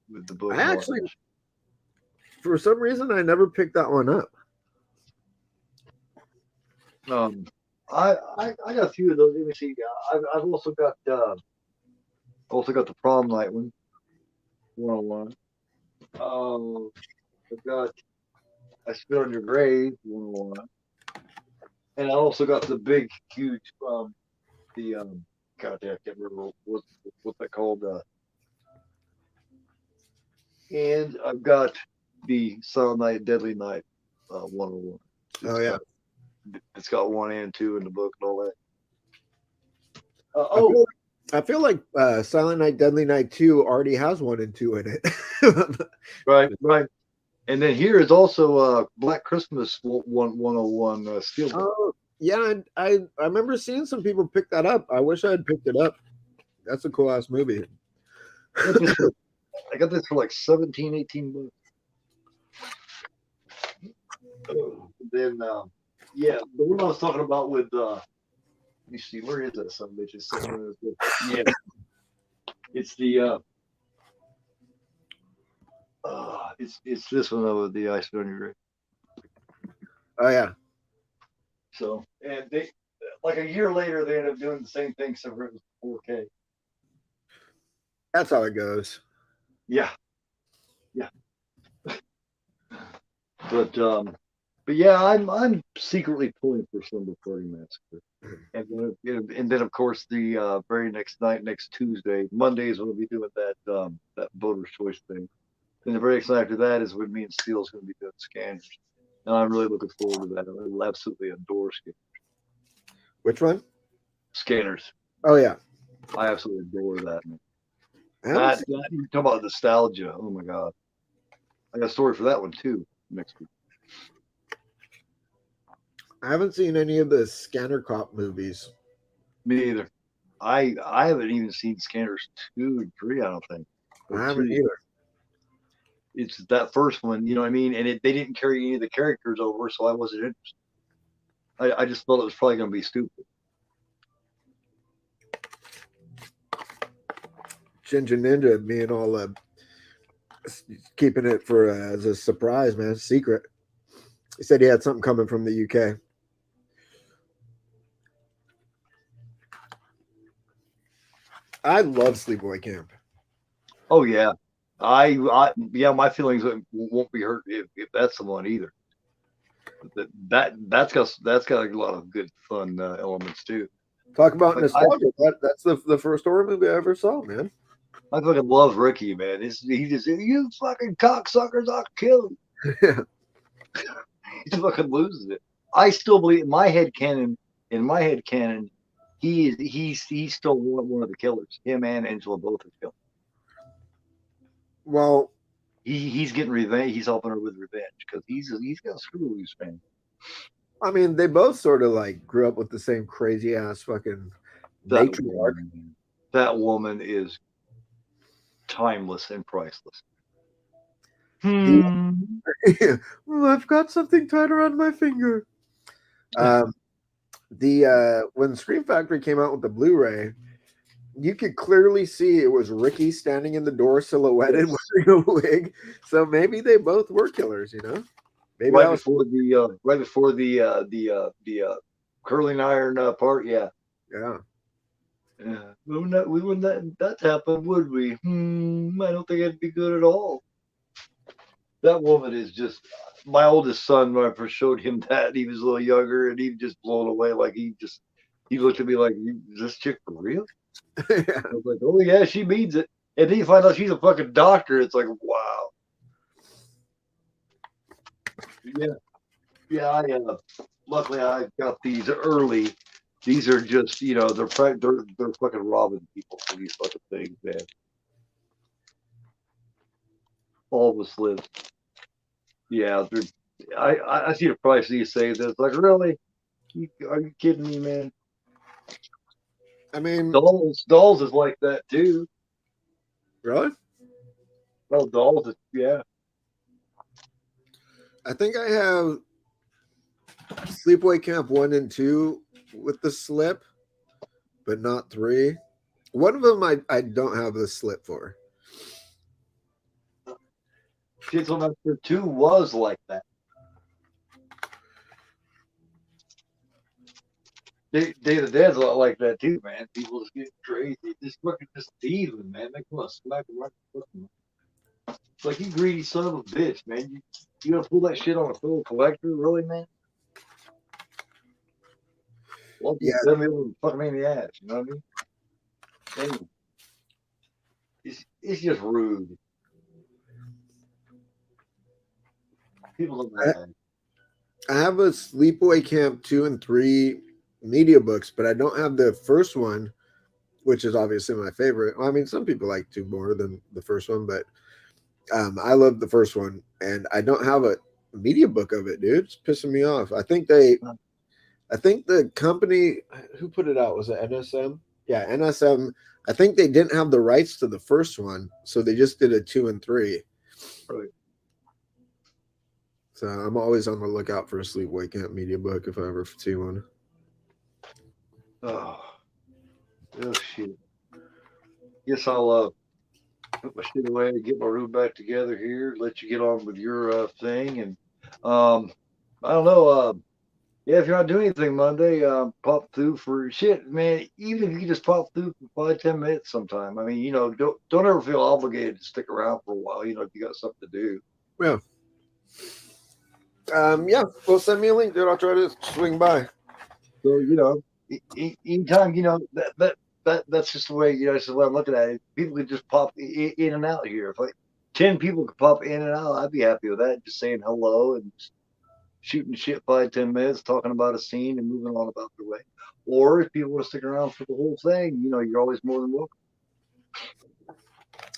with the book. I actually, for some reason, I never picked that one up. I got a few of those. Let me see. I've also got the Prom Night one. 101. I've got I Spit on Your Grave 101. And I also got the big, huge God, I can't remember what that called. And I've got the Silent Night, Deadly Night 101. Oh yeah. It's got 1 and 2 in the book and all that. I feel like Silent Night, Deadly Night 2 already has 1 and 2 in it. Right. And then here is also Black Christmas 101 Steel. Oh, yeah. I remember seeing some people pick that up. I wish I had picked it up. That's a cool ass movie. I got this for like 17, 18 bucks. Then, yeah, the one I was talking about with, let me see, where is that son of a bitch? Yeah, it's the, it's this one over the I Spit on Your Grave. Oh yeah. So, and they, like a year later, they ended up doing the same thing, except for it was 4K. That's how it goes. Yeah. But yeah, I'm secretly pulling for Slumber Party Massacre. And then of course the very next night, next Tuesday, Mondays we'll be doing that voter's choice thing. And the very next night after that is when me and Steele's going to be doing Scanners. And I'm really looking forward to that. I absolutely adore Which one? Scanners. Oh yeah, I absolutely adore that, man. I haven't, That, seen, that you talk about nostalgia. Oh my god. I got a story for that one too next week. I haven't seen any of the Scanner Cop movies. Me either. I haven't even seen Scanners 2 and 3, I don't think. I Or haven't 2. either. It's that first one, you know what I mean? And they didn't carry any of the characters over, so I wasn't interested. I just thought it was probably going to be stupid. Ginger Ninja being all keeping it for as a surprise, man, secret. He said he had something coming from the UK. I love Sleepaway Camp. Oh yeah, yeah, my feelings won't be hurt if that's the one either. That's got a lot of good fun elements too. Talk about Like nostalgia. That's the first horror movie I ever saw, man. I fucking love Ricky, man. He just you fucking cocksuckers, I'll kill you. Yeah. He fucking loses it. I still believe in my head canon. In my head canon, he's still one of the killers. Him and Angela both are killed. Well, He's getting revenge. He's helping her with revenge because he's got a screw loose, man. I mean, they both sort of like grew up with the same crazy ass fucking That matriarch. that woman is timeless and priceless. Well, I've got something tied around my finger. When Scream Factory came out with the Blu-ray, you could clearly see it was Ricky standing in the door, silhouetted, wearing a wig. So maybe they both were killers, you know. Maybe right before the curling iron part, yeah. Yeah. Yeah, we wouldn't let that happen, would we? I don't think it'd be good at all. That woman is just my oldest son. When I first showed him that, he was a little younger, and he just blown away. Like he looked at me like, "Is this chick for real?" Yeah. I was like, "Oh yeah, she means it." And then you find out she's a fucking doctor. It's like, wow. Yeah. Luckily I got these early. These are just, they're fucking robbing people for these fucking things, man. All of us live. Yeah, I see the price of these things. It's like, really? Are you kidding me, man? I mean, Dolls is like that too. really? Well, Dolls is, yeah. I think I have Sleepaway Camp 1 and 2 with the slip, but not 3. One of them I don't have the slip for. Kids on Master 2 was like that. Day of the Dead's a lot like that too, man. People just get crazy. Just fucking just thieving, man. They want to smack them right in the fucking. It's like, you greedy son of a bitch, man. You gonna pull that shit on a fellow collector, really, man? Well, Yeah. Tell me over fucking me in the ass, you know what I mean? Anyway, it's just rude. People don't know that. I have a Sleepaway Camp 2 and 3 media books, but I don't have the first one, which is obviously my favorite. Well, I mean, some people like 2 more than the first one, but I love the first one, and I don't have a media book of it, dude. It's pissing me off. I think the company who put it out, was it NSM? Yeah, NSM. I think they didn't have the rights to the first one, so they just did a 2 and 3. Right. So I'm always on the lookout for a Sleepaway Camp media book if I ever see one. Oh shit. Guess I'll put my shit away and get my room back together here. Let you get on with your thing, and I don't know. Yeah, if you're not doing anything Monday, pop through for shit, man. Even if you just pop through for 5, 10 minutes sometime. I mean, don't ever feel obligated to stick around for a while. If you got something to do. Yeah. Yeah. Well, send me a link, dude. I'll try to swing by. So anytime that's just the way that's the way I'm looking at it. People could just pop in and out here. If like 10 people could pop in and out, I'd be happy with that. Just saying hello and shooting shit 5, 10 minutes, talking about a scene and moving on about their way. Or if people want to stick around for the whole thing, you're always more than welcome.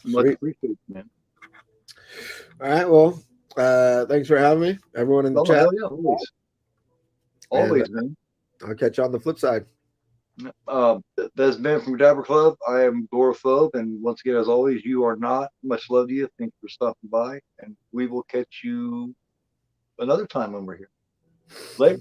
Much Sweet. appreciated, man. All right. Well, thanks for having me, everyone in the Oh chat. hell yeah, always, And always, man. I'll catch you on the flip side. That's been from Cadaver Club. I am GoreAphobe, and once again, as always, you are not. Much love to you. Thanks for stopping by, and we will catch you another time when we're here. Later.